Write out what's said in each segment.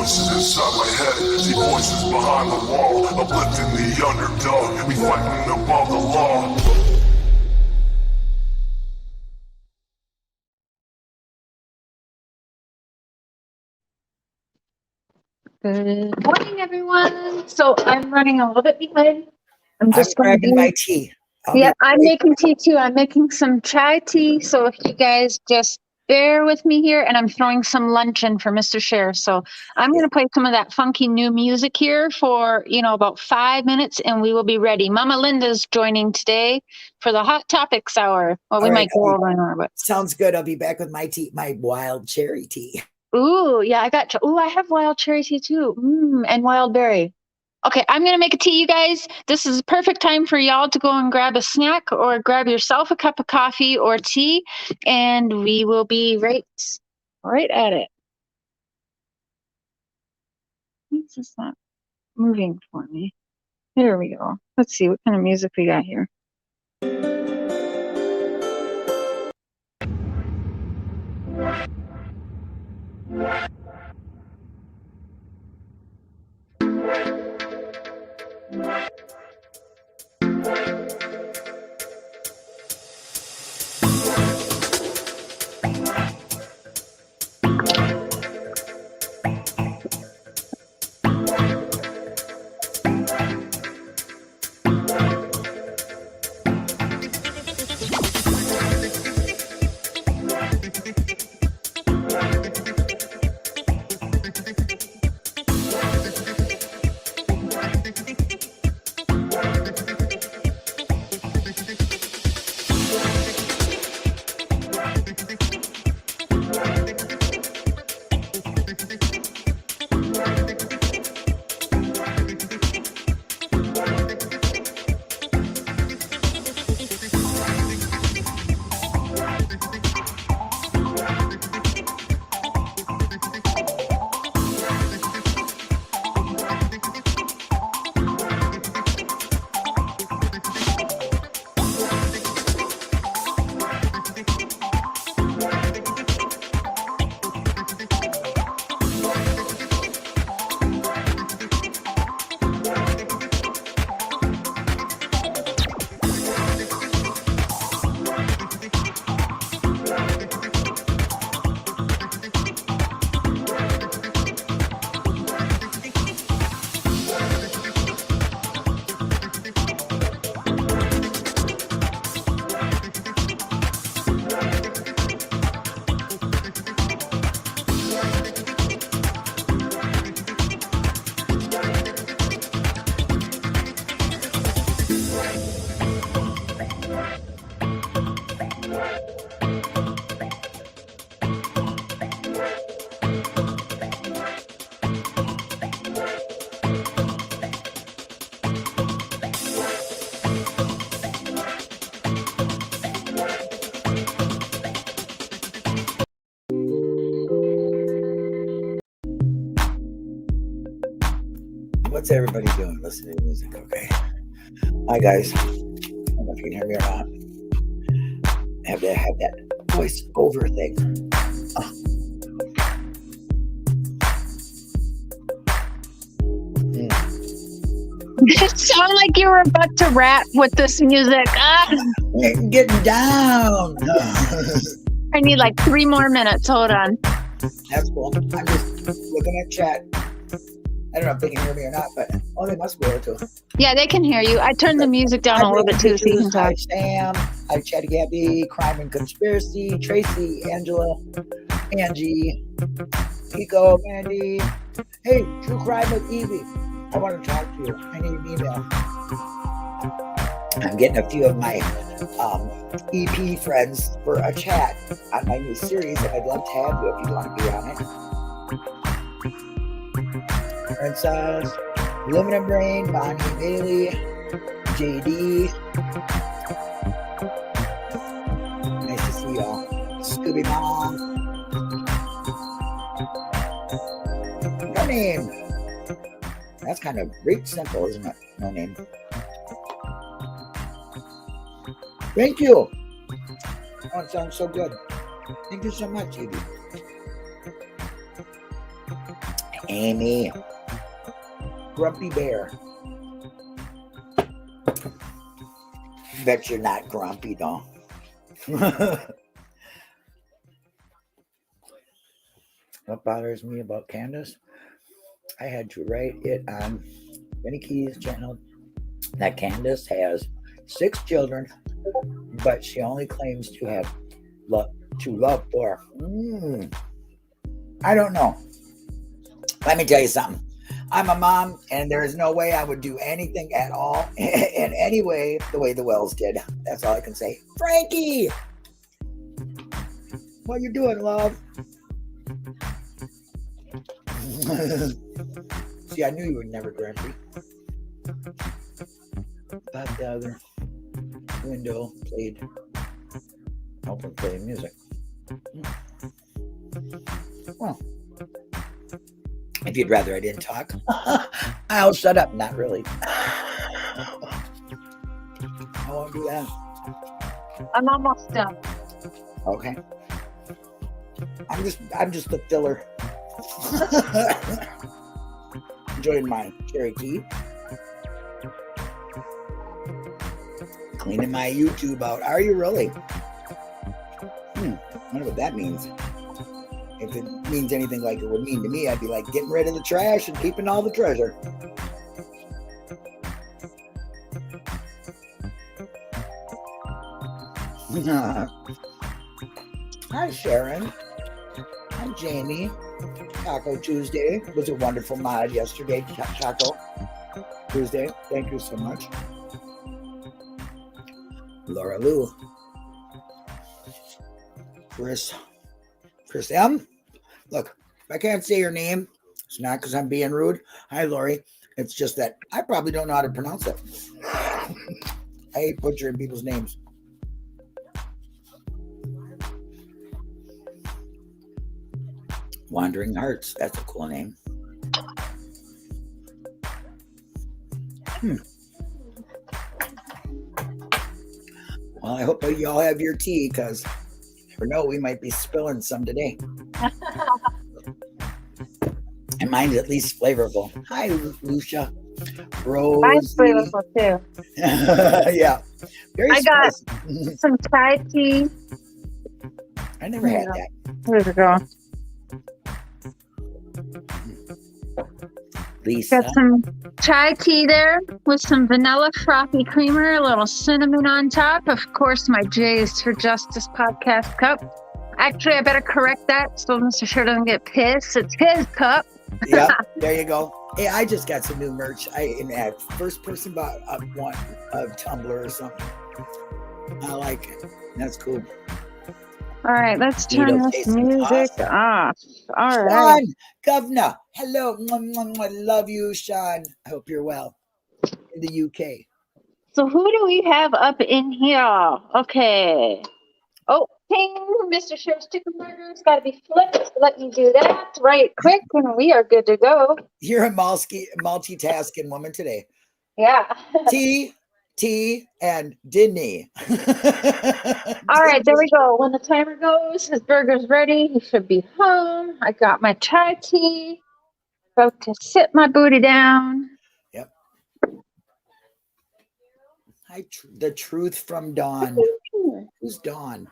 voices inside my head. See voices behind the wall, uplifting the underdog. We fighting above the law. Good morning, everyone. So I'm running a little bit behind. I'm grabbing my tea. Yeah, I'm making tea too. I'm making some chai tea. So if you guys just bear with me here, and I'm throwing some lunch in for Mr. Cher. So I'm going to play some of that funky new music here for, about 5 minutes, and we will be ready. Mama Linda's joining today for the Hot Topics Hour. Well, we might go over an hour, but sounds good. I'll be back with my tea, my wild cherry tea. Ooh, yeah, I have wild cherry tea too. And wild berry. Okay, I'm going to make a tea, you guys. This is a perfect time for y'all to go and grab a snack or grab yourself a cup of coffee or tea, and we will be right at it. It's just not moving for me. There we go. Let's see what kind of music we got here. What's everybody doing listening to music? Okay. Hi, guys. I don't know if you can hear me or not. I have to have that voice over thing. It sounded like you were about to rap with this music. Getting down. I need like 3 more minutes. Hold on. That's cool. I'm just looking at chat. I don't know if they can hear me or not, but they must be able to. Yeah, they can hear you. I turned the music down a little bit too, so you can talk. Hi, Sam. Hi, Chatty Gabby, Crime and Conspiracy, Tracy, Angela, Angie, Pico, Mandy. Hey, True Crime with Evie. I want to talk to you. I need an email. I'm getting a few of my EP friends for a chat on my new series, and I'd love to have you if you'd want to be on it. Princess, Aluminum Brain, Bonnie Bailey, JD. Nice to see y'all. Scooby Mom. No name. That's kind of great simple, isn't it? No name. Thank you. Oh, it sounds so good. Thank you so much, Evie. Amy. Grumpy Bear. Bet you're not grumpy, though. What bothers me about Candace? I had to write it on Benny Key's channel that Candace has 6 children, but she only claims to have love 4. I don't know. Let me tell you something. I'm a mom, and there is no way I would do anything at all in any way the way the Wells did. That's all I can say. Frankie, what you doing, love? See, I knew you were never grumpy. But the other window played open play music. Well, if you'd rather I didn't talk, I'll shut up. Not really. I won't do that. I'm almost done. Okay. I'm just the filler. Enjoying my cherry tea. Cleaning my YouTube out. Are you really? I wonder what that means. If it means anything like it would mean to me, I'd be like getting rid of the trash and keeping all the treasure. Hi, Sharon. Hi, Jamie. Taco Tuesday was a wonderful mod yesterday. Taco Tuesday. Thank you so much. Laura Lou. Chris M. Look, if I can't say your name, it's not because I'm being rude. Hi, Lori. It's just that I probably don't know how to pronounce it. I hate butchering people's names. Wandering Hearts. That's a cool name. Well, I hope you all have your tea, because you never know, we might be spilling some today. And mine's at least flavorful. Hi, Lucia. Rose. Mine's flavorful too. Yeah. Very I got spicy. some Thai tea. I never had that. There we go. Lisa. Got some chai tea there with some vanilla frothy creamer, a little cinnamon on top. Of course, my J's for Justice podcast cup. Actually, I better correct that so Mr. Cher doesn't get pissed. It's his cup. Yeah, there you go. Hey, I just got some new merch. I first person bought one of Tumblr or something. I like it. That's cool. All right, let's turn this music off. All right. Sean, Governor. Hello. I love you, Sean. I hope you're well in the UK. So who do we have up in here? Okay. Oh, ping, Mr. Cher's Chicken Burger's got to be flipped. Let me do that right quick, and we are good to go. You're a multitasking woman today. Yeah. T, and Disney. All right, there we go. When the timer goes, his burger's ready. He should be home. I got my chai tea. About to sit my booty down. Yep. Hi, the truth from Dawn. Who's Dawn?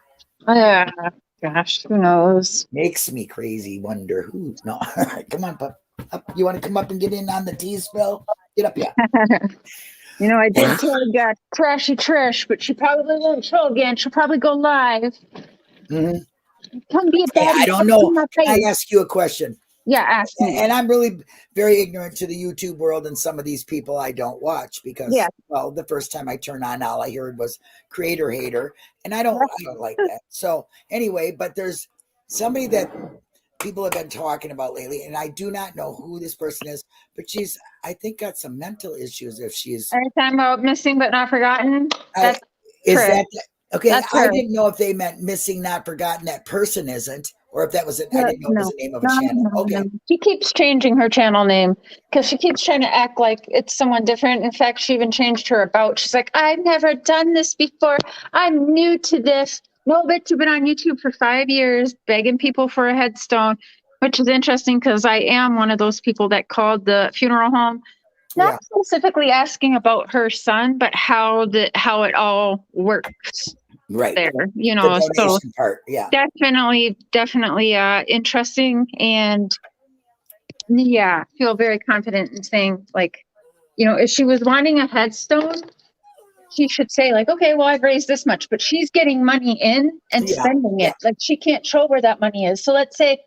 Gosh, who knows? Makes me crazy. Wonder who's not. Come on, pup. Up. You want to come up and get in on the tea spill? Get up here. You know, I did tell Trashy Trish, but she probably won't show again. She'll probably go live. Mm-hmm. Come be a Hey, baddie. I don't know. Can I ask you a question? Yeah, ask me. And I'm really very ignorant to the YouTube world, and some of these people I don't watch because, well, the first time I turned on, all I heard was creator hater, and I don't like that. So anyway, but there's somebody that people have been talking about lately, and I do not know who this person is, but she's, I think, got some mental issues. If she's are you talking about missing but not forgotten? That's is that okay? That's I her. didn't know if they meant missing, not forgotten. That person isn't, or if that was it. I didn't know it was the name of a channel. Okay. She keeps changing her channel name because she keeps trying to act like it's someone different. In fact, she even changed her about. She's like, I've never done this before. I'm new to this. No, bitch, you've been on YouTube for 5 years begging people for a headstone. Which is interesting because I am one of those people that called the funeral home, not specifically asking about her son, but how it all works there, you know. The So donation part, yeah. definitely interesting, and yeah, feel very confident in saying, like, you know, if she was wanting a headstone, she should say, like, okay, well, I've raised this much, but she's getting money in and spending it. Like, she can't show where that money is. So let's say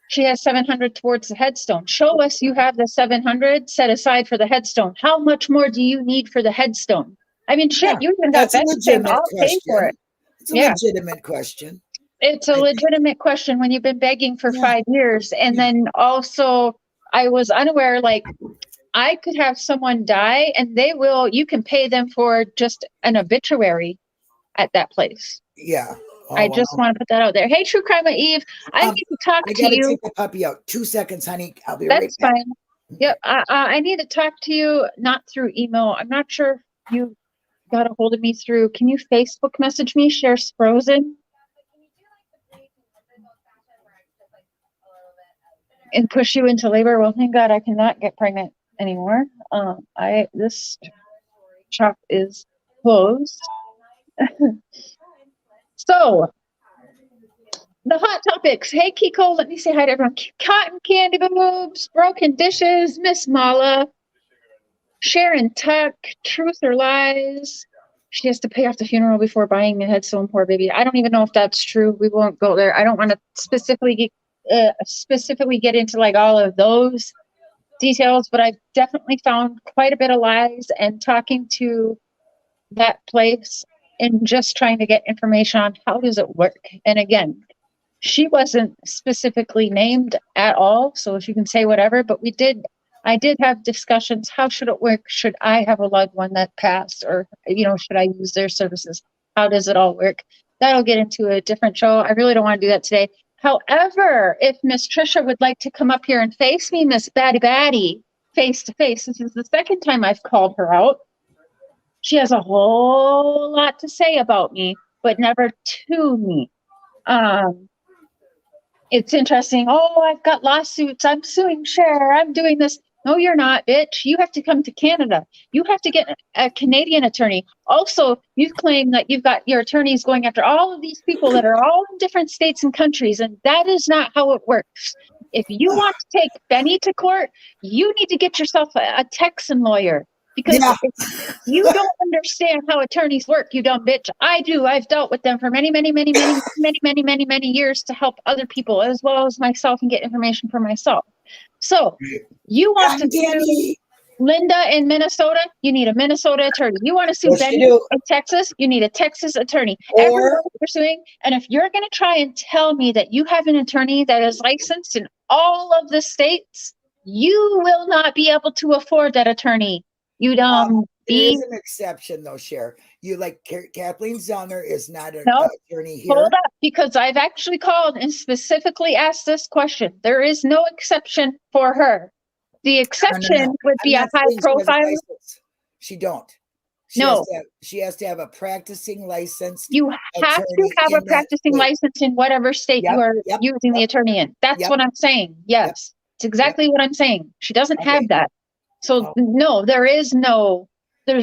she has 700 towards the headstone. Show us you have the 700 set aside for the headstone. How much more do you need for the headstone? I mean, shit, you even got that. I'll pay for it. It's a legitimate question. It's a legitimate question when you've been begging for 5 years. And then also, I was unaware, like, I could have someone die and you can pay them for just an obituary at that place. Yeah. Oh, I just want to put that out there. Hey, True Crime Eve, I need to talk to you. I gotta take the puppy out. 2 seconds, honey. I'll be right back. That's fine. Yep. I need to talk to you, not through email. I'm not sure if you got a hold of me through. Can you Facebook message me? Cher's frozen. And push you into labor. Well, thank God I cannot get pregnant anymore. This shop is closed. So, the hot topics. Hey, Kiko, let me say hi to everyone. Cotton candy boobs, broken dishes, Miss Mala, Sharon Tuck, truth or lies. She has to pay off the funeral before buying a headstone, poor baby. I don't even know if that's true. We won't go there. I don't want to specifically get into like all of those details, but I've definitely found quite a bit of lies, and talking to that place and just trying to get information on how does it work. And again, she wasn't specifically named at all, so if you can say whatever, but I did have discussions. How should it work? Should I have a loved one that passed, or, you know, should I use their services? How does it all work? That'll get into a different show. I really don't want to do that today. However, if Miss Trisha would like to come up here and face me, Miss Batty, face to face, this is the second time I've called her out. She has a whole lot to say about me, but never to me. It's interesting. Oh, I've got lawsuits. I'm suing Cher. I'm doing this. No, you're not, bitch. You have to come to Canada. You have to get a Canadian attorney. Also, you claim that you've got your attorneys going after all of these people that are all in different states and countries, and that is not how it works. If you want to take Benny to court, you need to get yourself a Texan lawyer, because if you don't understand how attorneys work, you dumb bitch. I do. I've dealt with them for many years to help other people as well as myself and get information for myself. So you want to sue Linda in Minnesota, you need a Minnesota attorney. You want to sue Benny in Texas, you need a Texas attorney. Everyone you're suing, and if you're going to try and tell me that you have an attorney that is licensed in all of the states, you will not be able to afford that attorney. You dumb. There is an exception though, Cher. You like Kathleen Zellner is not an attorney here. Hold up, because I've actually called and specifically asked this question. There is no exception for her. The exception would be a high profile. She don't. She has to have a practicing license. You have to have a practicing license in whatever state you are using the attorney in. That's what I'm saying. Yes, it's exactly what I'm saying. She doesn't have that. So no, there's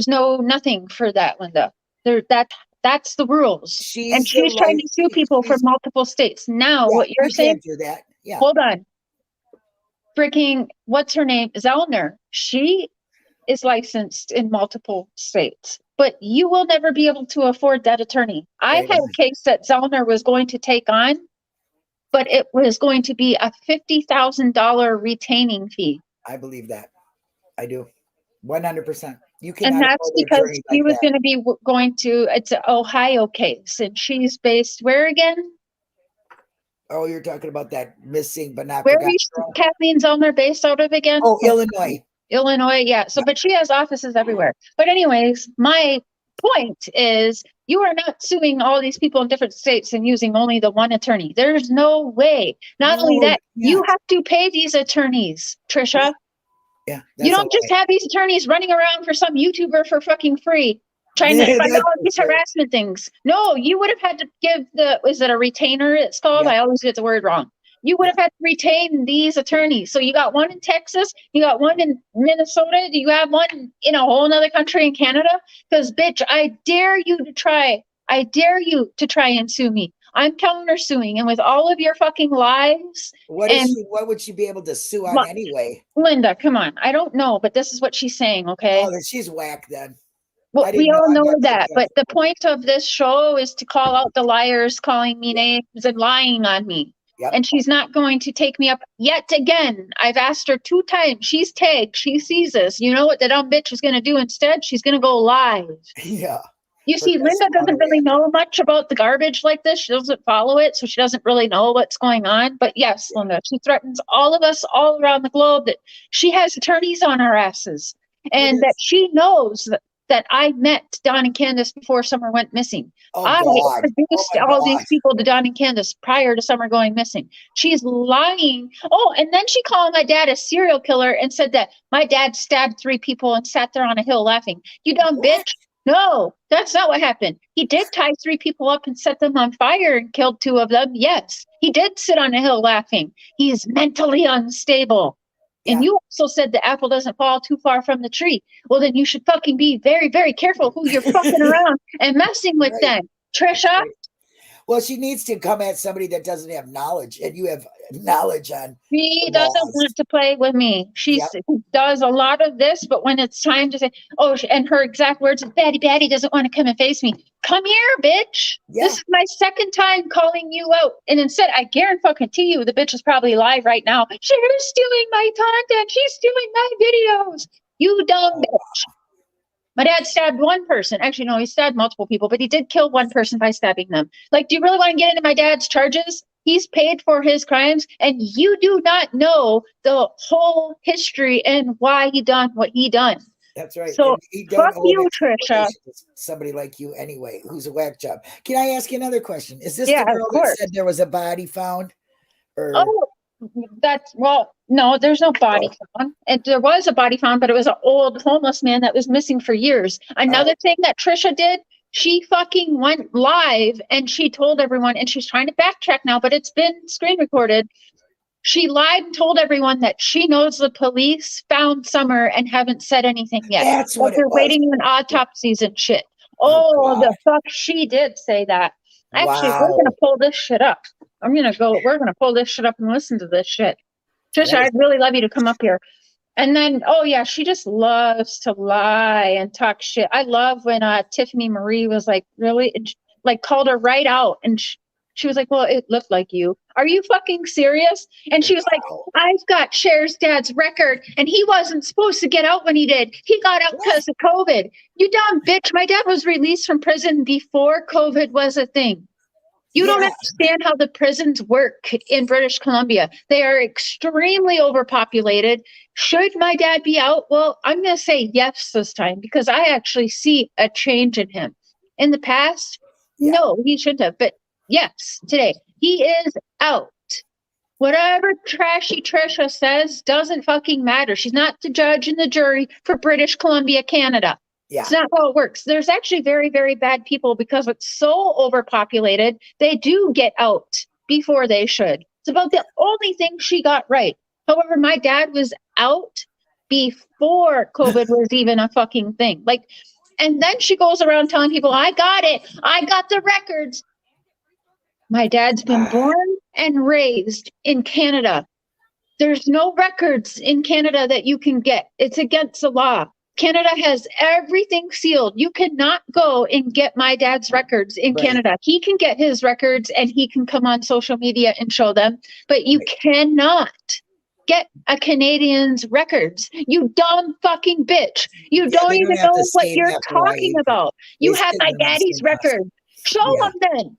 nothing for that, Linda. That's the rules. And she's trying to sue people from multiple states. Now, what you're saying? Can't do that. Yeah. Hold on. Freaking, what's her name? Zellner. She is licensed in multiple states, but you will never be able to afford that attorney. I had a case that Zellner was going to take on, but it was going to be a $50,000 retaining fee. I believe that. I do. 100%. You can. And that's because she was going to be it's an Ohio case, and she's based where again? Oh, you're talking about that missing but not. Where is Kathleen Zellner based out of again? Oh, Illinois. Illinois, yeah. So, but she has offices everywhere. But anyways, my point is, you are not suing all these people in different states and using only the one attorney. There's no way. Not only that, you have to pay these attorneys, Trisha. Yeah. You don't just have these attorneys running around for some YouTuber for fucking free, trying to find all these harassment things. No, you would have had to give is it a retainer it's called? I always get the word wrong. You would have had to retain these attorneys. So you got one in Texas, you got one in Minnesota, do you have one in a whole nother country in Canada? Because bitch, I dare you to try and sue me. I'm countersuing, and with all of your fucking lies. What would she be able to sue on anyway? Linda, come on. I don't know, but this is what she's saying, okay? Oh, then she's whack then. Well, we all know that, but the point of this show is to call out the liars, calling me names and lying on me. Yep. And she's not going to take me up yet again. I've asked her 2 times. She's tagged. She sees this. You know what the dumb bitch is going to do instead? She's going to go live. Yeah. You see, Linda doesn't really know much about the garbage like this. She doesn't follow it, so she doesn't really know what's going on. But yes, Linda, she threatens all of us all around the globe that she has attorneys on our asses and that she knows that I met Don and Candace before Summer went missing. I introduced all these people to Don and Candace prior to Summer going missing. She's lying. Oh, and then she called my dad a serial killer and said that my dad stabbed 3 people and sat there on a hill laughing. You dumb bitch. No, that's not what happened. He did tie 3 people up and set them on fire and killed 2 of them. Yes, he did sit on a hill laughing. He's mentally unstable. And you also said the apple doesn't fall too far from the tree. Well, then you should fucking be very, very careful who you're fucking around and messing with then. Trisha? Well, she needs to come at somebody that doesn't have knowledge, and you have knowledge on. She doesn't want to play with me. She does a lot of this, but when it's time to say, oh, and her exact words, Batty doesn't want to come and face me. Come here, bitch. Yeah. This is my 2nd time calling you out. And instead, I guarantee you, the bitch is probably live right now. Cher's stealing my content. She's stealing my videos. You dumb bitch. My dad stabbed 1 person. Actually, no, he stabbed multiple people, but he did kill 1 person by stabbing them. Like, do you really want to get into my dad's charges? He's paid for his crimes, and you do not know the whole history and why he done what he done. That's right. So fuck you, Trisha. Somebody like you anyway, who's a whack job. Can I ask you another question? Is this the girl that said there was a body found? Or... Oh, no, there's no body found. And there was a body found, but it was an old homeless man that was missing for years. Another thing that Trisha did, she fucking went live and she told everyone, and she's trying to backtrack now, but it's been screen recorded. She lied and told everyone that she knows the police found Summer and haven't said anything yet. That's what they're waiting on autopsies and shit. Oh, the fuck, she did say that. Actually, we're gonna pull this shit up. We're gonna pull this shit up and listen to this shit. Trisha, I'd really love you to come up here. And then, oh yeah, she just loves to lie and talk shit. I love when Tiffany Marie was like, really, and like called her right out, and she was like, well, it looked like you. Are you fucking serious? And she was like, I've got Cher's dad's record, and he wasn't supposed to get out when he did. He got out because of COVID. You dumb bitch. My dad was released from prison before COVID was a thing. You don't understand how the prisons work in British Columbia. They are extremely overpopulated. Should my dad be out? Well, I'm going to say yes this time, because I actually see a change in him. In the past, no, he shouldn't have. But yes, today, he is out. Whatever trashy Trisha says doesn't fucking matter. She's not the judge and the jury for British Columbia, Canada. Yeah. It's not how it works. There's actually very, very bad people, because it's so overpopulated. They do get out before they should. It's about the only thing she got right. However, my dad was out before COVID was even a fucking thing. Like, and then she goes around telling people, I got it. I got the records. My dad's been born and raised in Canada. There's no records in Canada that you can get. It's against the law. Canada has everything sealed. You cannot go and get my dad's records in Canada. He can get his records and he can come on social media and show them, but you cannot get a Canadian's records. You dumb fucking bitch. You don't even know what you're talking about. You have my daddy's record. Show them then.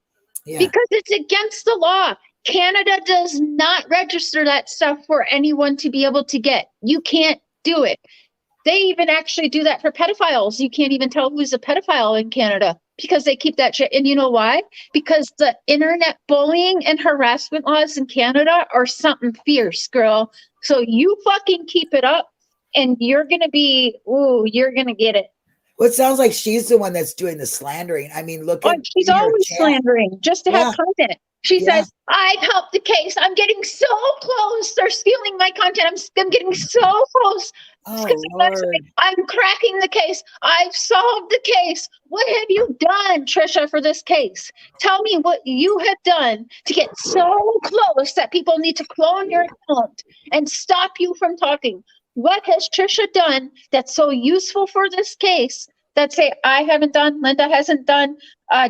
Because it's against the law. Canada does not register that stuff for anyone to be able to get. You can't do it. They even actually do that for pedophiles. You can't even tell who's a pedophile in Canada because they keep that shit. And you know why? Because the internet bullying and harassment laws in Canada are something fierce, girl. So you fucking keep it up and you're going to be, you're going to get it. Well, it sounds like she's the one that's doing the slandering. I mean, look at she's always slandering just to have content. She Yeah. says, I've helped the case. I'm getting so close. They're stealing my content. I'm getting so close. Oh, Because Lord. I'm cracking the case. I've solved the case. What have you done, Trisha, for this case? Tell me what you have done to get so close that people need to clone your account and stop you from talking. What has Trisha done that's so useful for this case that say I haven't done, Linda hasn't done,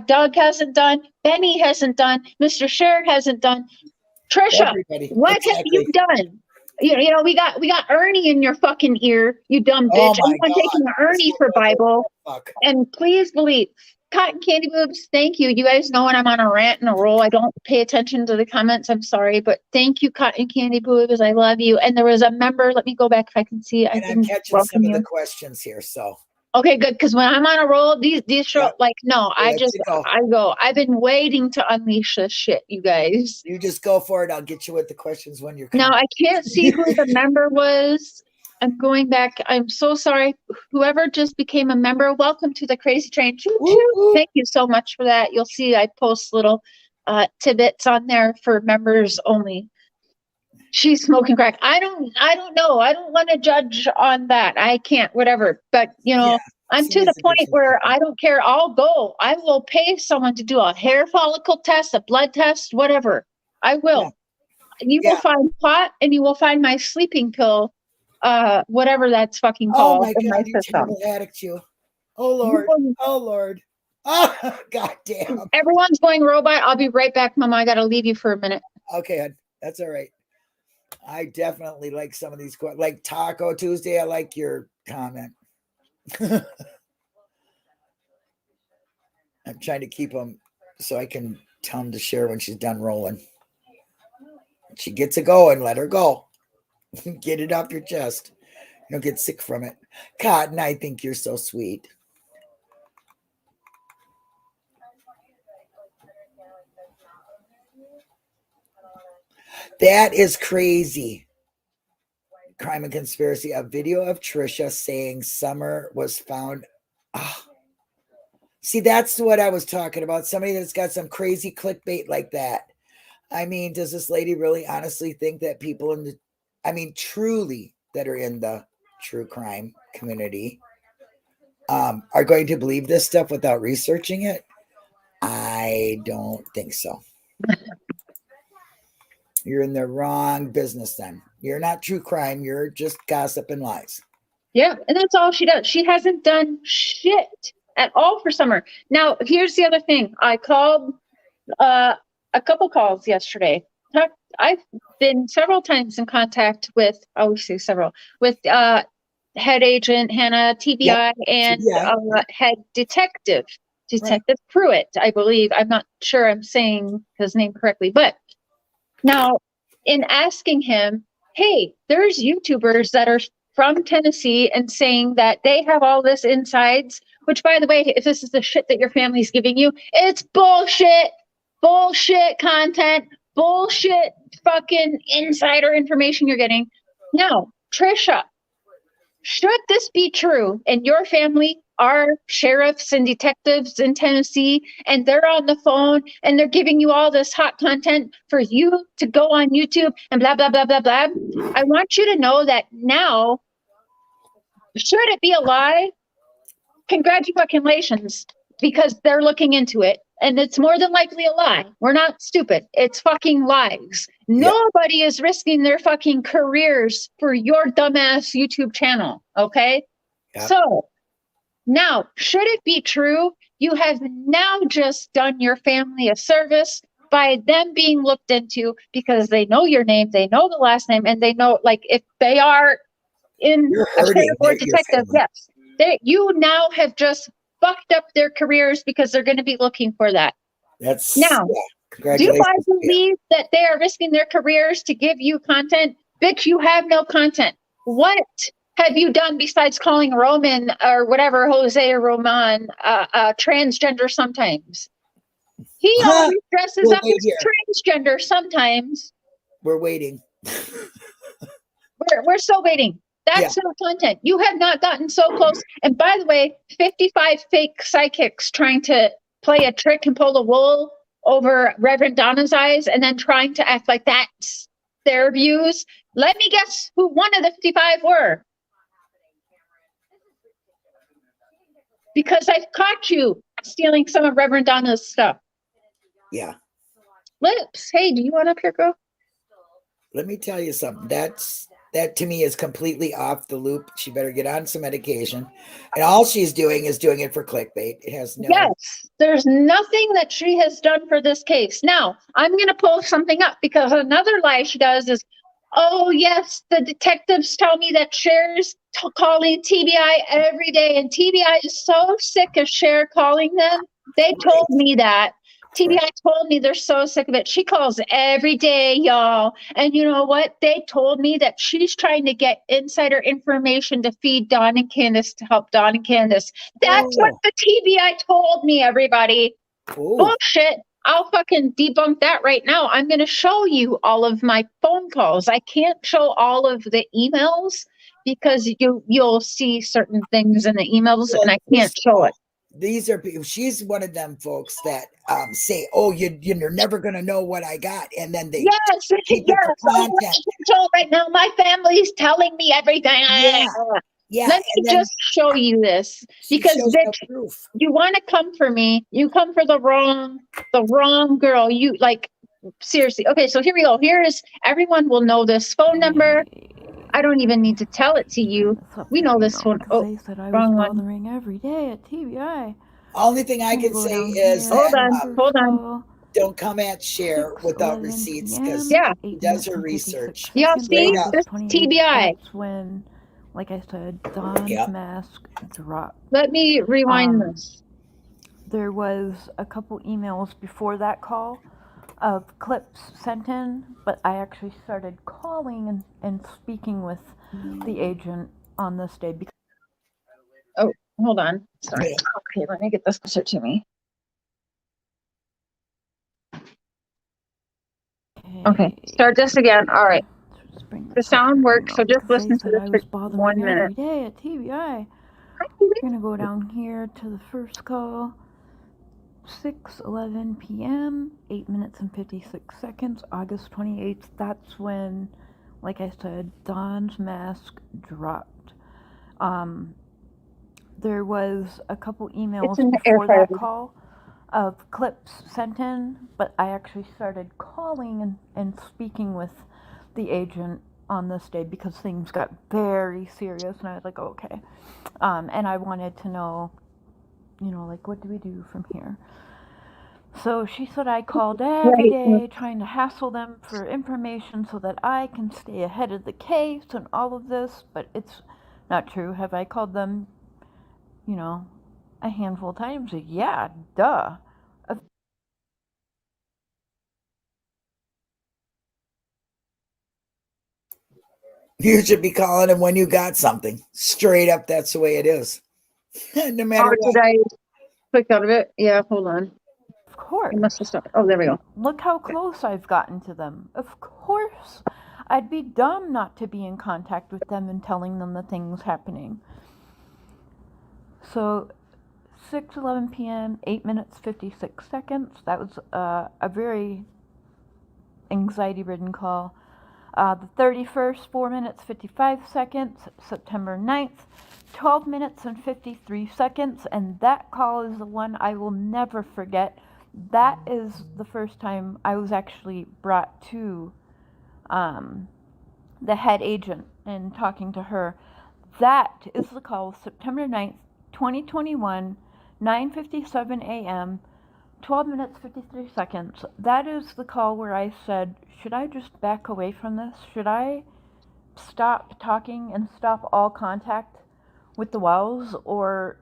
Doug hasn't done, Benny hasn't done, Mr. Cher hasn't done. Trisha, Everybody. what have you Exactly. done? You know, we got Ernie in your fucking ear, you dumb Oh bitch. my I'm God. taking Ernie for Bible. Fuck. And please believe, Cotton Candy Boobs, thank you. You guys know when I'm on a rant and a roll, I don't pay attention to the comments. I'm sorry, but thank you, Cotton Candy Boobs. I love you. And there was a member, let me go back if I can see. I And I'm didn't catching welcome some of you. the questions here, so. Okay, good. Because when I'm on a roll, these show Yep. like no, Let you go. I go. I've been waiting to unleash this shit, you guys. You just go for it. I'll get you with the questions when you're Now I can't see who the member was. I'm going back. I'm so sorry. Whoever just became a member, welcome to the crazy train. Choo choo. Thank you so much for that. You'll see I post little tidbits on there for members only. She's smoking crack. I don't know. I don't want to judge on that. I can't, whatever. But you know, Yeah, I'm to the point where I don't care. I'll go. I will pay someone to do a hair follicle test, a blood test, whatever. I will. Yeah. You will find pot and you will find my sleeping pill, whatever that's fucking Oh called my in my God, you system. terrible addict, you. Oh Lord. Oh Lord. Oh, God damn. Everyone's going robot. I'll be right back, Mama. I got to leave you for a minute. Okay, hon. That's all right. I definitely like some of these, like Taco Tuesday. I like your comment. I'm trying to keep them so I can tell them to share when she's done rolling. She gets it going, let her go. Get it off your chest. You don't get sick from it. Cotton, I think you're so sweet. That is crazy. Crime and conspiracy. A video of Trisha saying Summer was found. Oh. See, that's what I was talking about. Somebody that's got some crazy clickbait like that. I mean, does this lady really honestly think that people in the, I mean, truly that are in the true crime community are going to believe this stuff without researching it? I don't think so. You're in the wrong business then. You're not true crime. You're just gossip and lies. Yeah, and that's all she does. She hasn't done shit at all for Summer. Now, here's the other thing. I called a couple calls yesterday. I've been several times in contact with, I would say several, with head agent Hannah TBI and head detective Pruitt, I believe. I'm not sure I'm saying his name correctly, but now in asking him, hey, there's YouTubers that are from Tennessee and saying that they have all this insides, which by the way, if this is the shit that your family's giving you, it's bullshit content, bullshit fucking insider information you're getting. Now, Trisha, should this be true and your family are sheriffs and detectives in Tennessee and they're on the phone and they're giving you all this hot content for you to go on YouTube and blah, blah, blah, blah, blah, I want you to know that now, should it be a lie? Congratulations, because they're looking into it. And it's more than likely a lie. We're not stupid. It's fucking lies. Nobody is risking their fucking careers for your dumbass YouTube channel. Okay. So now, should it be true, you have now just done your family a service by them being looked into because they know your name, they know the last name, and they know, like, if they are in a sheriff or detective, yes, you now have just fucked up their careers because they're going to be looking for that. That's now. Do I believe that they are risking their careers to give you content? Bitch, you have no content. What have you done besides calling Roman or whatever, Jose or Roman, transgender sometimes? He always dresses up as transgender sometimes. We're waiting. We're still waiting. That's no content. You have not gotten so close. And by the way, 55 fake psychics trying to play a trick and pull the wool over Reverend Donna's eyes and then trying to act like that's their views. Let me guess who one of the 55 were. Because I've caught you stealing some of Reverend Donna's stuff. Yeah. Lips, hey, do you want up here, girl? Let me tell you something. That to me is completely off the loop. She better get on some medication. And all she's doing is doing it for clickbait. It has no. Yes, there's nothing that she has done for this case. Now, I'm going to pull something up because another lie she does is, oh, yes, the detectives tell me that Cher's calling TBI every day, and TBI is so sick of Cher calling them. They told me that. TBI told me they're so sick of it. She calls every day, y'all. And you know what? They told me that she's trying to get insider information to feed Dawn and Candace to help Dawn and Candace. That's what the TBI told me, everybody. Ooh. Bullshit. I'll fucking debunk that right now. I'm going to show you all of my phone calls. I can't show all of the emails because you'll see certain things in the emails and I can't show it. These are people. She's one of them folks that say, "Oh, you're never gonna know what I got," and then they keep it for content. So right now, my family's telling me everything. Yeah. Let me just show you this because bitch, you want to come for me. You come for the wrong girl. You like seriously. Okay, so here we go. Here is everyone will know this phone number. I don't even need to tell it to you. We know this one. Oh, they said I was wrong one. bothering every day at TBI. Only thing I can say is hold on. Don't come at Cher without receipts because she does her research. Y'all see this TBI. That's when, like I said, Dawn's mask dropped. Let me rewind this. There was a couple emails before that call of clips sent in, but I actually started calling and speaking with the agent on this day. Oh, hold on. Sorry. Okay, let me get this closer to me. Okay, start this again. All right. The sound works, so just listen to this for 1 minute. Every day at TBI. We're going to go down here to the first call. 6:11 p.m., 8 minutes and 56 seconds, August 28th. That's when, like I said, Dawn's mask dropped. There was a couple emails before that call of clips sent in, but I actually started calling and speaking with the agent on this day because things got very serious, and I was like, okay. And I wanted to know, like, what do we do from here? So she said I called every day trying to hassle them for information so that I can stay ahead of the case and all of this, but it's not true. Have I called them, a handful of times? Yeah, duh. You should be calling them when you got something. Straight up, that's the way it is. No matter what. Did I click out of it? Yeah, hold on. Of course. I must have stopped. Oh, there we go. Look how close I've gotten to them. Of course. I'd be dumb not to be in contact with them and telling them the things happening. So 6:11 p.m., 8 minutes, 56 seconds. That was a very anxiety-ridden call. The 31st, 4 minutes, 55 seconds, September 9th, 12 minutes and 53 seconds, and that call is the one I will never forget. That is the first time I was actually brought to the head agent and talking to her. That is the call, September 9th, 2021, 9:57 a.m., 12 minutes, 53 seconds. That is the call where I said, should I just back away from this? Should I stop talking and stop all contact with the Wells? Or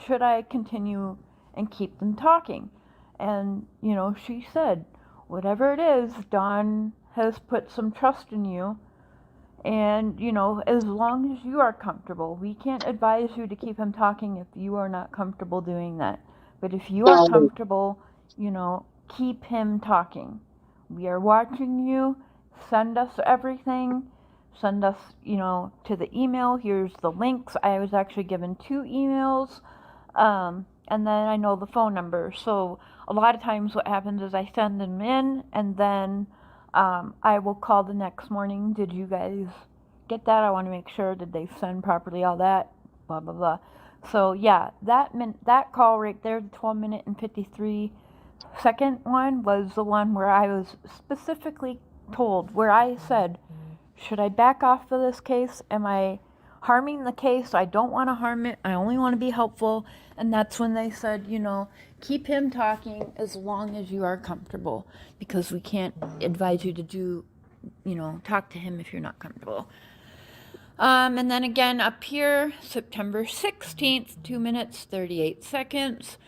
should I continue and keep them talking? And, she said, whatever it is, Dawn has put some trust in you. And, as long as you are comfortable, we can't advise you to keep him talking if you are not comfortable doing that. But if you are comfortable, keep him talking. We are watching you. Send us everything. Send us, to the email. Here's the links. I was actually given 2 emails. and then I know the phone number. So a lot of times what happens is I send them in, and then I will call the next morning. Did you guys get that? I want to make sure. Did they send properly? All that, blah, blah, blah. So yeah, that call right there, the 12-minute and 53-second one, was the one where I was specifically told, where I said, should I back off of this case? Am I harming the case? I don't want to harm it. I only want to be helpful. And that's when they said, keep him talking as long as you are comfortable, because we can't advise you to do, talk to him if you're not comfortable. And then again up here, September 16th, 2 minutes, 38 seconds.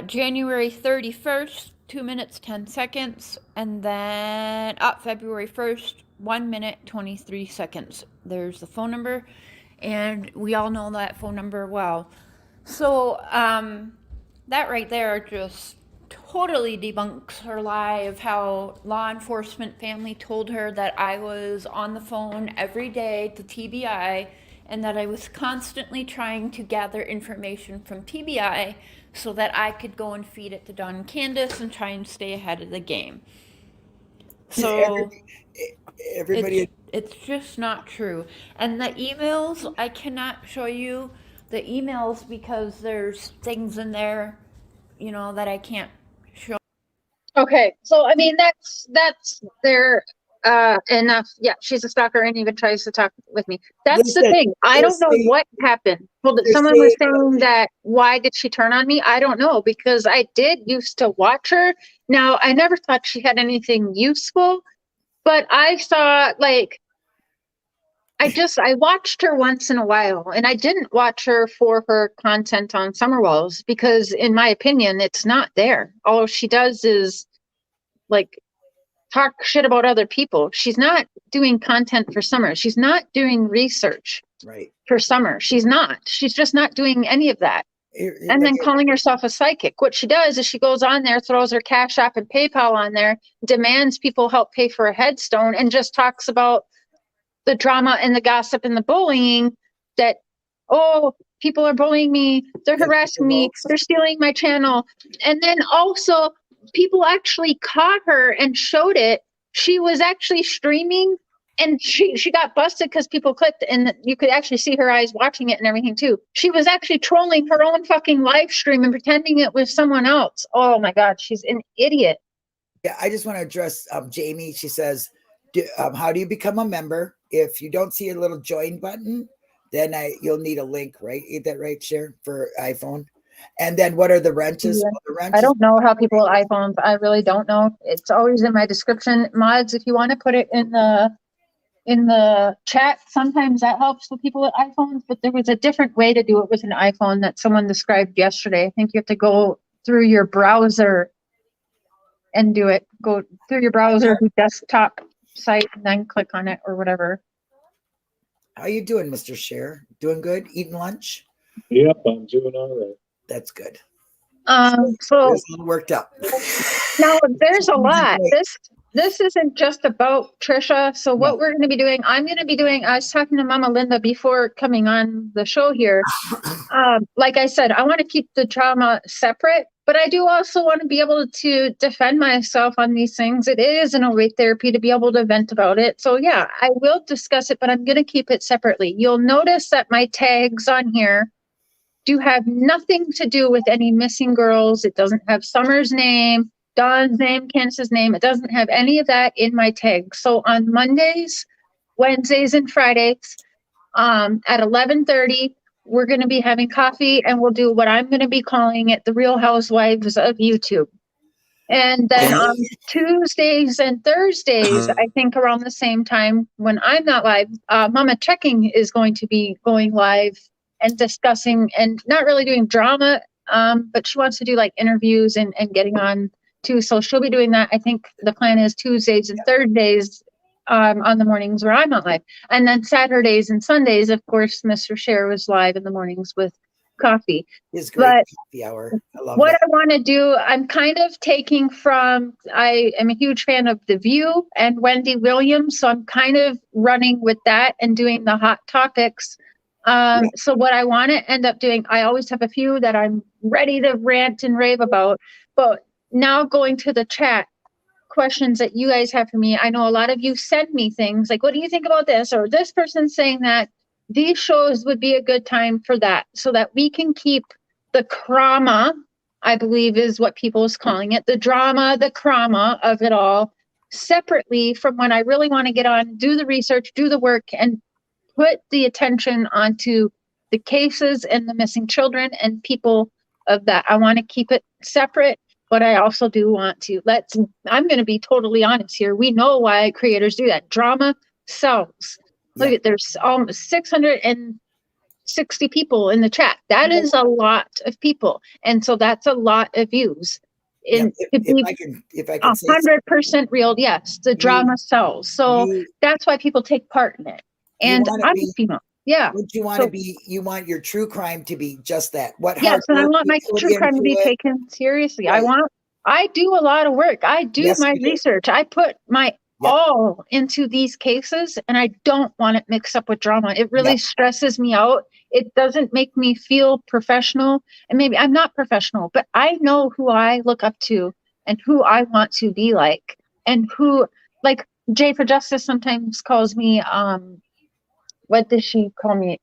January 31st, 2 minutes, 10 seconds. And then February 1st, 1 minute, 23 seconds. There's the phone number. And we all know that phone number well. So that right there just totally debunks her lie of how law enforcement family told her that I was on the phone every day to TBI, and that I was constantly trying to gather information from TBI so that I could go and feed it to Don and Candace and try and stay ahead of the game. So everybody, it's just not true. And the emails, I cannot show you the emails because there's things in there, that I can't show. Okay, so I mean that's there enough. Yeah, she's a stalker and even tries to talk with me. That's the Listen, thing. I don't know what happened. Well, someone was saying that why did she turn on me? I don't know, because I did used to watch her. Now, I never thought she had anything useful, but I saw I watched her once in a while, and I didn't watch her for her content on Summerwalls because, in my opinion, it's not there. All she does is talk shit about other people. She's not doing content for Summer. She's not doing research for Summer. She's not. She's just not doing any of that. And then calling herself a psychic. What she does is she goes on there, throws her Cash App and PayPal on there, demands people help pay for a headstone, and just talks about the drama and the gossip and the bullying that, people are bullying me, they're harassing me, they're stealing my channel. And then also people actually caught her and showed it. She was actually streaming, and she got busted because people clicked, and you could actually see her eyes watching it and everything too. She was actually trolling her own fucking live stream and pretending it was someone else. Oh my God, she's an idiot. Yeah, I just want to address Jamie. She says, how do you become a member? If you don't see a little join button, then you'll need a link, right? Ain't that right, Cher, for iPhone? And then what are the wrenches? Yeah. Well, the wrenches, I don't know how people with iPhones. I really don't know. It's always in my description. Mods, if you want to put it in the chat, sometimes that helps with people with iPhones, but there was a different way to do it with an iPhone that someone described yesterday. I think you have to go through your browser and do it. Go through your browser, the desktop site, and then click on it or whatever. How you doing, Mr. Cher? Doing good? Eating lunch? Yep, I'm doing all right. That's good. So it's all worked out. Now there's a lot. This isn't just about Trisha. So what we're going to be doing, I was talking to Mama Linda before coming on the show here. Like I said, I want to keep the drama separate, but I do also want to be able to defend myself on these things. It is an awake therapy to be able to vent about it. So yeah, I will discuss it, but I'm going to keep it separately. You'll notice that my tags on here do have nothing to do with any missing girls. It doesn't have Summer's name, Dawn's name, Candace's name. It doesn't have any of that in my tag. So on Mondays, Wednesdays, and Fridays at 11:30, we're going to be having coffee, and we'll do what I'm going to be calling it the Real Housewives of YouTube. And then on Tuesdays and Thursdays, I think around the same time when I'm not live, Mama Checking is going to be going live and discussing and not really doing drama, but she wants to do interviews and getting on too. So she'll be doing that. I think the plan is Tuesdays and Thursdays on the mornings where I'm not live. And then Saturdays and Sundays, of course, Mr. Cher was live in the mornings with coffee. It's great coffee hour. I love what that. I want to do, I'm kind of taking from, I am a huge fan of The View and Wendy Williams. So I'm kind of running with that and doing the hot topics So what I want to end up doing, I always have a few that I'm ready to rant and rave about, but now going to the chat questions that you guys have for me, I know a lot of you send me things like, what do you think about this? Or this person's saying that. These shows would be a good time for that, so that we can keep the crama, I believe is what people is calling it, the drama, the crama of it all, separately from when I really want to get on, do the research, do the work, and put the attention onto the cases and the missing children and people of that. I want to keep it separate, but I also do want to I'm going to be totally honest here. We know why creators do that. Drama sells. Look at, there's almost 660 people in the chat. That is a lot of people. And so that's a lot of views. And if I can say 100% real, yes, the drama sells. So that's why people take part in it. And I'm a female. Yeah. What you want to be, you want your true crime to be just that. Yes, and I want my true crime to be taken seriously. Right. I do a lot of work. I do my research. I put my all into these cases, and I don't want it mixed up with drama. It really stresses me out. It doesn't make me feel professional. And maybe I'm not professional, but I know who I look up to and who I want to be like, and who, like Jay for Justice sometimes calls me, what does she call me?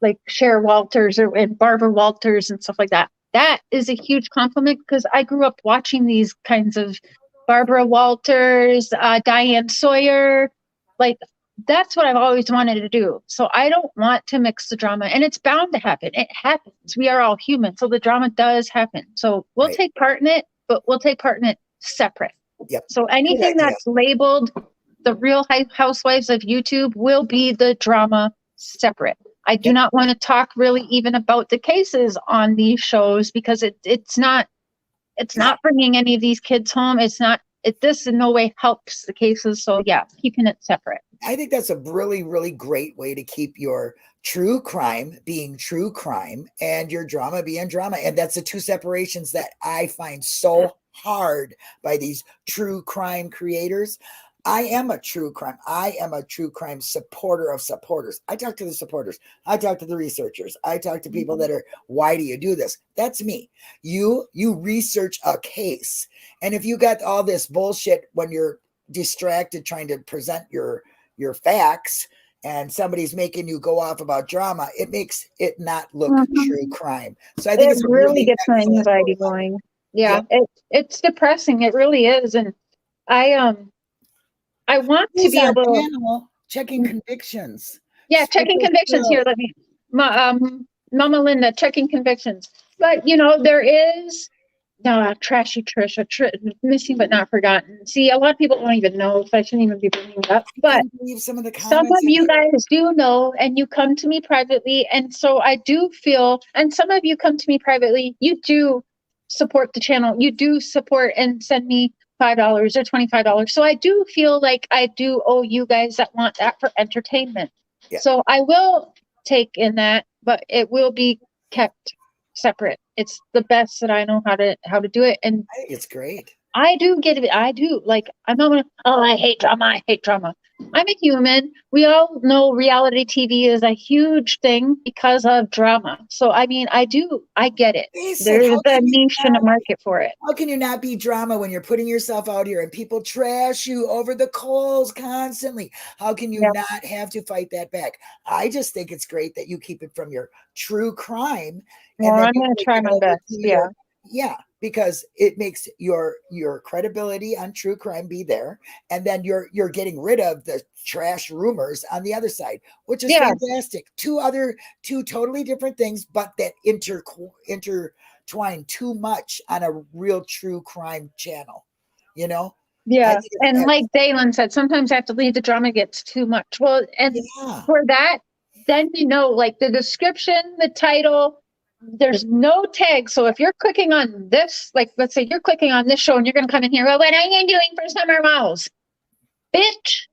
Like Cher Walters and Barbara Walters and stuff like that. That is a huge compliment, because I grew up watching these kinds of Barbara Walters, Diane Sawyer. Like, that's what I've always wanted to do. So I don't want to mix the drama, and it's bound to happen. It happens. We are all human. So the drama does happen. So we'll take part in it, but we'll take part in it separate. Yep. So anything that's labeled the Real Housewives of YouTube will be the drama separate. I do not want to talk really even about the cases on these shows, because it's not bringing any of these kids home. This in no way helps the cases. So yeah, keeping it separate. I think that's a really, really great way to keep your true crime being true crime and your drama being drama. And that's the two separations that I find so hard by these true crime creators. I am a true crime supporter of supporters. I talk to the supporters. I talk to the researchers. I talk to people that are, why do you do this? That's me. You research a case. And if you got all this bullshit when you're distracted trying to present your facts, and somebody's making you go off about drama, it makes it not look true crime. So I think it really gets my anxiety going. Yeah. It's depressing. It really is. And I want to be able to checking convictions. Yeah, checking convictions here. Let me, Mama Linda, checking convictions. But there is trashy Trisha, missing but not forgotten. See, a lot of people don't even know, so I shouldn't even be bringing it up. But some of you guys do know, and you come to me privately, and so I do feel. And some of you come to me privately. You do support the channel. You do support and send me $5 or $25. So I do feel like I do owe you guys that want that for entertainment. Yeah. So I will take in that, but it will be kept separate. It's the best that I know how to do it. And I think it's great. I do get it. I do. Like, I'm not gonna, I hate drama. I hate drama. I'm a human. We all know reality TV is a huge thing because of drama. So, I mean, I get it. There's a niche and a market for it. How can you not be drama when you're putting yourself out here and people trash you over the coals constantly? How can you not have to fight that back? I just think it's great that you keep it from your true crime. Well, I'm going to try my best. Yeah, because it makes your credibility on true crime be there, and then you're getting rid of the trash rumors on the other side, which is fantastic. Two totally different things, but that intertwine too much on a real true crime channel, Yeah, and like Dalen said, sometimes I have to leave the drama gets too much. Well, and for that, then like the description, the title. There's no tag. So if you're clicking on this, like, let's say you're clicking on this show and you're going to come in here, well, what are you doing for Summer Mouse? Bitch,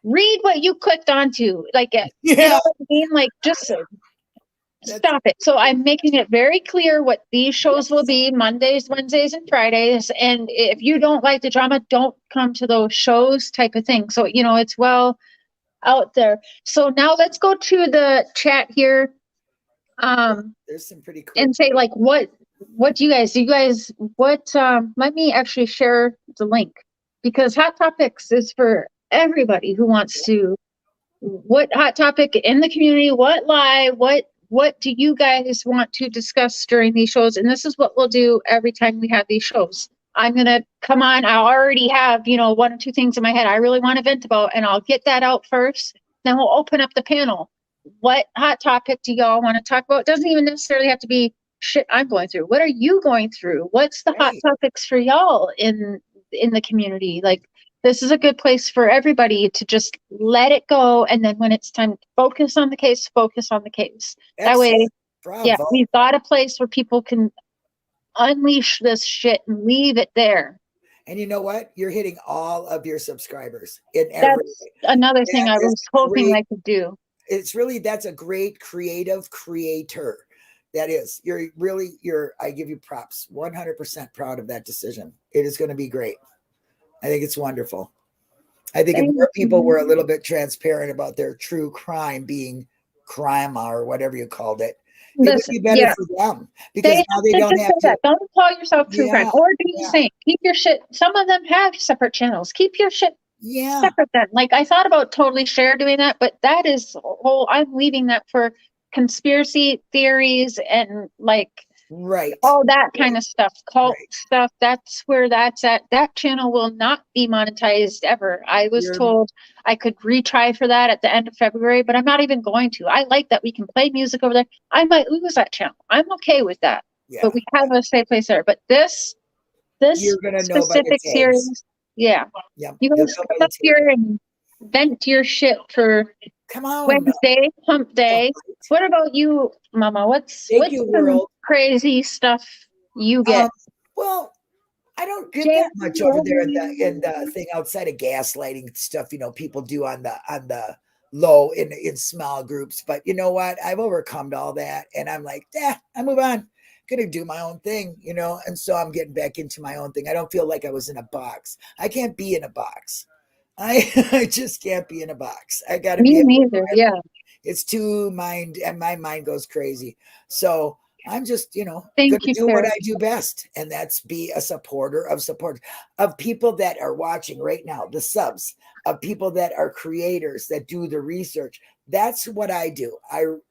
read what you clicked onto. Like, you know what I mean? Like, just stop it. So I'm making it very clear what these shows will be Mondays, Wednesdays, and Fridays. And if you don't like the drama, don't come to those shows type of thing. So, it's out there. So now let's go to the chat here. There's some pretty cool. And say like, what do you guys, let me actually share the link, because Hot Topics is for everybody who wants to, what hot topic in the community, what lie, what do you guys want to discuss during these shows? And this is what we'll do every time we have these shows. I'm going to come on. I already have, you know, one or two things in my head I really want to vent about, and I'll get that out first. Then we'll open up the panel. What hot topic do y'all want to talk about? It doesn't even necessarily have to be shit I'm going through. What are you going through? What's the hot topics for y'all in the community? Like, this is a good place for everybody to just let it go. And then when it's time to focus on the case, focus on the case. That way, yeah, we've got a place where people can unleash this shit and leave it there. And you know what? You're hitting all of your subscribers in That's another thing I was hoping I could do. It's really, that's a great creative creator. That is, I give you props. 100% proud of that decision. It is going to be great. I think it's wonderful. I think if more people were a little bit transparent about their true crime being crime or whatever you called it, it would be better for them, because now they don't have to. Don't call yourself true crime, or do the same. Keep your shit. Some of them have separate channels. Keep your shit separate then. Like, I thought about totally Cher doing that, but that is I'm leaving that for conspiracy theories and like all that kind of stuff, cult stuff. That's where that's at. That channel will not be monetized ever. I was told I could retry for that at the end of February, but I'm not even going to. I like that we can play music over there. I might lose that channel. I'm okay with that. But we have a safe place there. But this specific series, you guys come up here and vent your shit for Wednesday, hump day. What about you, Mama? What's some crazy stuff you get? Well, I don't get that much over there in the thing outside of gaslighting stuff, you know, people do on the low in small groups. But you know what? I've overcome all that, and I'm like, I move on. Gonna do my own thing, you know, and so I'm getting back into my own thing. I don't feel like I was in a box. I can't be in a box. I just can't be in a box. I gotta be neither. Yeah. It's too and my mind goes crazy. So I'm just, you know, gonna do what I do best, and that's be a supporter of people that are watching right now, the subs, of people that are creators that do the research. That's what I do.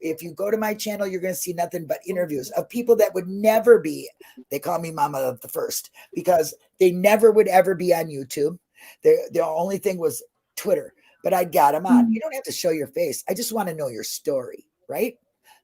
If you go to my channel, you're going to see nothing but interviews of people that would never be. They call me Mama of the First, because they never would ever be on YouTube. The only thing was Twitter, but I got them on. You don't have to show your face. I just want to know your story, right?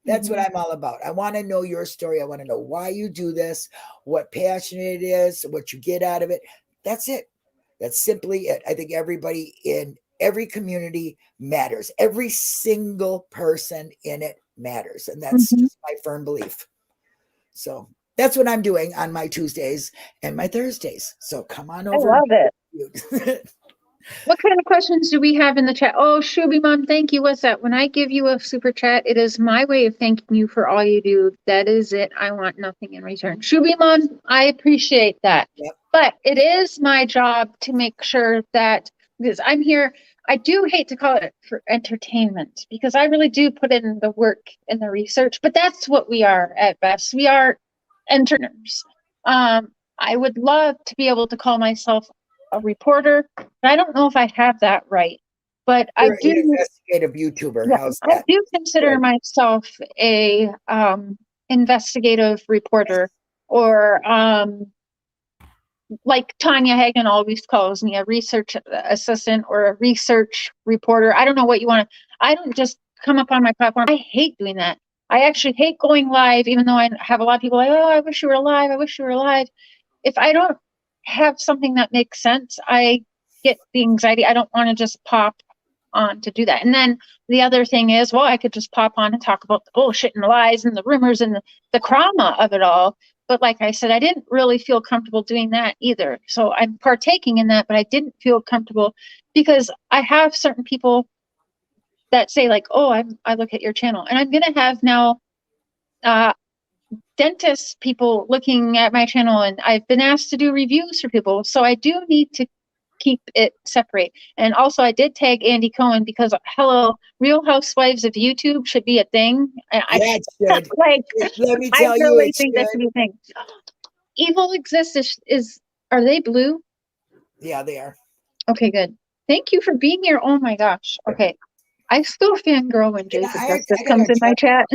That's what I'm all about. I want to know your story. I want to know why you do this, what passion it is, what you get out of it. That's it. That's simply it. I think everybody in every community matters. Every single person in it matters. And that's just my firm belief. So that's what I'm doing on my Tuesdays and my Thursdays. So come on over. I love it. What kind of questions do we have in the chat? Oh, Shubi Mom, thank you. What's that? When I give you a super chat, it is my way of thanking you for all you do. That is it. I want nothing in return. Shubi Mom, I appreciate that. But it is my job to make sure that, because I'm here, I do hate to call it for entertainment, because I really do put in the work and the research, but that's what we are at best. We are entertainers. I would love to be able to call myself a reporter, but I don't know if I have that right. But I do. An investigative YouTuber. How's that? I do consider myself a investigative reporter, or like Tanya Hagen always calls me, a research assistant or a research reporter. I don't know what you want to. I don't just come up on my platform. I hate doing that. I actually hate going live, even though I have a lot of people like, oh, I wish you were alive. I wish you were alive. If I don't have something that makes sense, I get the anxiety. I don't want to just pop on to do that. And then the other thing is, well, I could just pop on and talk about the bullshit and the lies and the rumors and the trauma of it all. But like I said, I didn't really feel comfortable doing that either. So I'm partaking in that, but I didn't feel comfortable because I have certain people that say like, oh, I look at your channel, and I'm going to have now dentist people looking at my channel, and I've been asked to do reviews for people. So I do need to keep it separate. And also, I did tag Andy Cohen because hello, Real Housewives of YouTube should be a thing. Yeah, it should. Like, Let me I tell you, really it think that should. should be a thing. Evil Exists is are they blue? Yeah, they are. Okay, good. Thank you for being here. Oh my gosh. Okay. I still fangirl when Jacob Justice comes in my chat.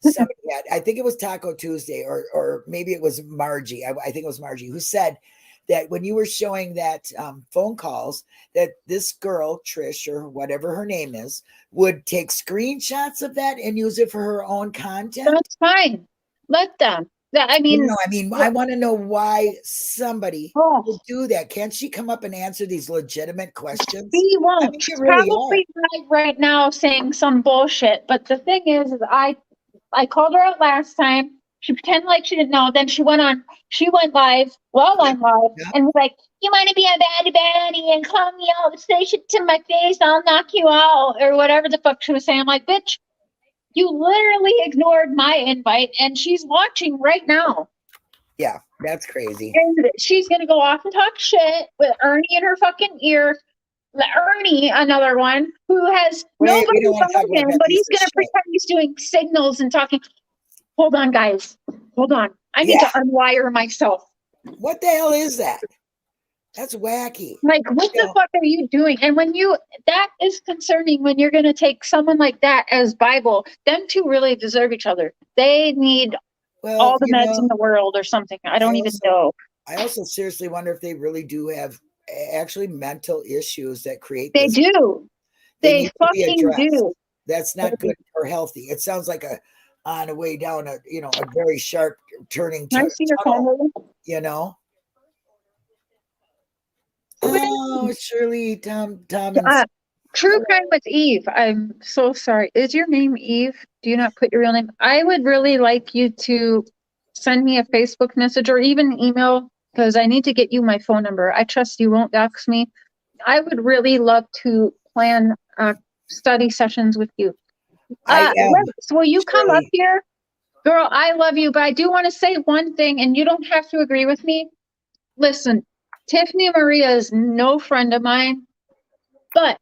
Somebody had, I think it was Taco Tuesday, or maybe it was Margie. I think it was Margie who said that when you were showing that phone calls, that this girl, Trish, or whatever her name is, would take screenshots of that and use it for her own content. That's fine. Let them. I mean, I want to know why somebody Oh. would do that. Can't she come up and answer these legitimate questions? She won't. I mean, She's you really probably right now saying some bullshit. But the thing is I called her out last time. She pretended like she didn't know. Then she went live while I'm live and was like, "You want to be a baddie baddie and call me out, say shit to my face, I'll knock you out," or whatever the fuck she was saying. I'm like, bitch, you literally ignored my invite and she's watching right now. Yeah, that's crazy. And she's going to go off and talk shit with Ernie in her fucking ear. Ernie, another one, who has nobody following him, but he's going to pretend he's doing signals and talking. Hold on, guys. Hold on. I need to unwire myself. What the hell is that? That's wacky. Like, what the fuck are you doing? And that is concerning when you're going to take someone like that as Bible. Them two really deserve each other. They need all the meds in the world or something. I don't even know. I also seriously wonder if they really do have actually mental issues that create They do. They fucking do. That's not good or healthy. It sounds like on a way down a very sharp turning tunnel, you know. Oh, Shirley, Tom, True Crime with Eve. I'm so sorry. Is your name Eve? Do you not put your real name? I would really like you to send me a Facebook message or even email because I need to get you my phone number. I trust you won't dox me. I would really love to plan study sessions with you. Will you come up here? Girl, I love you, but I do want to say one thing, and you don't have to agree with me. Listen, Tiffany Maria is no friend of mine, but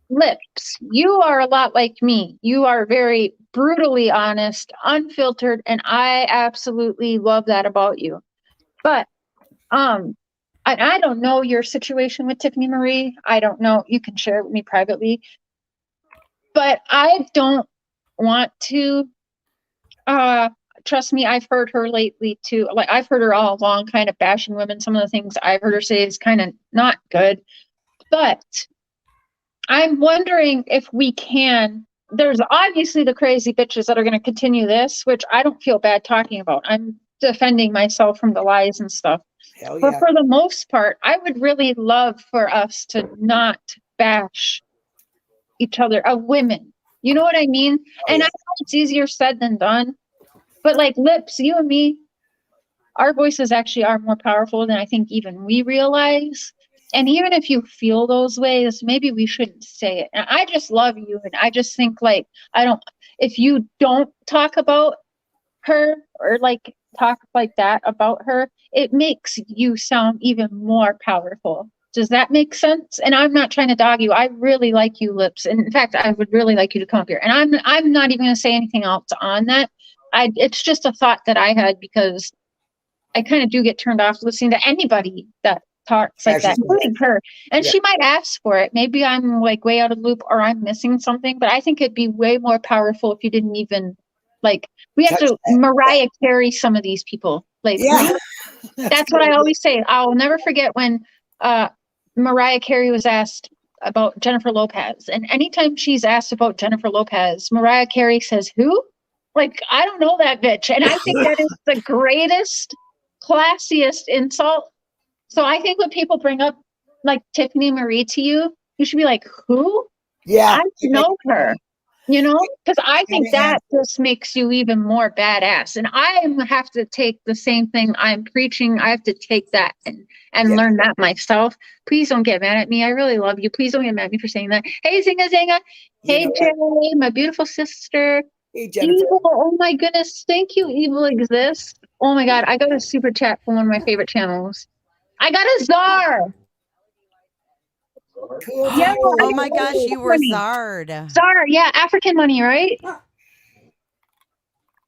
Lips, you are a lot like me. You are very brutally honest, unfiltered, and I absolutely love that about you. But I don't know your situation with Tiffany Marie. I don't know. You can share it with me privately. But I don't want to trust me, I've heard her lately too. Like, I've heard her all along kind of bashing women. Some of the things I've heard her say is kind of not good. But I'm wondering if we can. There's obviously the crazy bitches that are going to continue this, which I don't feel bad talking about. I'm defending myself from the lies and stuff. Hell yeah. But for the most part, I would really love for us to not bash each other, women. You know what I mean? I know it's easier said than done. But like Lips, you and me, our voices actually are more powerful than I think even we realize. And even if you feel those ways, maybe we shouldn't say it. And I just love you. And I just think if you don't talk about her or like talk like that about her, it makes you sound even more powerful. Does that make sense? And I'm not trying to dog you. I really like you, Lips. And in fact, I would really like you to come up here. And I'm not even going to say anything else on that. It's just a thought that I had because I kind of do get turned off listening to anybody that talks like that, including her. And she might ask for it. Maybe I'm like way out of the loop or I'm missing something, but I think it'd be way more powerful if you didn't even we have to Mariah Carey some of these people. That's what I always say. I'll never forget when Mariah Carey was asked about Jennifer Lopez. And anytime she's asked about Jennifer Lopez, Mariah Carey says, who? I don't know that bitch. And I think that is the greatest, classiest insult. So I think when people bring up Tiffany Marie to you, you should be like, who? Yeah. I know her, because I think that just makes you even more badass. And I have to take the same thing I'm preaching. I have to take that and learn that myself. Please don't get mad at me. I really love you. Please don't get mad at me for saying that. Hey, Zinga Zinga. Hey, Jay, my beautiful sister. Hey, Jennifer. Evil, oh my goodness, thank you, Evil Exists. Oh my god, I got a super chat from one of my favorite channels. I got a czar. Cool. Yeah. Oh my gosh, you were Money. Zard. Zara, yeah, African money, right? Cool.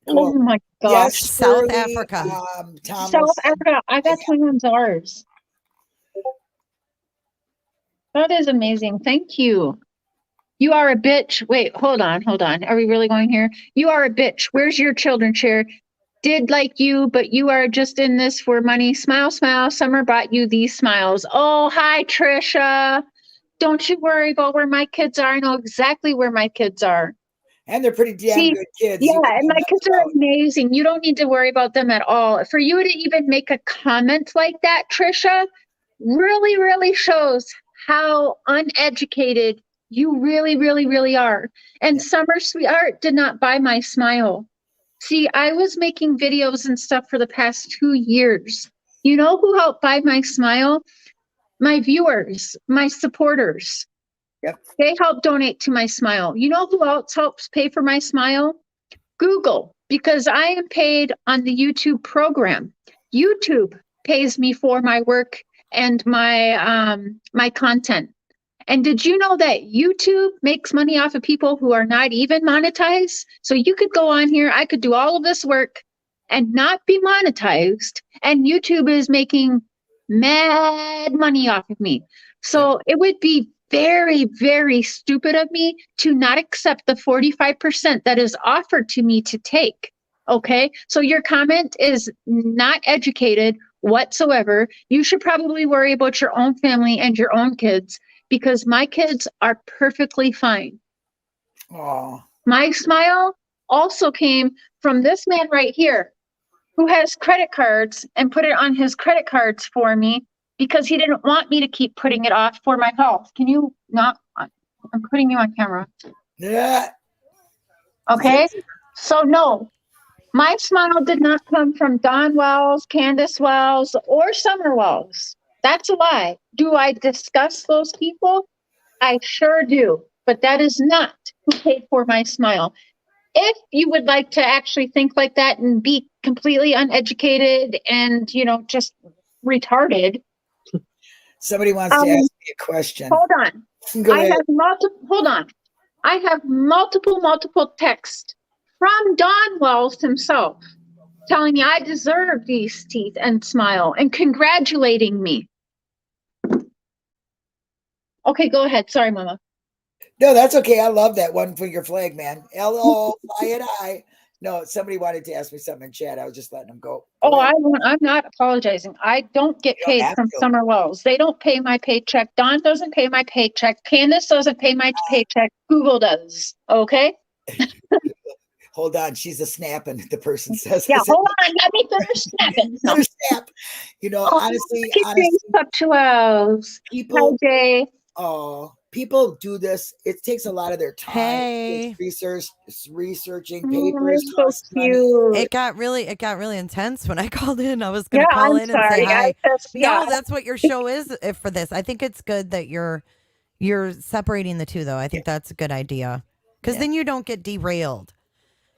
Oh my gosh. Yes, South Shirley, Africa. Thomas. South Africa. I got someone's ours. That is amazing. Thank you. You are a bitch. Wait, hold on. Are we really going here? You are a bitch. Where's your children, Cher? Did like you, but you are just in this for money. Smile, smile. Summer bought you these smiles. Oh, hi, Trisha. Don't you worry about where my kids are. I know exactly where my kids are. And they're pretty damn See, good kids. yeah, You can and know my nothing kids are about. amazing. You don't need to worry about them at all. For you to even make a comment like that, Trisha, really, really shows how uneducated you really, really, really are. And Summer Sweetheart did not buy my smile. See, I was making videos and stuff for the past 2 years. You know who helped buy my smile? My viewers, my supporters. Yep. They help donate to my smile. You know who else helps pay for my smile? Google, because I am paid on the YouTube program. YouTube pays me for my work and my content. And did you know that YouTube makes money off of people who are not even monetized? So you could go on here, I could do all of this work and not be monetized, and YouTube is making mad money off of me. So it would be very, very stupid of me to not accept the 45% that is offered to me to take. Okay, so your comment is not educated whatsoever. You should probably worry about your own family and your own kids, because my kids are perfectly fine. Oh, My smile also came from this man right here, who has credit cards and put it on his credit cards for me because he didn't want me to keep putting it off for my health. Can you not? I'm putting you on camera. yeah. Okay. So no, my smile did not come from Don Wells, Candace Wells, or Summer Wells. That's a lie. Do I discuss those people? I sure do. But that is not who paid for my smile. If you would like to actually think like that and be completely uneducated and, you know, just retarded. Somebody wants to ask me a question. Hold on. Go ahead. Hold on. I have multiple texts from Don Wells himself telling me I deserve these teeth and smile and congratulating me. Okay, go ahead. Sorry, Mama. No, that's okay. I love that one finger flag, man. L-O, I-N-I. No, somebody wanted to ask me something in chat. I was just letting them go. Oh, I'm not apologizing. I don't get You don't paid have from to. Summer Wells. They don't pay my paycheck. Don doesn't pay my paycheck. Candace doesn't pay my paycheck. Google does. Okay? Hold on. She's a snapping, the person says. Yeah, hold on. Let me finish snapping. No. Another snap. You know, honestly, people, Hi, Jay. people do this. It takes a lot of their time. Hey. It's researching Oh, papers. you're so cute. It got really intense when I called in. I was going to Yeah, call I'm in and say sorry. hi. Yeah. No, that's what your show is for this. I think it's good that you're separating the two, though. I think that's a good idea, because then you don't get derailed.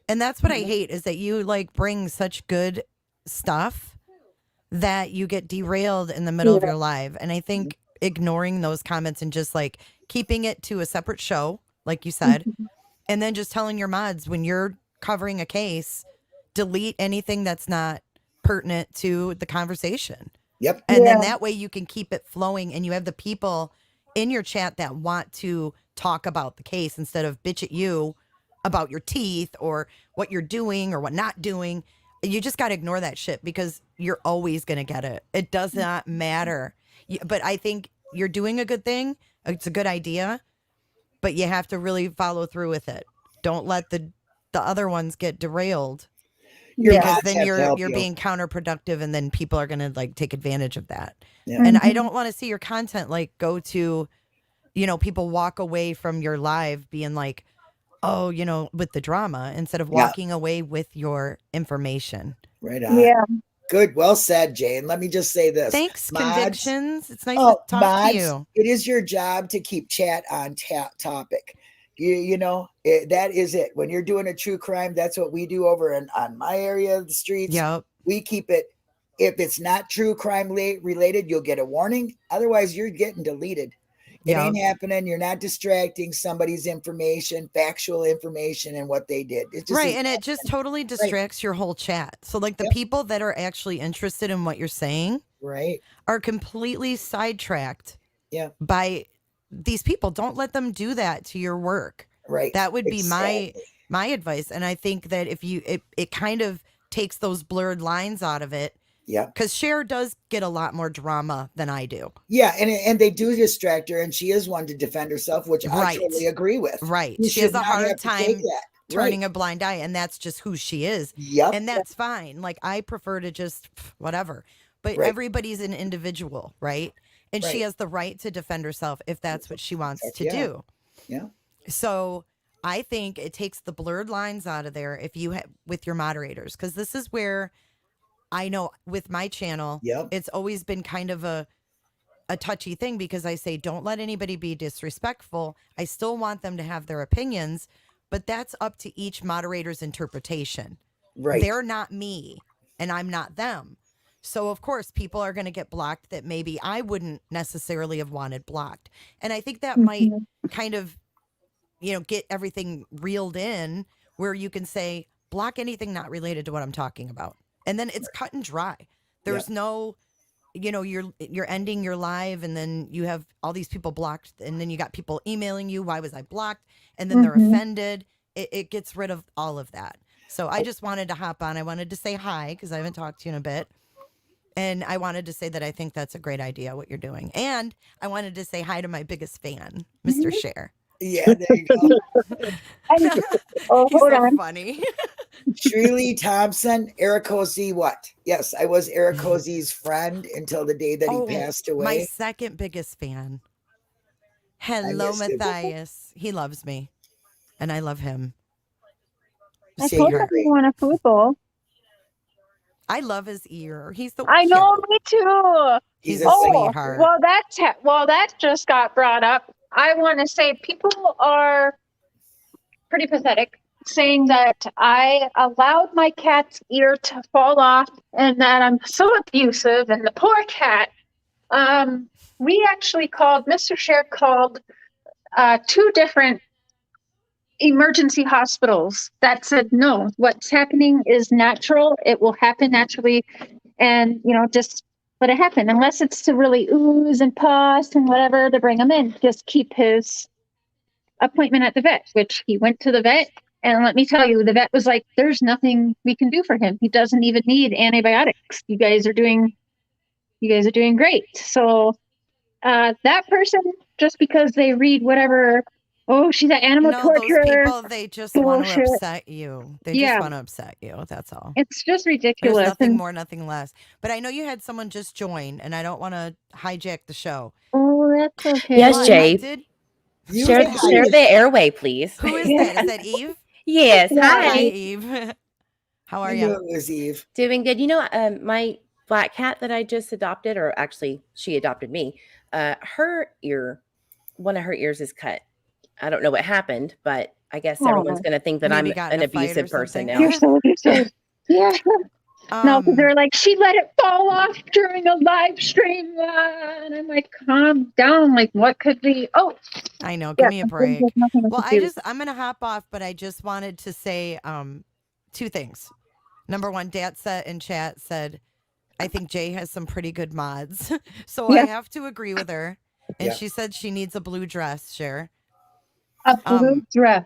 And that's what I hate, is that you like bring such good stuff that you get derailed in the middle of your live. And I think ignoring those comments and just like keeping it to a separate show, like you said, and then just telling your mods when you're covering a case, delete anything that's not pertinent to the conversation. Yep. And then that way you can keep it flowing, and you have the people in your chat that want to talk about the case instead of bitch at you about your teeth or what you're doing or what not doing. You just got to ignore that shit, because you're always going to get it. It does not matter. But I think you're doing a good thing. It's a good idea, but you have to really follow through with it. Don't let the other ones get derailed, because then you're being counterproductive, and then people are going to like take advantage of that. Yeah. And I don't want to see your content like go to, you know, people walk away from your live being like, oh, you know, with the drama, instead of walking away with your information. Right on. Yeah. Good. Well said, Jay. And let me just say this. Thanks, Mods, Convictions. It's nice to talk to you. It is your job to keep chat on topic. You know, that is it. When you're doing a true crime, that's what we do over on my area of the streets. Yep. We keep it. If it's not true crime related, you'll get a warning. Otherwise, you're getting deleted. It ain't happening. You're not distracting somebody's information, factual information, and what they did. It just right. And it just totally distracts your whole chat. So, like, the people that are actually interested in what you're saying are completely sidetracked by these people. Don't let them do that to your work. Right. That would be my advice. And I think that if you, it kind of takes those blurred lines out of it. Yeah. Because Cher does get a lot more drama than I do. Yeah. And they do distract her, and she is one to defend herself, which I totally agree with. Right. You she has a not hard have to time take that. turning a blind eye, and that's just who she is. Yep. And that's fine. Like, I prefer to just whatever. But everybody's an individual, right? And she has the right to defend herself if that's what she wants to do. Yeah. So I think it takes the blurred lines out of there if you with your moderators, because this is where I know with my channel, it's always been kind of a touchy thing, because I say, don't let anybody be disrespectful. I still want them to have their opinions, but that's up to each moderator's interpretation. Right. They're not me and I'm not them. So of course people are going to get blocked that maybe I wouldn't necessarily have wanted blocked. And I think that might kind of, get everything reeled in where you can say, block anything not related to what I'm talking about. And then it's cut and dry. There's no, you're ending your live, and then you have all these people blocked, and then you got people emailing you, why was I blocked? And then they're offended. It gets rid of all of that. So I just wanted to hop on. I wanted to say hi, because I haven't talked to you in a bit. And I wanted to say that I think that's a great idea, what you're doing. And I wanted to say hi to my biggest fan, Mr. Cher. Yeah, there you go. He's so funny. Shirley Thompson, Eric Cozy, what? Yes, I was Eric Cozy's friend until the day that he passed away. My second biggest fan. Hello, Matthias. He loves me, and I love him. I told him you want a food bowl. I love his ear. He's the I know, me too. He's a sweetheart. Well, that just got brought up. I want to say people are pretty pathetic, saying that I allowed my cat's ear to fall off and that I'm so abusive, and the poor cat. We actually called, Mr. Cher called 2 different emergency hospitals that said, no, what's happening is natural. It will happen naturally. And, just let it happen, unless it's to really ooze and pus and whatever to bring him in. Just keep his appointment at the vet, which he went to the vet. And let me tell you, the vet was like, there's nothing we can do for him. He doesn't even need antibiotics. You guys are doing great. So that person, just because they read whatever, she's an animal torturer. Those people, they just want to upset you. They just want to upset you. That's all. It's just ridiculous. There's nothing more, nothing less. But I know you had someone just join, and I don't want to hijack the show. Oh, that's okay. Yes, Jay. Share the airway, please. Who is that? Is that Eve? Yes. Hi. Hi, Eve. How are you? It was Eve. Doing good. My black cat that I just adopted, or actually she adopted me, one of her ears is cut. I don't know what happened, but I guess everyone's going to think that I'm an abusive person now. You're so abusive. Yeah. No, because they're like, she let it fall off during a live stream. And I'm like, calm down. Like, what could be? Oh, I know. Give me a break. Well, I'm going to hop off, but I just wanted to say 2 things. Number one, Datset in chat said, I think Jay has some pretty good mods. So I have to agree with her. And she said she needs a blue dress, Cher. A blue dress.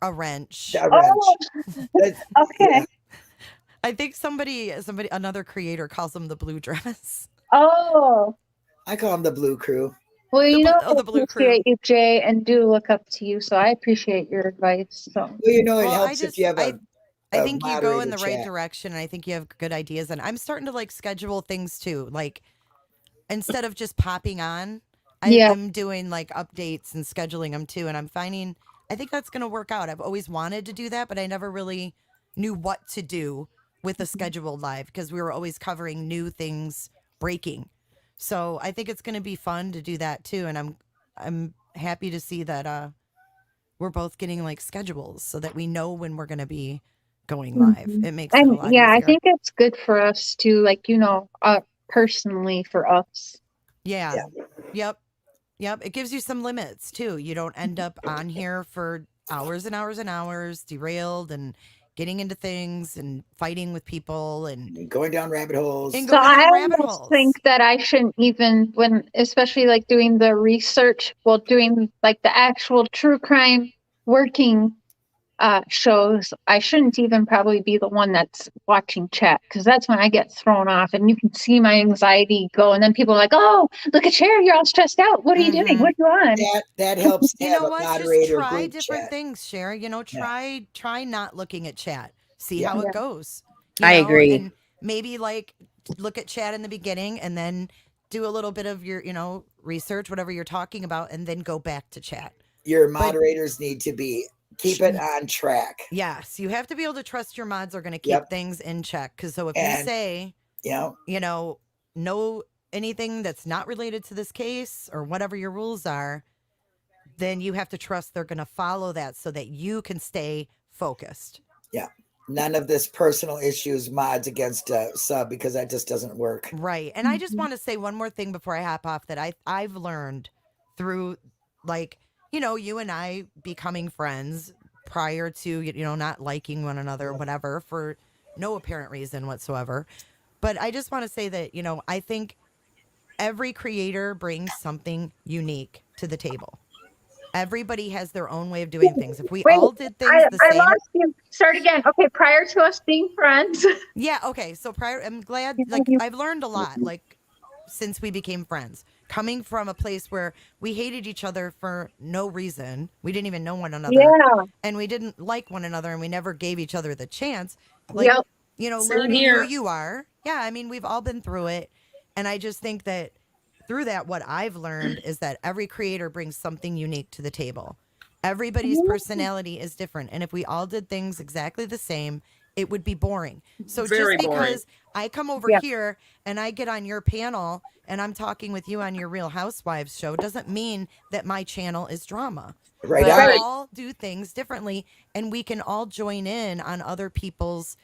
A wrench. A wrench. Okay. I think another creator calls them the blue dress. Oh. I call them the Blue Crew. Well, the Blue appreciate you, Jay, and do look up to you. So I appreciate your advice. So. Well, it helps if you have I think you go in the right chat. direction, and I think you have good ideas. And I'm starting to schedule things too. Like, instead of just popping on, I'm doing updates and scheduling them too. And I'm finding, I think that's going to work out. I've always wanted to do that, but I never really knew what to do with a scheduled live, because we were always covering new things breaking. So I think it's going to be fun to do that too. And I'm happy to see that we're both getting schedules so that we know when we're going to be going live. It makes it a lot easier. I think it's good for us to personally for us. Yeah. Yep. Yep. It gives you some limits too. You don't end up on here for hours and hours and hours, derailed and getting into things and fighting with people and going down rabbit holes. And So going I down rabbit almost holes. think that I shouldn't even, when especially like doing the research, well, doing like the actual true crime working shows, I shouldn't even probably be the one that's watching chat, because that's when I get thrown off and you can see my anxiety go, and then people are like, oh, look at Cher, you're all stressed out, what are you doing, what are you on? That helps to You have know a what? Just moderator try group different chat. things, Cher. You know, try not looking at chat. See Yeah. how Yeah. it goes. I agree. And maybe like look at chat in the beginning and then do a little bit of your, research, whatever you're talking about, and then go back to chat. Your moderators need to keep it on track. Yes, you have to be able to trust your mods are going to keep Yep. things in check. Because so if you say, no anything that's not related to this case or whatever your rules are, then you have to trust they're going to follow that so that you can stay focused. Yeah. None of this personal issues mods against sub, because that just doesn't work. Right. And I just want to say one more thing before I hop off that I've learned through, like, you and I becoming friends prior to, not liking one another or whatever for no apparent reason whatsoever. But I just want to say that, I think every creator brings something unique to the table. Everybody has their own way of doing things. If we all did things the same. I lost you. Start again. Okay, prior to us being friends. Yeah, okay. So I'm glad, I've learned a lot, since we became friends. Coming from a place where we hated each other for no reason. We didn't even know one another. Yeah. And we didn't like one another, and we never gave each other the chance. Yep. Learning who you are. Yeah, I mean, we've all been through it. And I just think that through that, what I've learned is that every creator brings something unique to the table. Everybody's personality is different. And if we all did things exactly the same, it would be boring. So Very just because boring. I come over here and I get on your panel and I'm talking with you on your Real Housewives show doesn't mean that my channel is drama. Right. We all do things differently, and we can all join in on other people's,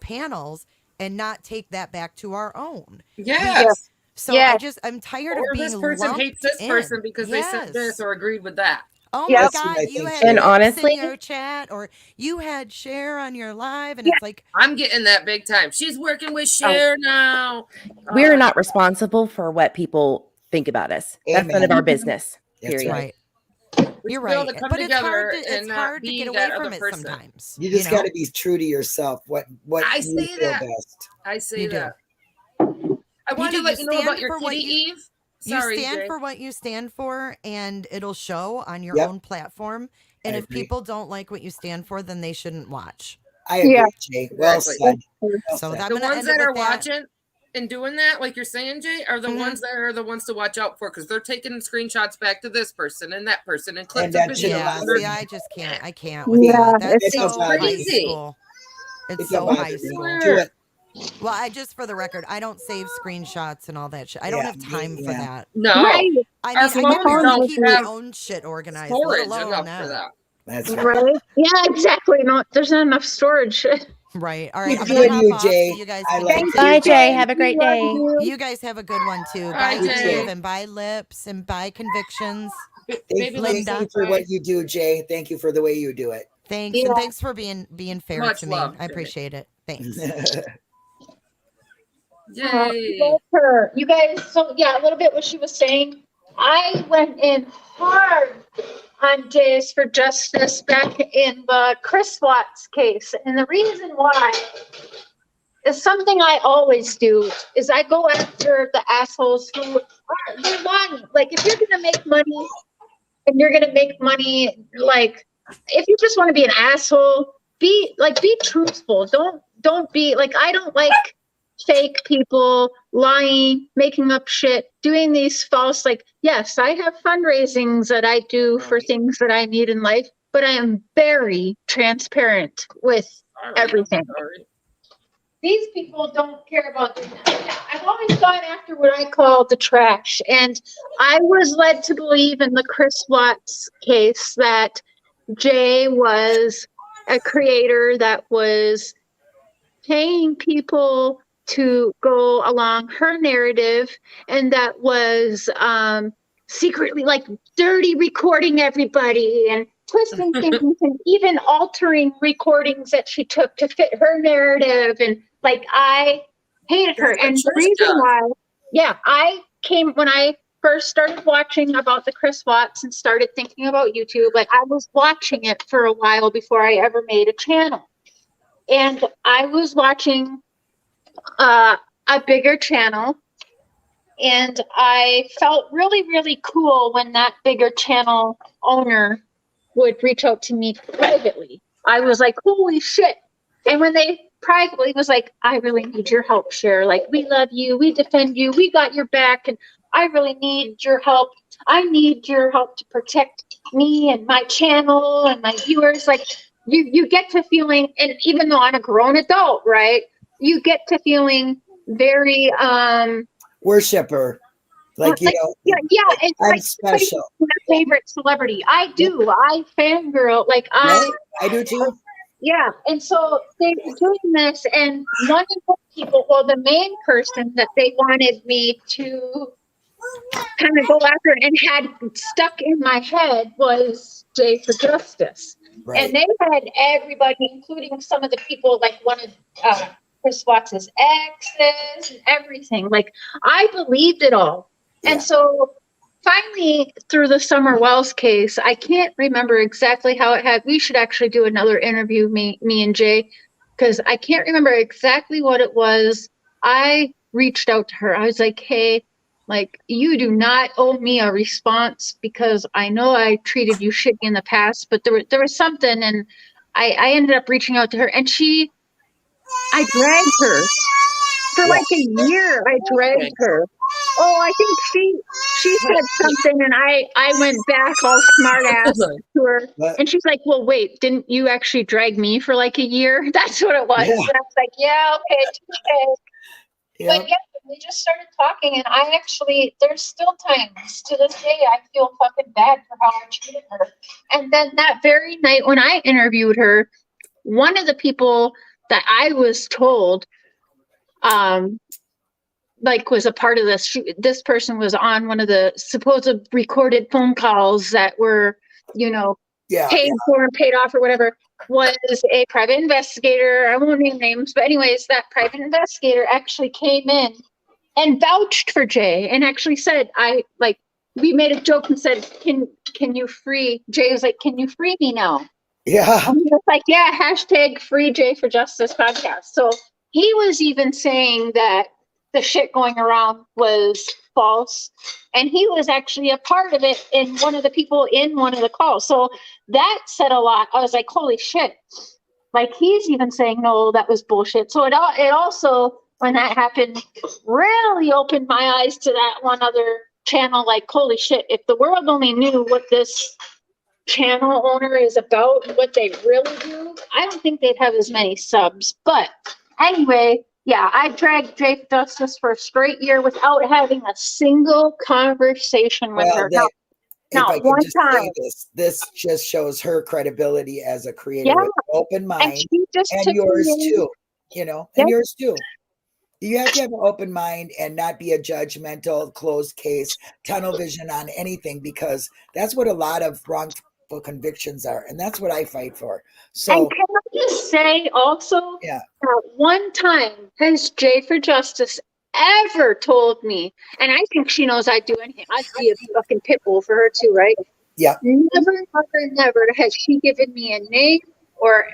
panels and not take that back to our own. Yes. So I'm tired of being this person lumped hates this in. person because they said this or agreed with that. Oh Yep. my That's God, what I you think had too. And Lips honestly- in your chat, or you had Cher on your live, and it's like, I'm getting that big time. She's working with Cher now. We're not responsible for what people think about us. That's none of Amen. our business. That's Period. right. We You're should be able right. to come But it's together hard to, and it's not hard to be get away that from other it person. sometimes. You just got to be true to yourself. What I you say feel that. best. I say You do. that. I wanted to let you know stand about your for what kitty, you- Eve. You Sorry, stand Jay. for what you stand for, and it'll show on your Yep. own platform. And I if agree. people don't like what you stand for, then they shouldn't watch. I agree, Yeah. Jay. Well Exactly. said. Well So said. I'm The gonna ones end it that are with that. watching and doing that, like you're saying, Jay, are the Mhm. ones that are the ones to watch out for, because they're taking screenshots back to this person and that person and clips And of that should videos. Yeah, bother see, me. I just can't. I can't with Yeah, that. That's it's so high crazy. school. It's It's so about high to be. school. Do it. Well, for the record, I don't save screenshots and all that shit. I don't Yeah, have time for yeah. that. No. Right. I Our mean, I phones can barely don't keep my have own shit organized, let storage alone enough that. for that. That's right. Right. Yeah, exactly. No, there's not enough storage. Right. All right. I'm You gonna and hop you, off Jay. so you guys I can like continue. Bye, you. Jay. Have a great Love day. you. You guys have a good one too. Bye, Bye, Jay. Eve, and bye, Lips, and bye, Convictions. Maybe Thank Linda. you for what you do, Jay. Thank you for the way you do it. Thanks, Yeah. and thanks for being fair Much to me. love, I Jay. appreciate it. Thanks. Yay. You guys, so yeah, a little bit what she was saying. I went in hard on Jays for Justice back in the Chris Watts case. And the reason why is something I always do is I go after the assholes who are, they're lying. Like, if you're going to make money and you're going to make money, like, if you just want to be an asshole, be truthful. Don't be like, I don't like fake people lying, making up shit, doing these false, like, yes, I have fundraisings that I do for things that I need in life, but I am very transparent with everything. Sorry. These people don't care about doing that. Yeah, I've always gone after what I call the trash. And I was led to believe in the Chris Watts case that Jay was a creator that was paying people to go along her narrative, and that was secretly like dirty recording everybody and twisting things and even altering recordings that she took to fit her narrative. And like, I hated her. And the reason why, when I first started watching about the Chris Watts and started thinking about YouTube, like I was watching it for a while before I ever made a channel. And I was watching a bigger channel, and I felt really, really cool when that bigger channel owner would reach out to me privately. I was like, holy shit. And when they privately was like, I really need your help, Cher. Like, we love you. We defend you. We got your back. And I really need your help. I need your help to protect me and my channel and my viewers. Like, you get to feeling, and even though I'm a grown adult, right, you get to feeling very worshiper, like, you know, it's I'm like special. My favorite celebrity. I do. I fangirl. Like I do too. Yeah, and so they were doing this, and one of the people, well, the main person that they wanted me to kind of go after and had stuck in my head was Jay for Justice. Right. And they had everybody, including some of the people, like one of Chris Watts's exes and everything. Like, I believed it all. Yeah. And so finally, through the Summer Wells case, I can't remember exactly how it had. We should actually do another interview, me and Jay, because I can't remember exactly what it was. I reached out to her. I was like, hey, like, you do not owe me a response because I know I treated you shitty in the past, but there was something, and I ended up reaching out to her, and I dragged her for like a year. I dragged her. Oh, I think she said something, and I went back all smart ass to her, and she's like, well, wait, didn't you actually drag me for like a year? That's what it was. Yeah. And I was like, yeah, okay, touche. Yeah. But yeah, we just started talking, and I actually, there's still times to this day I feel fucking bad for how I treated her. And then that very night when I interviewed her, one of the people that I was told like was a part of this, this person was on one of the supposed recorded phone calls that were, you know, paid for and paid off or whatever, was a private investigator. I won't name names, but anyways, that private investigator actually came in and vouched for Jay and actually said, we made a joke and said, can you free, Jay was like, can you free me now? Yeah. And he was like, yeah, hashtag free Jay for Justice podcast. So he was even saying that the shit going around was false. And he was actually a part of it in one of the people in one of the calls. So that said a lot. I was like, holy shit. Like, he's even saying, no, that was bullshit. So it also, when that happened, really opened my eyes to that one other channel. Like, holy shit, if the world only knew what this channel owner is about and what they really do, I don't think they'd have as many subs. But anyway, yeah, I dragged Jay for Justice for a straight year without having a single conversation with her. Not one time. This just shows her credibility as a creator with an open mind, and yours too. You know, and yours too. You have to have an open mind and not be a judgmental, closed case, tunnel vision on anything, because that's what a lot of wrongful convictions are, and that's what I fight for. So, and can I just say also, one time has Jay for Justice ever told me, and I think she knows I'd do anything. I'd be a fucking pit bull for her too, right? Yeah. Never has she given me a name or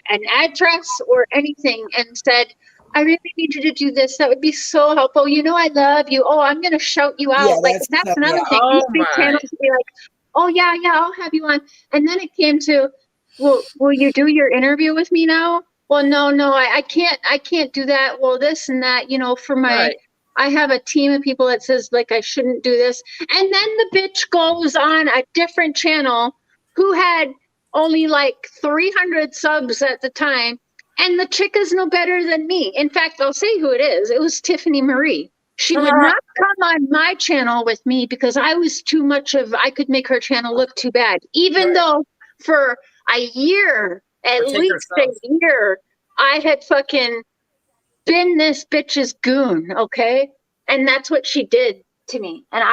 an address or anything and said, I really need you to do this. That would be so helpful. You know, I love you. Oh, I'm going to shout you out. Like, that's another thing. These big channels would be like, oh, yeah, I'll have you on. And then it came to, well, will you do your interview with me now? Well, no, I can't do that. Well, this and that, you know, for my, I have a team of people that says, like, I shouldn't do this. And then the bitch goes on a different channel who had only like 300 subs at the time. And the chick is no better than me. In fact, I'll say who it is. It was Tiffany Marie. She would not come on my channel with me because I was too much of, I could make her channel look too bad. Even though for a year, at least a year, I had fucking been this bitch's goon, okay? And that's what she did. to me. And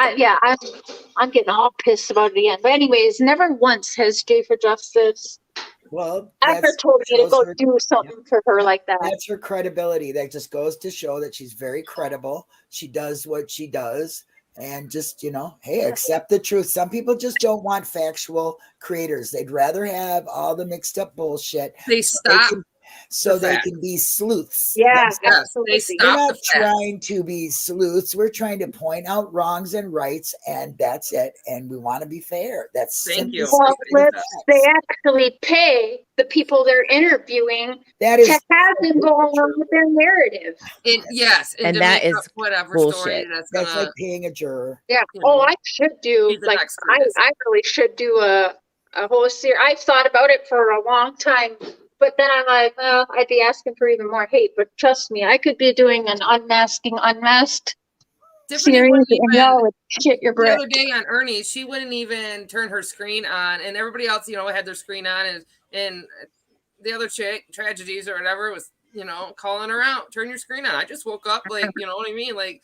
I'm getting all pissed about it again. But anyways, never once has Jay for Justice Well, ever told me to go do something for her like that. That's her credibility. That just goes to show that she's very credible. She does what she does. And just, hey, accept the truth. Some people just don't want factual creators. They'd rather have all the mixed up bullshit. They stop. So they can be sleuths. Yeah, absolutely. We're not trying to be sleuths. We're trying to point out wrongs and rights, and that's it. And we want to be fair. That's thank you. Well, they actually pay the people they're interviewing to have them go along with their narrative. And that is whatever bullshit. Story that's like paying a juror. Yeah. I should do I really should do a whole series. I've thought about it for a long time. But then I'm like, well, I'd be asking for even more hate. But trust me, I could be doing an unmasked series, and y'all would shit your breath. The other day on Ernie's, she wouldn't even turn her screen on, and everybody else, had their screen on, and the other chick, Tragedies or whatever, was, calling her out. Turn your screen on. I just woke up, like, you know what I mean? Like,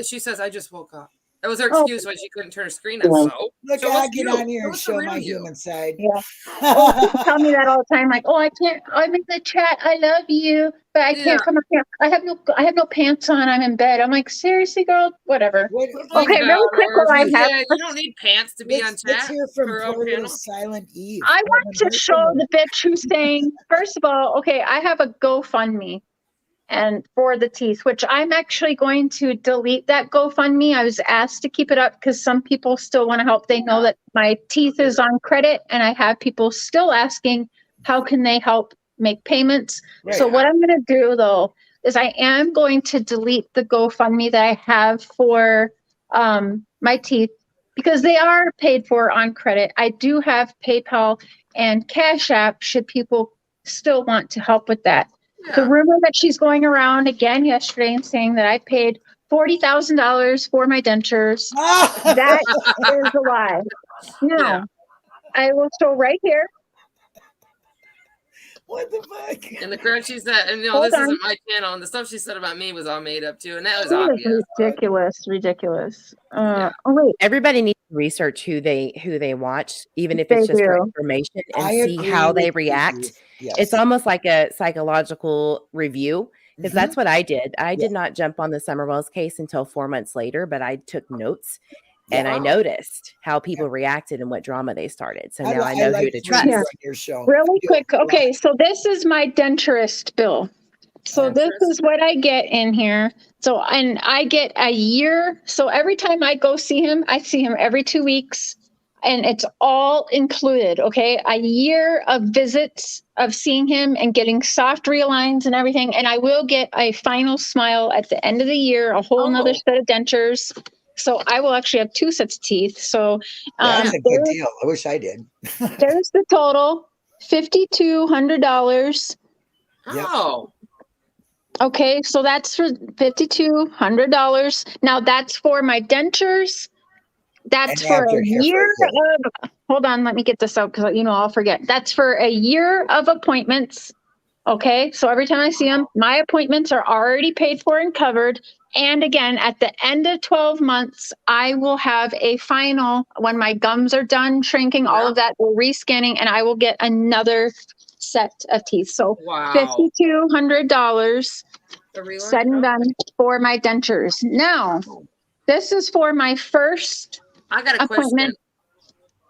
she says, I just woke up. That was her excuse why she couldn't turn her screen on. So look, I get on here and show my human side. Yeah. People tell me that all the time. Like, I can't. I'm in the chat. I love you, but I can't come up here. I have no pants on. I'm in bed. I'm like, seriously, girl. Whatever. Okay, really quick. You don't need pants to be on chat. Let's hear from poor Silent Eve. I want to show the bitch who's saying. First of all, okay, I have a GoFundMe. And for the teeth, which I'm actually going to delete that GoFundMe. I was asked to keep it up because some people still want to help. They know that my teeth is on credit, and I have people still asking how can they help make payments. Right. So what I'm going to do though is I am going to delete the GoFundMe that I have for my teeth because they are paid for on credit. I do have PayPal and Cash App should people still want to help with that. Yeah. The rumor that she's going around again yesterday and saying that I paid $40,000 for my dentures, that is a lie. No, I will show right here. What the fuck? And the crap she said, and this isn't my channel, and the stuff she said about me was all made up too, and that was obvious. Ridiculous. Everybody needs to research who they watch, even if it's just for information, and see how they react. Yes. It's almost like a psychological review, because that's what I did. I did not jump on the Summerwells case until 4 months later, but I took notes. And I noticed how people reacted and what drama they started. So now I know who to trust. Really quick. Okay, so this is my denturist bill. So this is what I get in here. So, and I get a year. So every time I go see him, I see him every 2 weeks. And it's all included, okay? A year of visits of seeing him and getting soft realigns and everything. And I will get a final smile at the end of the year, a whole nother set of dentures. So I will actually have 2 sets of teeth. So that's a good deal. I wish I did. There's the total, $5,200. Oh. Okay, so that's for $5,200. Now that's for my dentures. That's for a year of. Hold on, let me get this out because I'll forget. That's for a year of appointments. Okay, so every time I see them, my appointments are already paid for and covered. And again, at the end of 12 months, I will have a final, when my gums are done shrinking, all of that, we're rescanning, and I will get another set of teeth. So $5,200 said and done for my dentures. Now, this is for my first appointment.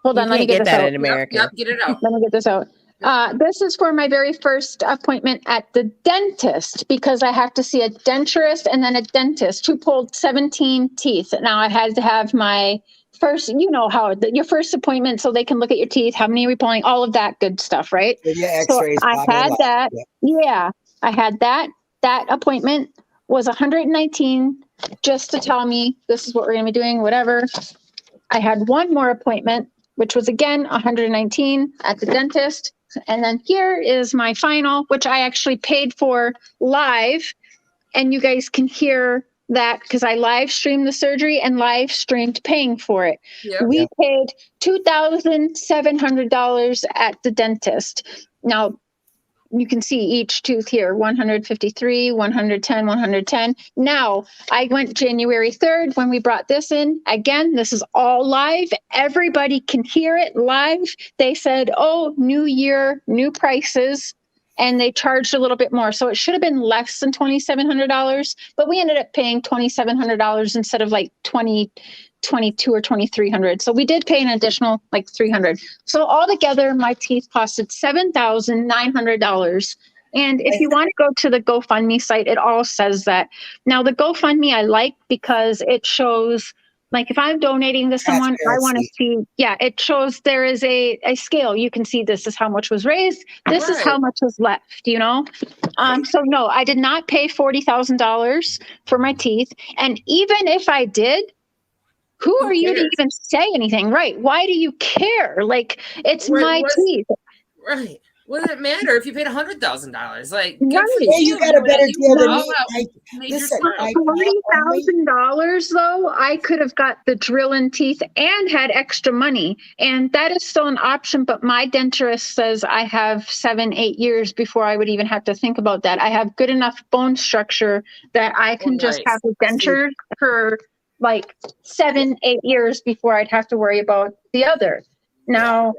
Hold on, let me get this out. In America. Yep, get it out. Let me get this out. This is for my very first appointment at the dentist because I have to see a denturist and then a dentist who pulled 17 teeth. Now I had to have my first, your first appointment so they can look at your teeth, how many are we pulling, all of that good stuff, right? So I had that. Yeah, I had that. That appointment was $119 just to tell me this is what we're going to be doing, whatever. I had one more appointment, which was again $119 at the dentist. And then here is my final, which I actually paid for live. And you guys can hear that because I live streamed the surgery and live streamed paying for it. Yep. We paid $2,700 at the dentist. Now, you can see each tooth here, 153, 110, 110. Now, I went January 3rd when we brought this in. Again, this is all live. Everybody can hear it live. They said, oh, new year, new prices. And they charged a little bit more. So it should have been less than $2,700, but we ended up paying $2,700 instead of like 22 or 2,300. So we did pay an additional like 300. So altogether, my teeth costed $7,900. And if you want to go to the GoFundMe site, it all says that. Now the GoFundMe I like because it shows, like if I'm donating to someone, I want to see, yeah, it shows there is a scale. You can see this is how much was raised. This is how much was left, you know? So no, I did not pay $40,000 for my teeth. And even if I did, who are you to even say anything? Right. Why do you care? Like, it's my teeth. Right. What does it matter if you paid $100,000? Like, you got a better deal than me. Listen, $40,000 though, I could have got the drill-in teeth and had extra money, and that is still an option. But my dentist says I have 7-8 years before I would even have to think about that. I have good enough bone structure that I can just have a denture for like 7-8 years before I'd have to worry about the other. Now.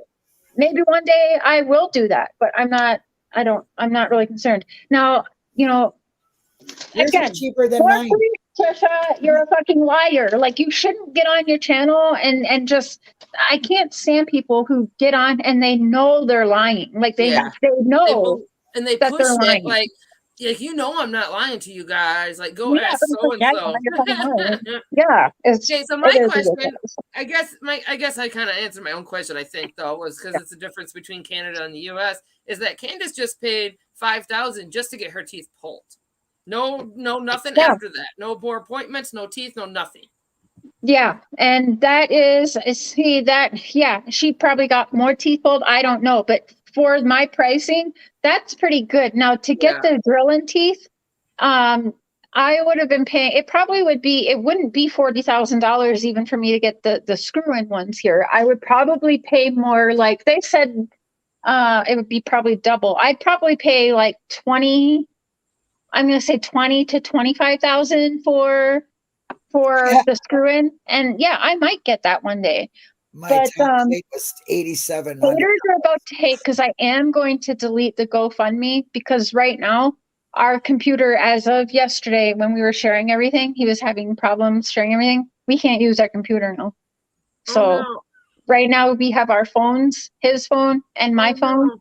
Maybe one day I will do that, but I'm not really concerned. Now, you know, again, cheaper than mine. Trisha, you're a fucking liar. Like, you shouldn't get on your channel and just, I can't stand people who get on and they know they're lying. Like they know and they that push they're it lying. like, you know, I'm not lying to you guys. Like, go ask so and so. Yeah. Okay, so my question, I guess I kind of answered my own question. I think though was because it's the difference between Canada and the U.S. is that Candace just paid $5,000 just to get her teeth pulled. No, nothing after that. No more appointments, no teeth, no nothing. Yeah, and that is see that. Yeah, she probably got more teeth pulled. I don't know, but for my pricing, that's pretty good. Now to get the drill-in teeth, I would have been paying. It wouldn't be $40,000 even for me to get the screw-in ones here. I would probably pay more. Like they said, it would be probably double. I'd probably pay like 20. I'm going to say 20 to 25,000 for the screw-in, and yeah, I might get that one day. My tax rate was 87. Haters are about to hate because I am going to delete the GoFundMe because right now our computer, as of yesterday when we were sharing everything, he was having problems sharing everything. We can't use our computer now. So right now we have our phones, his phone and my phone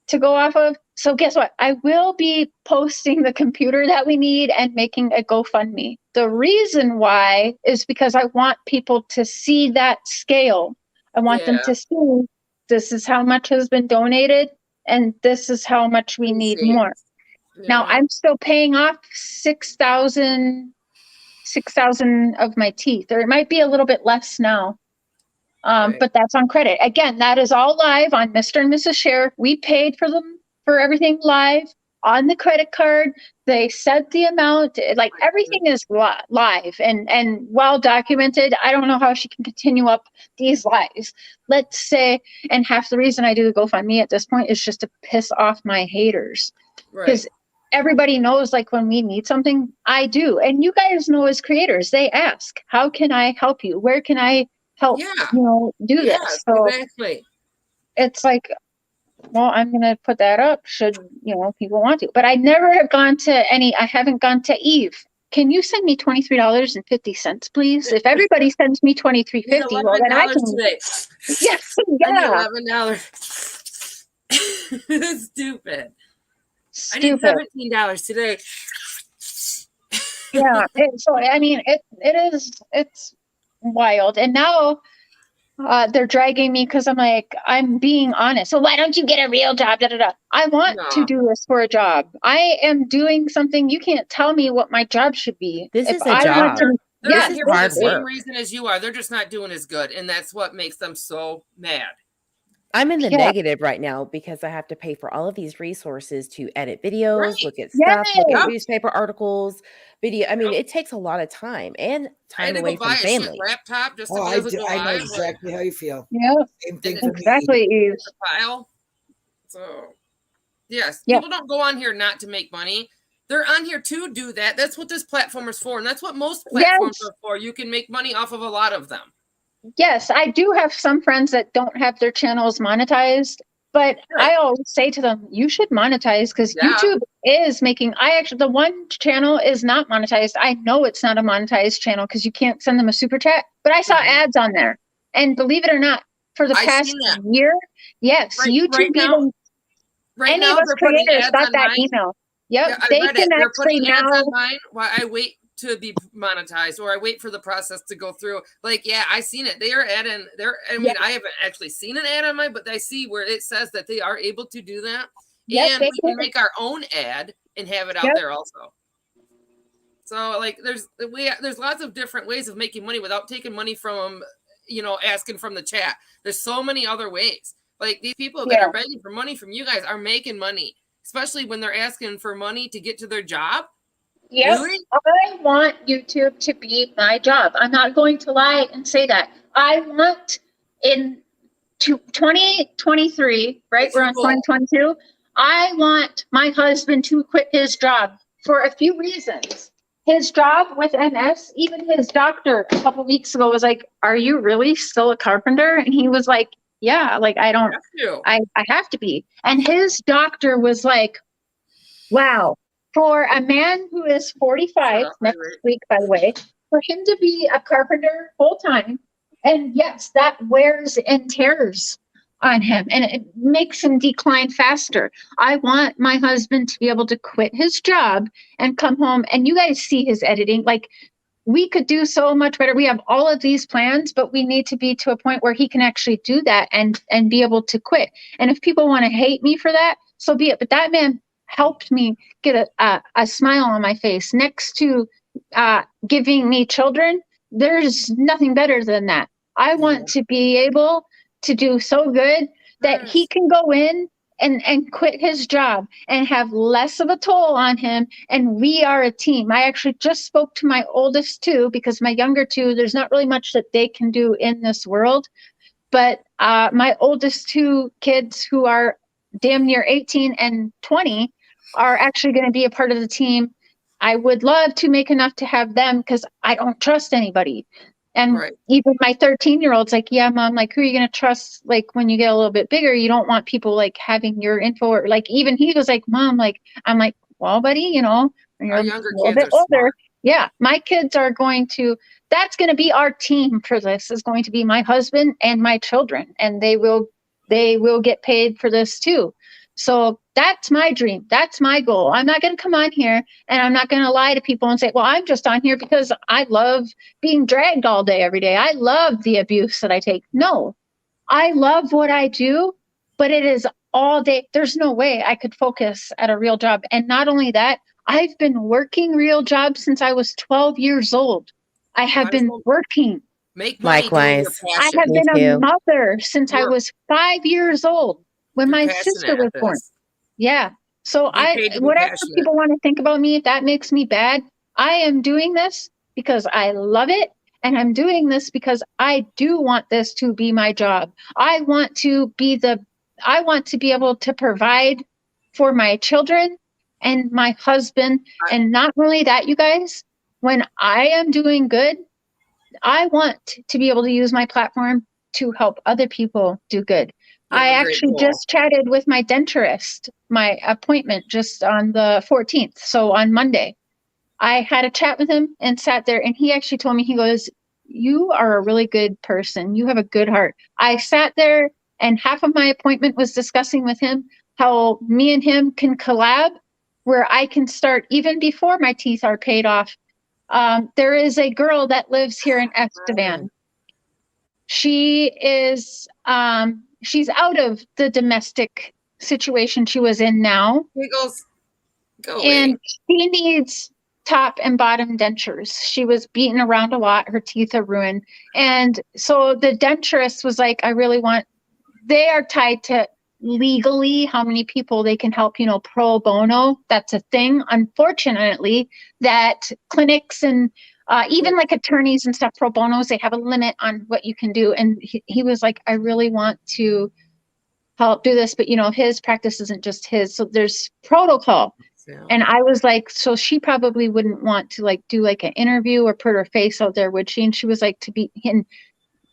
to go off of. So guess what? I will be posting the computer that we need and making a GoFundMe. The reason why is because I want people to see that scale. I want them to see this is how much has been donated and this is how much we need more. Now I'm still paying off 6,000 of my teeth, or it might be a little bit less now. But that's on credit. Again, that is all live on Mr. and Mrs. Cher. We paid for them for everything live on the credit card. They said the amount, like everything is live and well documented. I don't know how she can continue up these lies. Let's say, and half the reason I do the GoFundMe at this point is just to piss off my haters. Because everybody knows, like, when we need something, I do. And you guys know as creators, they ask, how can I help you? Where can I help, do this? So it's like, well, I'm going to put that up should, people want to. But I never have gone to I haven't gone to Eve. Can you send me $23.50, please? If everybody sends me $23.50, well, then I can. Today. Yes, I need $11. That's stupid. I need $17 today. Yeah. So, I mean, it's wild. And now they're dragging me because I'm being honest. So why don't you get a real job? I want to do this for a job. I am doing something. You can't tell me what my job should be. This is a job. They're here for the same reason as you are. They're just not doing as good. And that's what makes them so mad. I'm in the negative right now because I have to pay for all of these resources to edit videos, look at stuff, look at newspaper articles, video. I mean, it takes a lot of time and time away from family. Laptop just to I know exactly how you feel. Yeah, same thing exactly. File. So Yes. Yeah. People don't go on here not to make money. They're on here to do that. That's what this platform is for. And that's what most platforms are for. You can make money off of a lot of them. Yes, I do have some friends that don't have their channels monetized, but I always say to them, you should monetize because YouTube is making, the one channel is not monetized. I know it's not a monetized channel because you can't send them a super chat, but I saw ads on there. And believe it or not, for the past year, yes, YouTube even, any of us creators got that email. Yep, yeah, they can They're actually putting ads now. on mine while I wait to be monetized, or I wait for the process to go through. Like, yeah, I seen it. They are adding. I haven't actually seen an ad on mine, but I see where it says that they are able to do that, and we can make our own ad and have it out there also. So, like, there's lots of different ways of making money without taking money from, asking from the chat. There's so many other ways. Like, these people that are begging for money from you guys are making money, especially when they're asking for money to get to their job. Yes, really? I want YouTube to be my job. I'm not going to lie and say that. I want in 2023, right? We're on 2022. I want my husband to quit his job for a few reasons. His job with MS, even his doctor a couple weeks ago was like, "Are you really still a carpenter?" And he was like, "Yeah, like I have to be." And his doctor was like, "Wow. For a man who is 45 next week, by the way, for him to be a carpenter full time, and yes, that wears and tears on him and it makes him decline faster. I want my husband to be able to quit his job and come home. And you guys see his editing. Like, we could do so much better. We have all of these plans, but we need to be to a point where he can actually do that and be able to quit. And if people want to hate me for that, so be it. But that man helped me get a smile on my face next to giving me children. There's nothing better than that. I want to be able to do so good that he can go in and quit his job and have less of a toll on him. And we are a team. I actually just spoke to my oldest two, because my younger two, there's not really much that they can do in this world. But my oldest two kids, who are damn near 18 and 20, are actually going to be a part of the team. I would love to make enough to have them, because I don't trust anybody. And even my 13-year-old's like, "Yeah, Mom, like, who are you going to trust? Like, when you get a little bit bigger, you don't want people like having your info." Or like, even he was like, "Mom, like," I'm like, "Well, buddy, when you're a little bit older." Yeah, my kids are going to, that's going to be our team for this, is going to be my husband and my children. And they will get paid for this too. So that's my dream. That's my goal. I'm not going to come on here and I'm not going to lie to people and say, "Well, I'm just on here because I love being dragged all day, every day. I love the abuse that I take." No, I love what I do, but it is all day. There's no way I could focus at a real job. And not only that, I've been working real jobs since I was 12 years old. I have been working. Likewise. I have been a mother since I was 5 years old, when my sister was born. Yeah. So whatever people want to think about me, if that makes me bad, I am doing this because I love it. And I'm doing this because I do want this to be my job. I want to be able to provide for my children and my husband. And not only that, you guys, when I am doing good, I want to be able to use my platform to help other people do good. I actually just chatted with my denturist, my appointment just on the 14th. So on Monday, I had a chat with him and sat there, and he actually told me, he goes, "You are a really good person. You have a good heart." I sat there, and half of my appointment was discussing with him how me and him can collab, where I can start even before my teeth are paid off. There is a girl that lives here in Estevan. She is, she's out of the domestic situation she was in now. And she needs top and bottom dentures. She was beaten around a lot. Her teeth are ruined. And so the denturist was like, they are tied to legally how many people they can help, pro bono. That's a thing, unfortunately, that clinics and even like attorneys and stuff, pro bonos, they have a limit on what you can do. And he was like, "I really want to help do this, but you know, his practice isn't just his, so there's protocol. Yeah. And I was like, so she probably wouldn't want to like do like an interview or put her face out there, would she? And she was like, and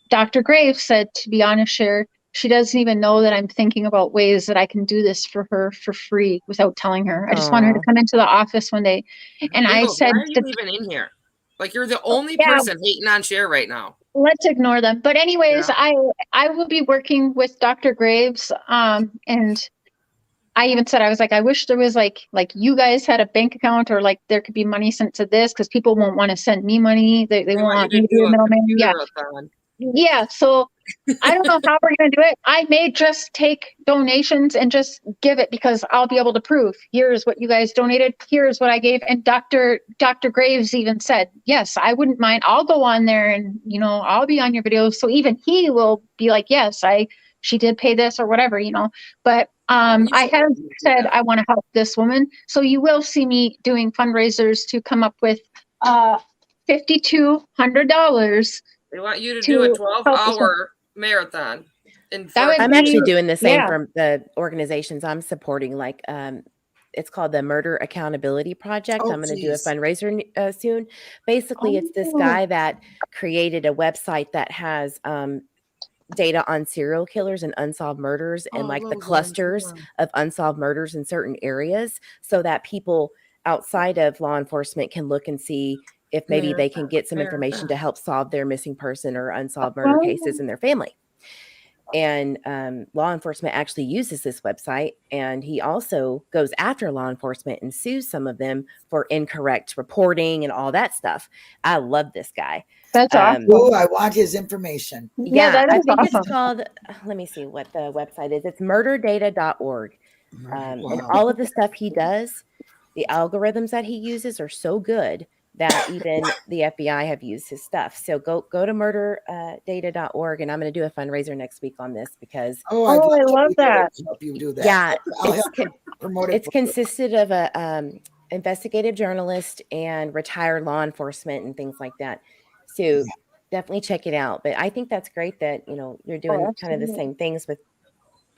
Dr. Graves said, to be honest, Cher, she doesn't even know that I'm thinking about ways that I can do this for her for free without telling her. I just want her to come into the office one day. And I Giggles, said, why are you even in here? Like, you're the only Yeah. person hating on Cher right now. let's ignore them. But anyways, Yeah. I will be working with Dr. Graves. And I even said, I was like, I wish there was like you guys had a bank account, or like there could be money sent to this, because people won't want to send me money. They They won't want want you me to to be do a a middleman. Yeah. computer-a-thon. Yeah. So I don't know how we're going to do it. I may just take donations and just give it, because I'll be able to prove, here's what you guys donated, here's what I gave. And Dr. Graves even said, yes, I wouldn't mind. I'll go on there and, you know, I'll be on your videos. So even he will be like, yes, she did pay this or whatever, you know. But I have said I want to help this woman. So you will see me doing fundraisers to come up with $5,200. They want you to To do a help this 12-hour marathon. That would I'm actually be- doing the same yeah. from the organizations I'm supporting. Like, it's called the Murder Accountability Project. Oh, I'm going to do a geez. fundraiser soon. Basically, it's this Oh. guy that created a website that has data on serial killers and unsolved murders, and like the clusters of unsolved murders in certain areas, so that people outside of law enforcement can look and see if maybe they can get some information to help solve their missing person or unsolved murder cases in their family. And law enforcement actually uses this website, and he also goes after law enforcement and sues some of them for incorrect reporting and all that stuff. I love this guy. That's awesome. Oh, I want his information. Yeah, that I is think awesome. it's called, let me see what the website is. It's murderdata.org. And Wow. all of the stuff he does, the algorithms that he uses are so good that even the FBI have used his stuff. So go to murderdata.org, and I'm going to do a fundraiser next week on this, because I love that. Help you do that. yeah, I'll help promote it. it's consisted of a investigative journalist and retired law enforcement and things like that. So definitely check it out. But I think that's great that, you know, you're doing kind of the same things with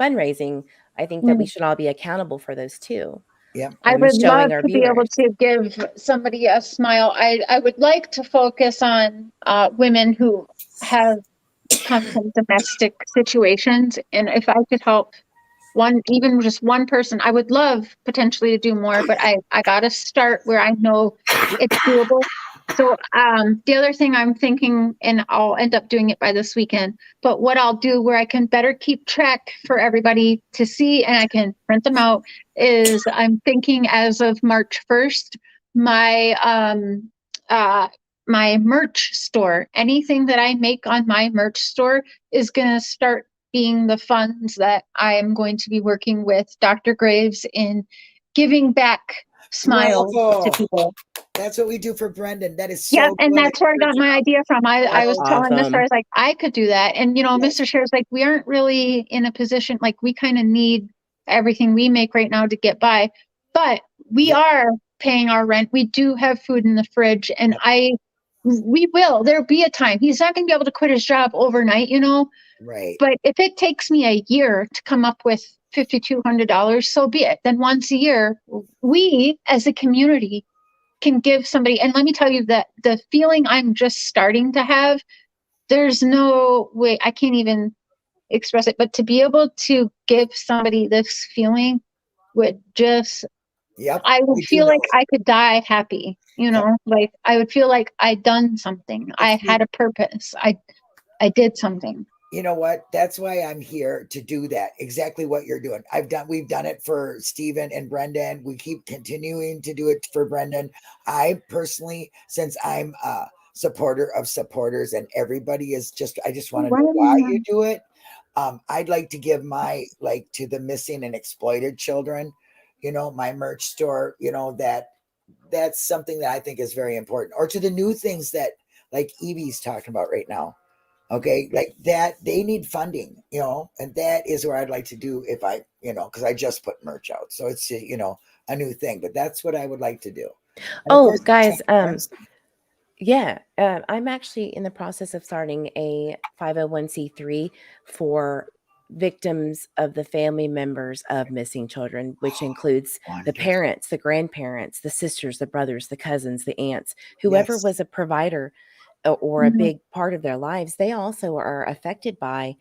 fundraising. I think that we should all be accountable for those too. Yeah, I would love to be able to give somebody a smile. I would like to focus on women who have come from domestic situations, and if I could help even just one person, I would love potentially to do more. But I got to start where I know it's doable. So the other thing I'm thinking, and I'll end up doing it by this weekend, but what I'll do where I can better keep track for everybody to see, and I can print them out, is I'm thinking as of March 1st, my merch store, anything that I make on my merch store is going to start being the funds that I am going to be working with Dr. Graves in giving back smiles to people. That's what we do for Brendan. That is so yeah, and good. that's where I got my idea from. I was telling Mr. I was like, I could do that. And, you know, Mr. Cher's like, we aren't really in a position, like we kind of need everything we make right now to get by. But we are paying our rent. We do have food in the fridge. And there'll be a time. He's not going to be able to quit his job overnight, you know. Right. But if it takes me a year to come up with $5,200, so be it. Then once a year, we as a community can give somebody, and let me tell you that the feeling I'm just starting to have, there's no way, I can't even express it, but to be able to give somebody this feeling would just, I would feel like I could die happy, you know, like I would feel like I'd done something. I had a purpose. I did something. You know what? That's why I'm here to do that. Exactly what you're doing. We've done it for Stephen and Brendan. We keep continuing to do it for Brendan. I personally, since I'm a supporter of supporters and everybody is I just want to know why you do it. I'd like to give to the missing and exploited children, you know, my merch store, you know, that's something that I think is very important. Or to the new things that like Evie's talking about right now. Okay, like that, they need funding, you know, and that is where I'd like to do if I, you know, because I just put merch out. So it's, you know, a new thing, but that's what I would like to do. Oh, guys, I'm actually in the process of starting a 501c3 for victims of the family members of missing children, which includes the Wonderful. parents, the grandparents, the sisters, the brothers, the cousins, the aunts, whoever Yes. was a provider or a big part of their lives. They also are affected by,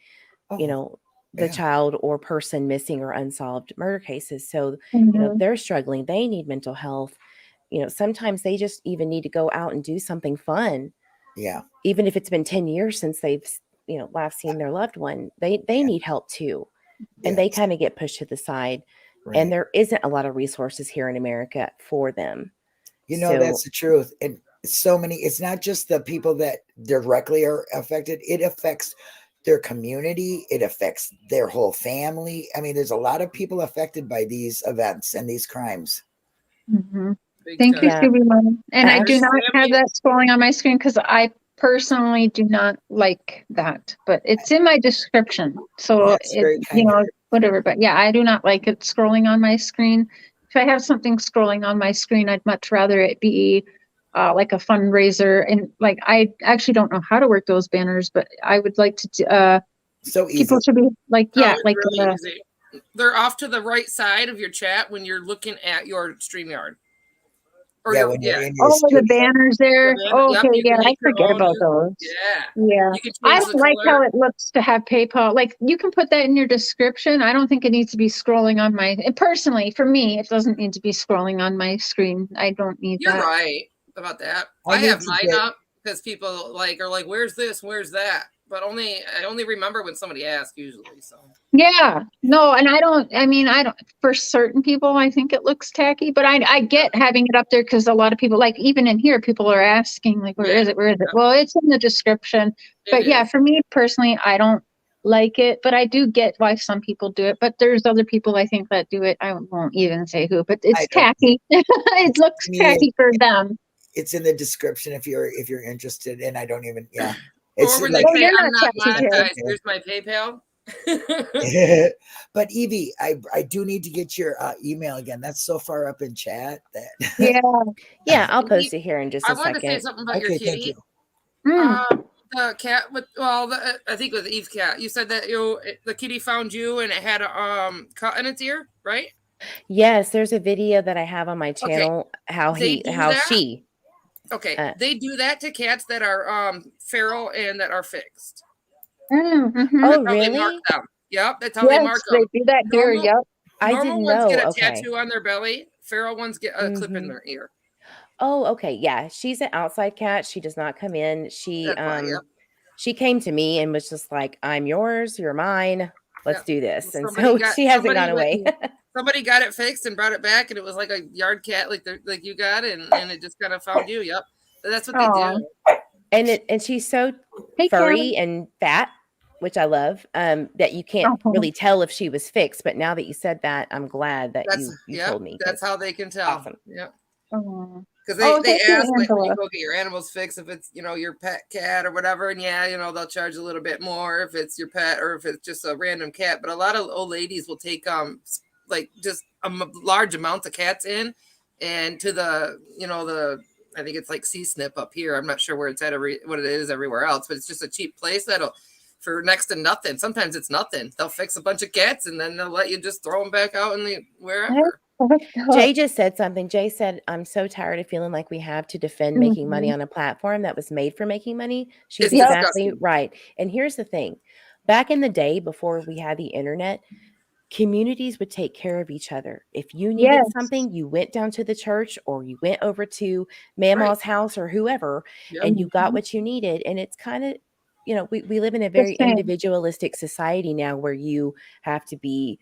you Oh, know, the yeah. child or person missing or unsolved murder cases. So, you know, they're struggling. They need mental health. You know, sometimes they just even need to go out and do something fun. Yeah. Even if it's been 10 years since they've, you know, last seen their loved one, they need help too. And they Yes. kind of get pushed to the side. Right. And there isn't a lot of resources here in America for them. You know, that's the truth. And so many, it's not just the people that directly are affected. It affects their community. It affects their whole family. I mean, there's a lot of people affected by these events and these crimes. Thank you, Yeah. Stevie Mom. And I do not have Sammy- that scrolling on my screen because I personally do not like that, but it's in my description. So That's very it, kind you of know, you. whatever. But yeah, I do not like it scrolling on my screen. If I have something scrolling on my screen, I'd much rather it be like a fundraiser. And like, I actually don't know how to work those banners, but I would like to, So easy. people should be like, yeah, it's like, really easy. They're off to the right side of your chat when you're looking at your StreamYard. Or Yeah, your, when you're in your oh, studio. the banners there. The banner, yep, Okay, you can yeah, I make your forget own about new- those. Yeah. Yeah. You can I change don't the like color. how it looks to have PayPal. Like, you can put that in your description. I don't think it needs to be scrolling on my, personally, for me, it doesn't need to be scrolling on my screen. I don't need You're that. right about that. I I need have to mine get- up because people like are like, "Where's this? Where's that?" But I only remember when somebody asks usually. So Yeah, no, and I don't, for certain people, I think it looks tacky, but I get having it up there because a lot of people, like even in here, people are asking, like, where is it? Where is it? Well, it's in the description. But yeah, for me personally, I don't like it, but I do get why some people do it. But there's other people I think that do it. I won't even say who, but it's tacky. It looks tacky for them. It's in the description if you're interested, and I don't even or when like, they say you're I'm not not tacky, monetized, Jay. here's my PayPal. But Evie, I do need to get your email again. That's so far up in chat that Yeah, I'll post it here in just I a wanted to say second. something about your Okay, thank kitty. you. The cat with I think with Eve's cat. You said that the kitty found you and it had a cut in its ear, right? Yes, there's a video that I have on my channel how They do that? she Okay, they do that to cats that are feral and that are fixed. Oh, That's how they really? mark them. Yep, that's how they Yes, mark they them. do that here. Normal- Yep. I Normal didn't ones know. get a Okay. tattoo on their belly. Feral ones get a clip in their ear. Oh, okay. Yeah, she's an outside cat. She does not come in. She That's why, yep. she came to me and was just like, "I'm yours. You're mine. Let's Yep. do this." And Somebody so got- she hasn't somebody gone away. Somebody got it fixed and brought it back, and it was like a yard cat, like you got, and it just kind of found you. Yep, that's what they do. And she's so Hey, furry and fat, which I love. That you can't Uh-huh. really tell if she was fixed. But now that you said that, I'm glad that That's you told me. That's how they can tell. Awesome. Yeah. Oh. Because Oh, they thank you, ask like, when you Angela. go get your animals fixed, if it's your pet cat or whatever, and they'll charge a little bit more if it's your pet or if it's just a random cat. But a lot of old ladies will take like just a large amount of cats in, and to the I think it's like C-Snip up here. I'm not sure where it's at what it is everywhere else, but it's just a cheap place that'll for next to nothing. Sometimes it's nothing. They'll fix a bunch of cats and then they'll let you just throw them back out in the wherever. Jay just said something. Jay said, "I'm so tired of feeling like we have to defend making money on a platform that was made for making money." She's It's exactly disgusting. right. And here's the thing. Back in the day, before we had the internet, communities would take care of each other. If you needed Yes. something, you went down to the church or you went over to Mama's house or whoever, Yep. and you got what you needed. And it's kind of, we live in a very same. individualistic society now where you have to be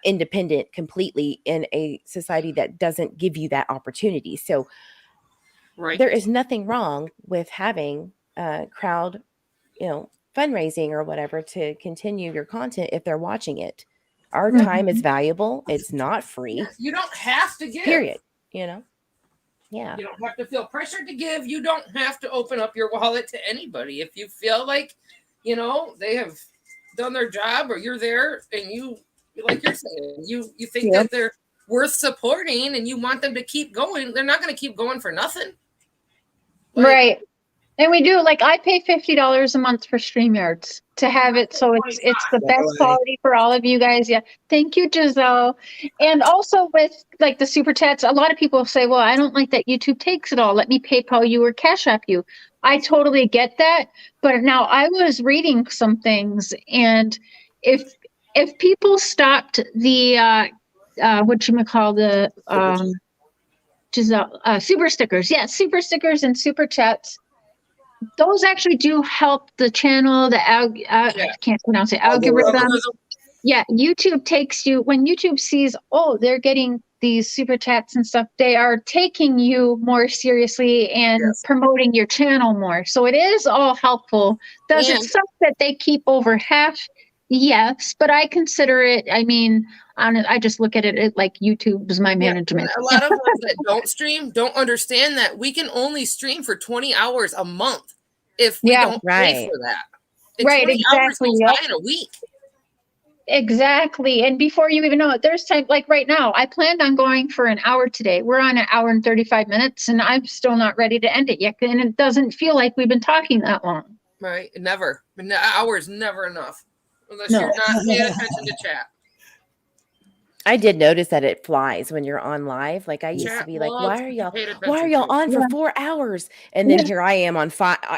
independent completely in a society that doesn't give you that opportunity. So Right. there is nothing wrong with having crowd, fundraising or whatever to continue your content if they're watching it. Our time is valuable. It's not free. You don't have to give. Period. Yeah. You don't have to feel pressured to give. You don't have to open up your wallet to anybody. If you feel like, they have done their job or you're there and you, like you're saying, you think that they're worth supporting and you want them to keep going, they're not going to keep going for nothing. Right. And we do, like, I pay $50 a month for StreamYards to have it, so it's the best quality for all of you guys. Yeah, thank you, Giselle. And also with like the super chats, a lot of people say, "Well, I don't like that YouTube takes it all. Let me PayPal you or Cash App you." I totally get that, but now I was reading some things, and if people stopped the whatchamacall, Giselle, super stickers, yeah, super stickers and super chats. Those actually do help the channel, I can't pronounce it, algorithm. Yeah, YouTube takes you, when YouTube sees, oh, they're getting these super chats and stuff, they are taking you more seriously and promoting your channel more. So it is all helpful. Does it suck that they keep over half? Yes, but I consider it, I mean, I just look at it like YouTube is my management. A lot of us that don't stream don't understand that we can only stream for 20 hours a month if we don't pay for that. And 20 hours goes by in a week. Exactly. And before you even know it, there's time, like right now, I planned on going for an hour today. We're on an hour and 35 minutes, and I'm still not ready to end it yet. And it doesn't feel like we've been talking that long. Right. Never. An hour is never enough. Unless you're not paying attention to chat. I did notice that it flies when you're on live. Like I used to be like, why are y'all on for 4 hours? And then here I am on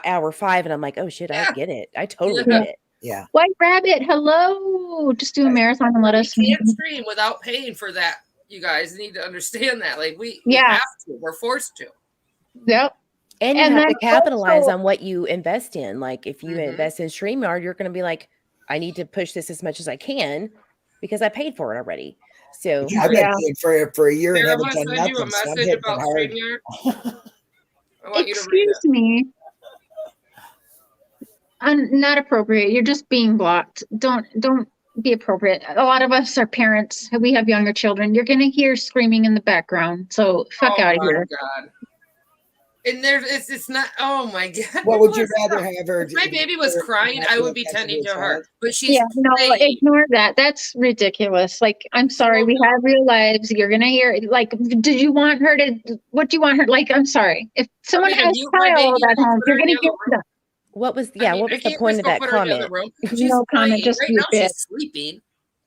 hour 5, and I'm like, oh shit, I get it. I totally get it. Yeah. White Rabbit, hello. Just do a marathon and let us. We can't stream without paying for that. You guys need to understand that. Like we have to. We're forced to. Yep. And you have to capitalize on what you invest in. Like if you invest in StreamYard, you're going to be like, I need to push this as much as I can because I paid for it already. So I've been paying for a year and haven't done nothing. You a message about StreamYard? I want you to read it. Excuse me. Not appropriate. You're just being blocked. Don't be appropriate. A lot of us are parents. We have younger children. You're gonna hear screaming in the background. So fuck out of here. God. And it's not. Oh my God. What would you rather have her? If my baby was crying, I would be tending to her. But she's ignore that. That's ridiculous. Like, I'm sorry. We have real lives. You're gonna hear. Like, did you want her to? What do you want her? Like, I'm sorry. If someone has a child at home, you're gonna hear them. What was what was the point of that comment? No comment, just right now she's sleeping.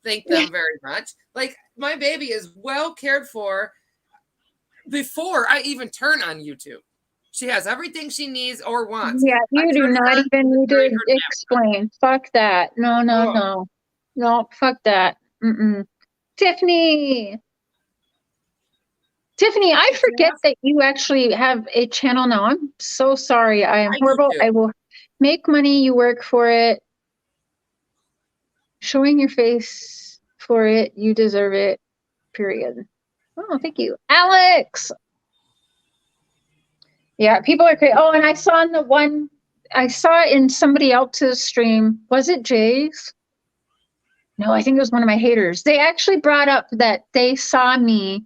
Thank them very much. Like my baby is well cared for before I even turn on YouTube. She has everything she needs or wants. Yeah, you do not even need to explain. Fuck that. No, fuck that. Tiffany, I forget that you actually have a channel now. I'm so sorry. I am horrible. I will make money, you work for it. Showing your face for it, you deserve it, period. Oh, thank you. Alex! Yeah, people are great. Oh, and I saw in somebody else's stream, was it Jay's? No, I think it was one of my haters. They actually brought up that they saw me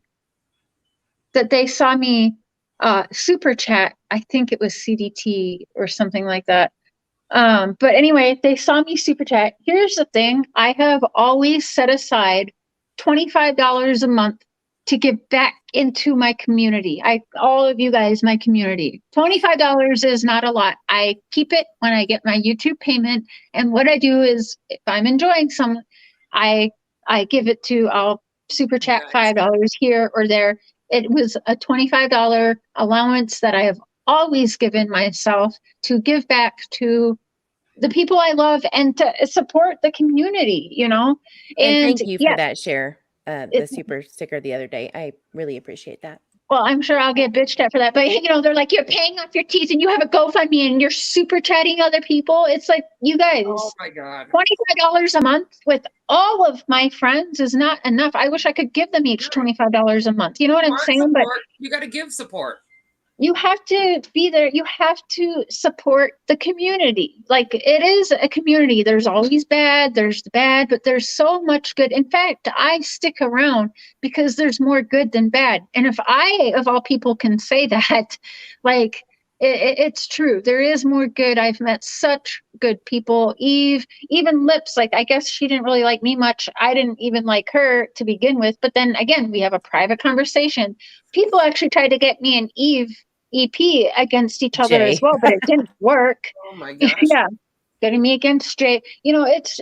super chat. I think it was CDT or something like that. But anyway, they saw me super chat. Here's the thing. I have always set aside $25 a month to give back into my community. All of you guys, my community. $25 is not a lot. I keep it when I get my YouTube payment. And what I do is if I'm enjoying some, I give it to, I'll super chat $5 here or there. It was a $25 allowance that I have always given myself to give back to the people I love and to support the community, you know? And thank you for that, Cher. The super sticker the other day. I really appreciate that. Well, I'm sure I'll get bitched at for that. But, you know, they're like, you're paying off your teeth and you have a GoFundMe and you're super chatting other people. It's like, you guys, oh my God, $25 a month with all of my friends is not enough. I wish I could give them each $25 a month. You know what I'm saying? But you got to give support. You have to be there. You have to support the community. Like, it is a community. There's always bad. There's the bad, but there's so much good. In fact, I stick around because there's more good than bad. And if I, of all people, can say that, like, it's true. There is more good. I've met such good people. Eve, even Lips, like, I guess she didn't really like me much. I didn't even like her to begin with. But then again, we have a private conversation. People actually tried to get me and Eve EP against each other Jay. as well, but it didn't work. Oh my gosh. Yeah, getting me against Jay. You know, it's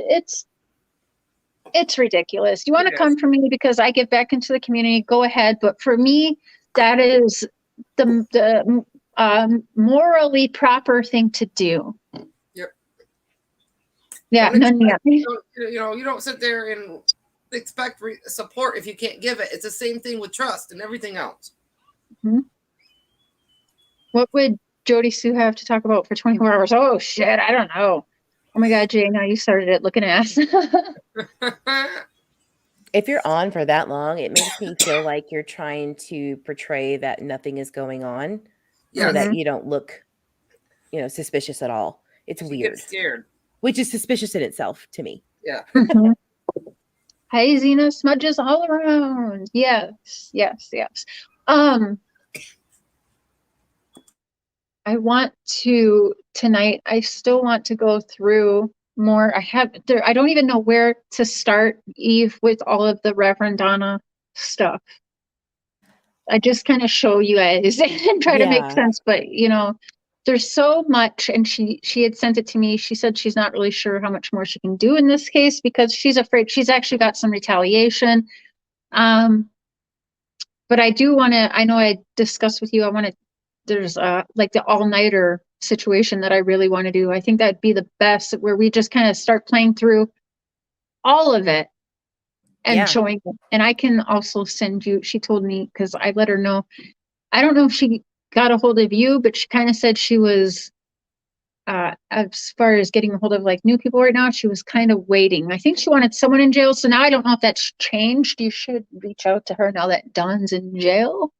ridiculous. You want to come for me because I give back into the community, go ahead. But for me, that is the morally proper thing to do. Yep. Yeah. You don't sit there and expect support if you can't give it. It's the same thing with trust and everything else. Mm-hmm. What would Jody Sue have to talk about for 24 hours? Oh shit, I don't know. Oh my God, Jay, now you started it. Looking ass. If you're on for that long, it makes me feel like you're trying to portray that nothing is going on, or that you don't look, suspicious at all. It's weird. Scared. Which is suspicious in itself to me. Yeah. Hi, Zena, smudges all around. Yes. I want to tonight. I still want to go through more. I don't even know where to start, Eve, with all of the Reverend Donna stuff. I just kind of show you guys and try to make sense, but there's so much, and she had sent it to me. She said she's not really sure how much more she can do in this case because she's afraid she's actually got some retaliation. But I do want to, I know I discussed with you, there's like the all-nighter situation that I really want to do. I think that'd be the best, where we just kind of start playing through all of it and showing it. And I can also send you, she told me, because I let her know, I don't know if she got a hold of you, but she kind of said she was, as far as getting a hold of like new people right now, she was kind of waiting. I think she wanted someone in jail. So now I don't know if that's changed. You should reach out to her now that Don's in jail.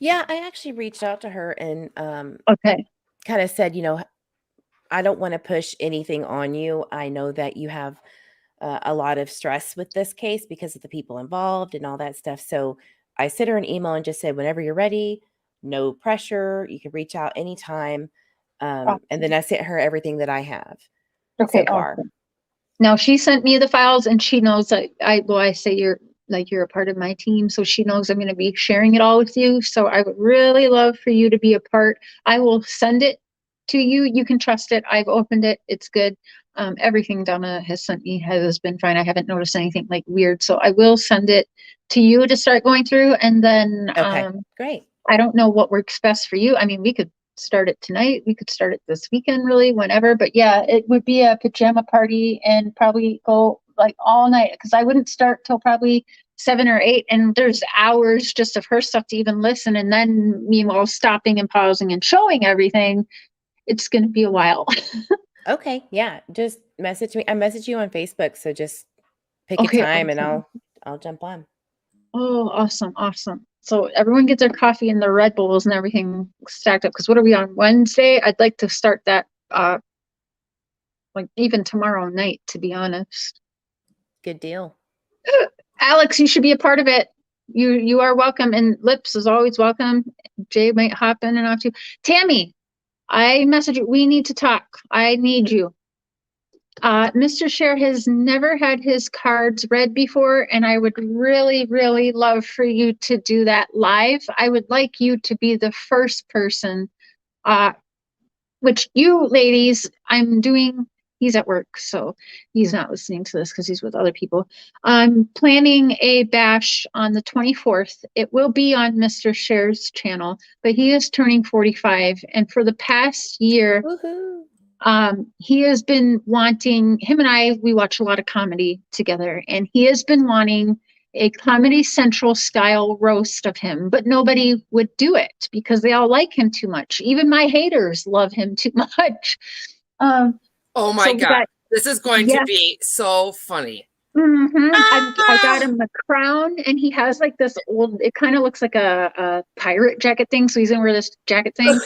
Yeah, I actually reached out to her and kind of said, I don't want to push anything on you. I know that you have a lot of stress with this case because of the people involved and all that stuff. So I sent her an email and just said, whenever you're ready, no pressure. You can reach out anytime. And then I sent her everything that I have so far. Awesome. Now she sent me the files, and she knows that I say you're a part of my team, so she knows I'm going to be sharing it all with you. So I would really love for you to be a part. I will send it to you. You can trust it. I've opened it. It's good. Everything Donna has sent me has been fine. I haven't noticed anything like weird. So I will send it to you to start going through, and then great. I don't know what works best for you. I mean, we could start it tonight. We could start it this weekend, really, whenever. But yeah, it would be a pajama party and probably go like all night, because I wouldn't start till probably 7 or 8. And there's hours just of her stuff to even listen. And then meanwhile, stopping and pausing and showing everything. It's going to be a while. Okay. Yeah. Just message me. I message you on Facebook. So just pick a time and I'll jump on. Oh, awesome. Awesome. So everyone gets their coffee and their Red Bulls and everything stacked up. Because what are we on Wednesday? I'd like to start that like even tomorrow night, to be honest. Good deal. Alex, you should be a part of it. You are welcome. And Lips is always welcome. Jay might hop in and out too. Tammy, I message you. We need to talk. I need you. Mr. Cher has never had his cards read before, and I would really, really love for you to do that live. I would like you to be the first person, which you ladies, he's at work, so he's not listening to this because he's with other people. I'm planning a bash on the 24th. It will be on Mr. Cher's channel, but he is turning 45, and for the past year, he has been wanting, we watch a lot of comedy together, and he has been wanting a Comedy Central style roast of him, but nobody would do it because they all like him too much. Even my haters love him too much. Oh my God. This is going to be so funny. I got him the crown, and he has like this old, it kind of looks like a pirate jacket thing. So he's gonna wear this jacket thing.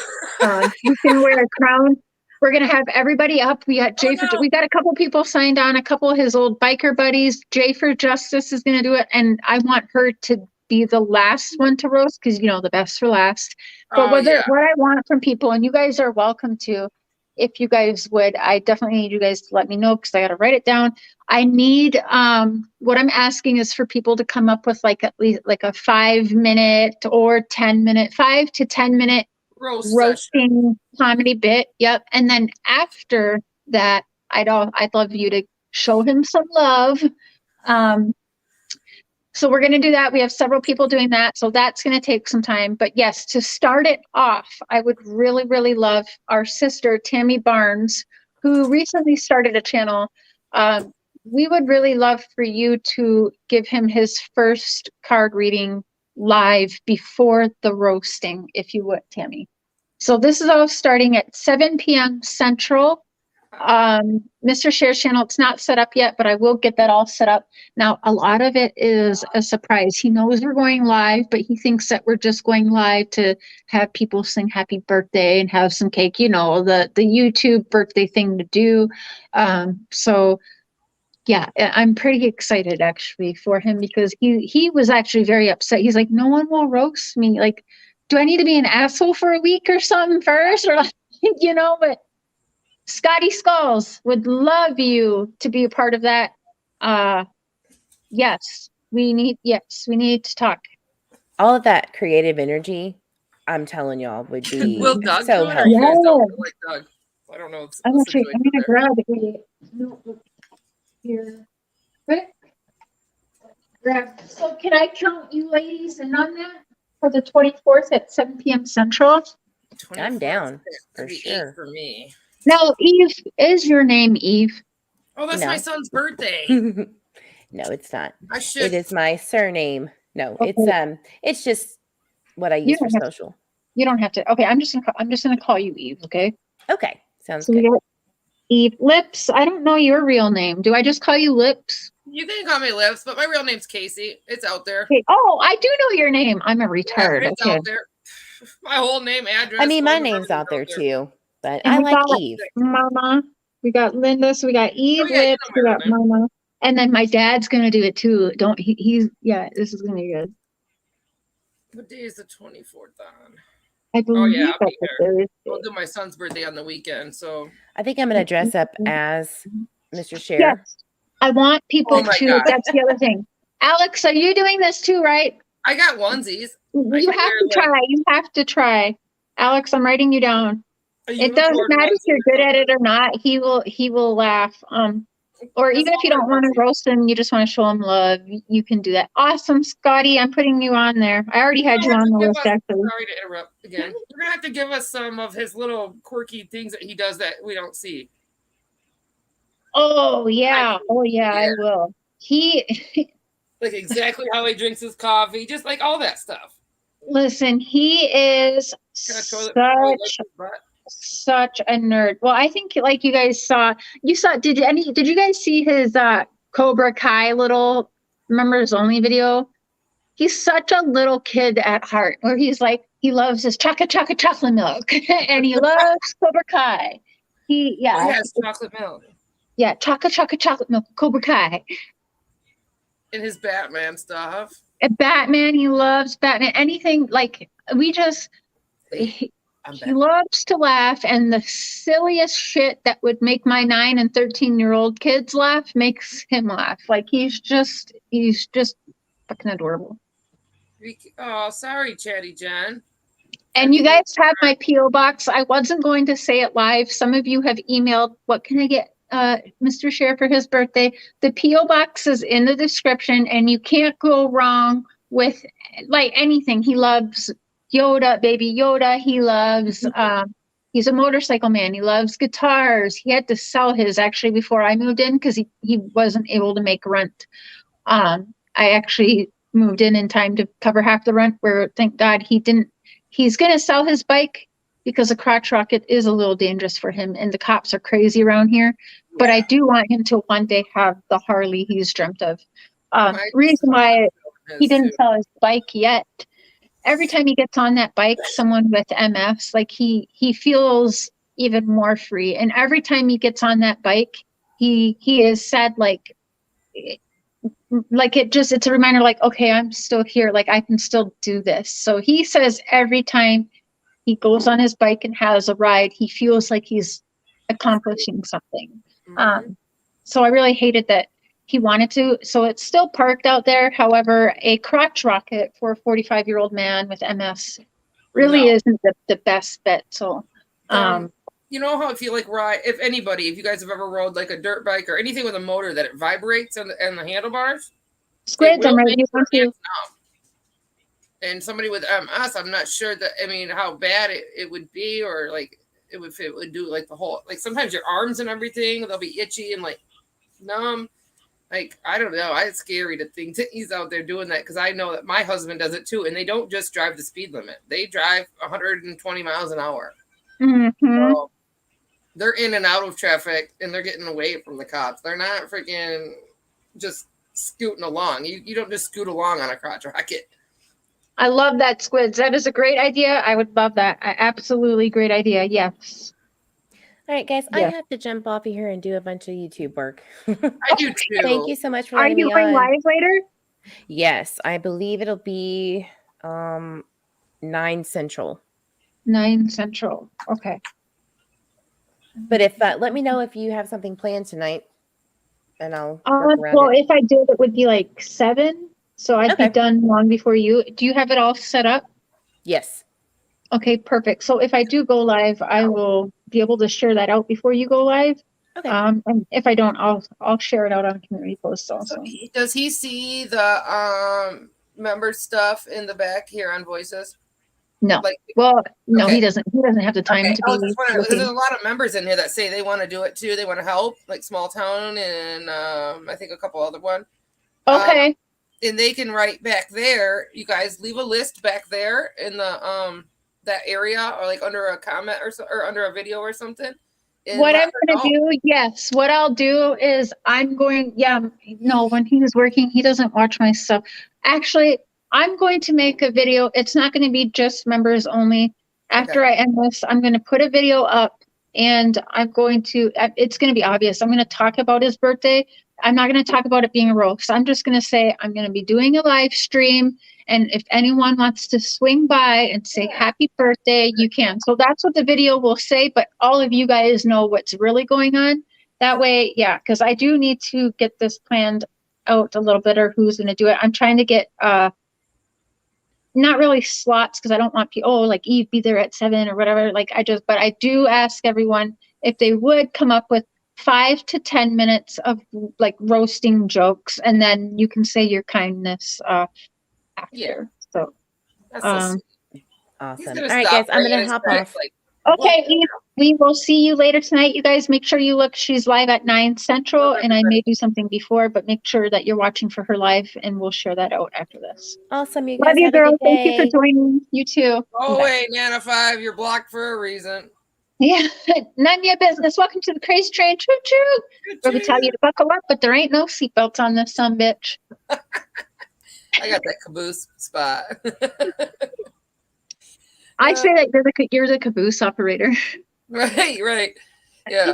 He's gonna wear a crown. We're gonna have everybody up. We got we got a couple people signed on, a couple of his old biker buddies. Jay for Justice is gonna do it, and I want her to be the last one to roast because the best for last. But what I want from people, and you guys are welcome to, if you guys would, I definitely need you guys to let me know because I got to write it down. I need, what I'm asking is for people to come up with like at least like a 5 minute or 10 minute, 5 to 10 minute roasting comedy bit. Yep. And then after that, I'd love you to show him some love. So we're going to do that. We have several people doing that. So that's going to take some time. But yes, to start it off, I would really, really love our sister, Tammy Barnes, who recently started a channel. We would really love for you to give him his first card reading live before the roasting, if you would, Tammy. So this is all starting at 7 p.m. Central. Mr. Cher's channel, it's not set up yet, but I will get that all set up. Now, a lot of it is a surprise. He knows we're going live, but he thinks that we're just going live to have people sing happy birthday and have some cake, you know, the YouTube birthday thing to do. So yeah, I'm pretty excited actually for him, because he was actually very upset. He's like, no one will roast me. Like, do I need to be an asshole for a week or something first? Or like, you know, but Scotty Skulls would love you to be a part of that. Yes, we need to talk. All of that creative energy, I'm telling y'all, would be Will Doug so do it, or helpful. you guys don't really like Doug? I don't know. I'm gonna grab a notebook here. Quick. Grab. So can I count you ladies in on that for the 24th at 7 p.m. Central? I'm down for sure. For me. Now, Eve, is your name Eve? Oh, that's my son's birthday. No, it's not. It is my surname. No, Okay. it's just what I use for social. You don't have to. Okay, I'm just gonna call you Eve. Okay. Okay, sounds So good. we got Eve Lips. I don't know your real name. Do I just call you Lips? You can call me Lips, but my real name's Casey. It's out there. Okay. Oh, I do know your name. I'm a retard. Yeah, it's okay. out there. My whole name, address. I mean, my name's out there too, but And I we like got Eve. Mama. We got Linda. So we got Eve yeah, Lips. We got Mama. And then my dad's gonna do it too. He's this is gonna be good. What day is the 24th on? I believe I'll that's be a there. Thursday. We'll do my son's birthday on the weekend, so I think I'm gonna dress up as Mr. Cher. Yes. I want people Oh my to. God. That's the other thing. Alex, are you doing this too? Right? I got onesies. You have to try. You have to try. Alex, I'm writing you down. It doesn't matter if you're good at it or not. He will laugh. Or even if you don't want to roast him, you just want to show him love, you can do that. Awesome, Scotty. I'm putting you on there. I already had you on the list, actually. Sorry to interrupt again. You're gonna have to give us some of his little quirky things that he does that we don't see. Oh yeah. I will. He like exactly how he drinks his coffee, just like all that stuff. Listen, he is such a nerd. Well, I think like you guys saw, did you guys see his Cobra Kai little members only video? He's such a little kid at heart, where he's like, he loves his chocolate milk and he loves Cobra Kai. He has chocolate milk. Yeah, chocolate milk, Cobra Kai. And his Batman stuff. And Batman, he loves Batman. Anything like he loves to laugh, and the silliest shit that would make my 9 and 13-year-old kids laugh makes him laugh. Like he's just fucking adorable. Oh, sorry, Chatty Jen. And you guys have my P.O. box. I wasn't going to say it live. Some of you have emailed, what can I get Mr. Cher for his birthday? The P.O. box is in the description, and you can't go wrong with like anything. He loves Yoda, baby Yoda. He loves, he's a motorcycle man. He loves guitars. He had to sell his actually before I moved in because he wasn't able to make rent. I actually moved in time to cover half the rent, where thank God he didn't. He's going to sell his bike because a crotch rocket is a little dangerous for him, and the cops are crazy around here. But I do want him to one day have the Harley he's dreamt of. Reason why he didn't sell his bike yet. Every time he gets on that bike, someone with MS, like he feels even more free. And every time he gets on that bike, he is sad, like it's a reminder, like, okay, I'm still here. Like I can still do this. So he says every time he goes on his bike and has a ride, he feels like he's accomplishing something. So I really hated that he wanted to. So it's still parked out there. However, a crotch rocket for a 45-year-old man with MS really No. isn't the best bet. So, you know how if you like ride, if you guys have ever rode like a dirt bike or anything with a motor that it vibrates on the handlebars, Squids, I'm ready. You want to? And somebody with MS, I'm not sure that, I mean, how bad it would be, or like it would do like the whole, like sometimes your arms and everything, they'll be itchy and like numb. Like, I don't know. It's scary to think that he's out there doing that, because I know that my husband does it too. And they don't just drive the speed limit. They drive 120 miles an hour. So they're in and out of traffic, and they're getting away from the cops. They're not freaking just scooting along. You don't just scoot along on a crotch rocket. I love that, Squids. That is a great idea. I would love that. Absolutely great idea. Yes. All right, guys, I have to jump off of here and do a bunch of YouTube work. I do too. Thank you so much for Are letting you me going on. live later? Yes, I believe it'll be 9 Central. 9 Central. Okay. But if let me know if you have something planned tonight, and I'll work around well, it. if I did, it would be like 7. So I'd be done long before you. Do you have it all set up? Yes. Okay, perfect. So if I do go live, I will be able to share that out before you go live. Okay. And if I don't, I'll share it out on community posts also. So does he see the member stuff in the back here on Voices? No. Like, well, no, he doesn't. He doesn't have the time to be. There's a lot of members in here that say they want to do it too. They want to help, like Small Town and I think a couple other ones. Okay. And they can write back there. You guys leave a list back there in the that area, or like under a comment or under a video or something. What I'm going to do, yes, what I'll do is when he was working, he doesn't watch my stuff. Actually, I'm going to make a video. It's not going to be just members only. After I end this, I'm going to put a video up, and it's going to be obvious. I'm going to talk about his birthday. I'm not going to talk about it being a roast. I'm just going to say I'm going to be doing a live stream. And if anyone wants to swing by and say happy birthday, you can. So that's what the video will say, but all of you guys know what's really going on. That way, because I do need to get this planned out a little bit, or who's going to do it. I'm trying to get not really slots, because I don't want people, like Eve be there at 7 or whatever. But I do ask everyone if they would come up with 5 to 10 minutes of like roasting jokes, and then you can say your kindness after. So that's awesome. All right, stop guys, I'm gonna hop off. Okay, we will see you later tonight. You guys make sure you look. She's live at 9 Central, and I may do something before, but make sure that you're watching for her live, and we'll share that out after this. Awesome, you guys. Love you, have a girl. good Thank you day. for joining. You too. Oh, Bye. wait, Nana 5, you're blocked for a reason. Yeah, none of your business. Welcome to the crazy train. Choo choo. Where we tell you to buckle up, but there ain't no seatbelts on this sumbitch. I got that caboose spot. I say that you're the caboose operator. Right. Yeah.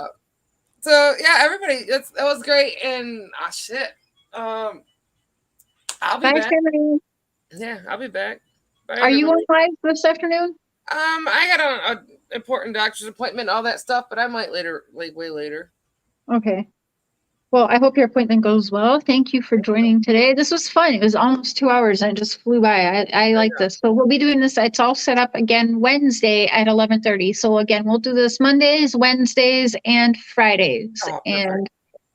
So yeah, everybody, that was great. And shit. I'll be Bye, back. Stephanie. Yeah, I'll be back. Bye, Are you on everybody. live this afternoon? I got an important doctor's appointment, all that stuff, but I might way later. Okay. Well, I hope your appointment goes well. Thank you for joining today. This was fun. It was almost 2 hours and it just flew by. I like this. So we'll be doing this. It's all set up again Wednesday at 11:30. So again, we'll do this Mondays, Wednesdays, and Fridays. And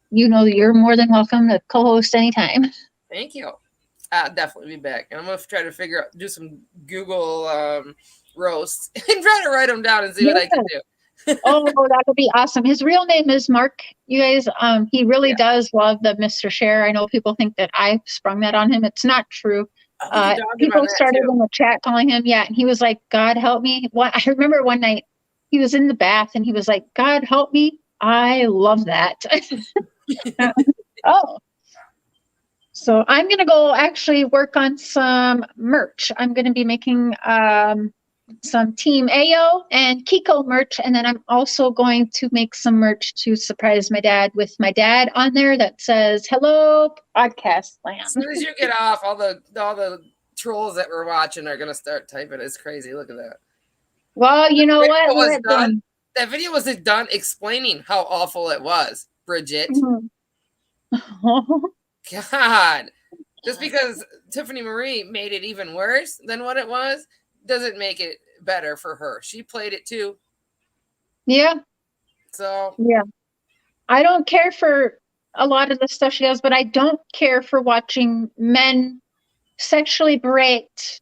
you're more than welcome to co-host anytime. Thank you. I'll definitely be back. And I'm going to try to do some Google roasts and try to write them down and see what I can do. Oh, that would be awesome. His real name is Mark. You guys, he really does love the Mr. Cher. I know people think that I sprung that on him. It's not true. People started in the chat calling him, and he was like, God help me. I remember one night he was in the bath and he was like, God help me. I love that. Oh. So I'm going to go actually work on some merch. I'm going to be making some Team Ayo and Kiko merch, and then I'm also going to make some merch to surprise my dad with my dad on there that says "Hello Podcast Land." As soon as you get off, all the trolls that we're watching are gonna start typing. It's crazy. Look at that. Well, you know what? That video was done explaining how awful it was, Bridget. God, just because Tiffany Marie made it even worse than what it was doesn't make it better for her. She played it too. Yeah. So yeah. I don't care for a lot of the stuff she does, but I don't care for watching men sexually berate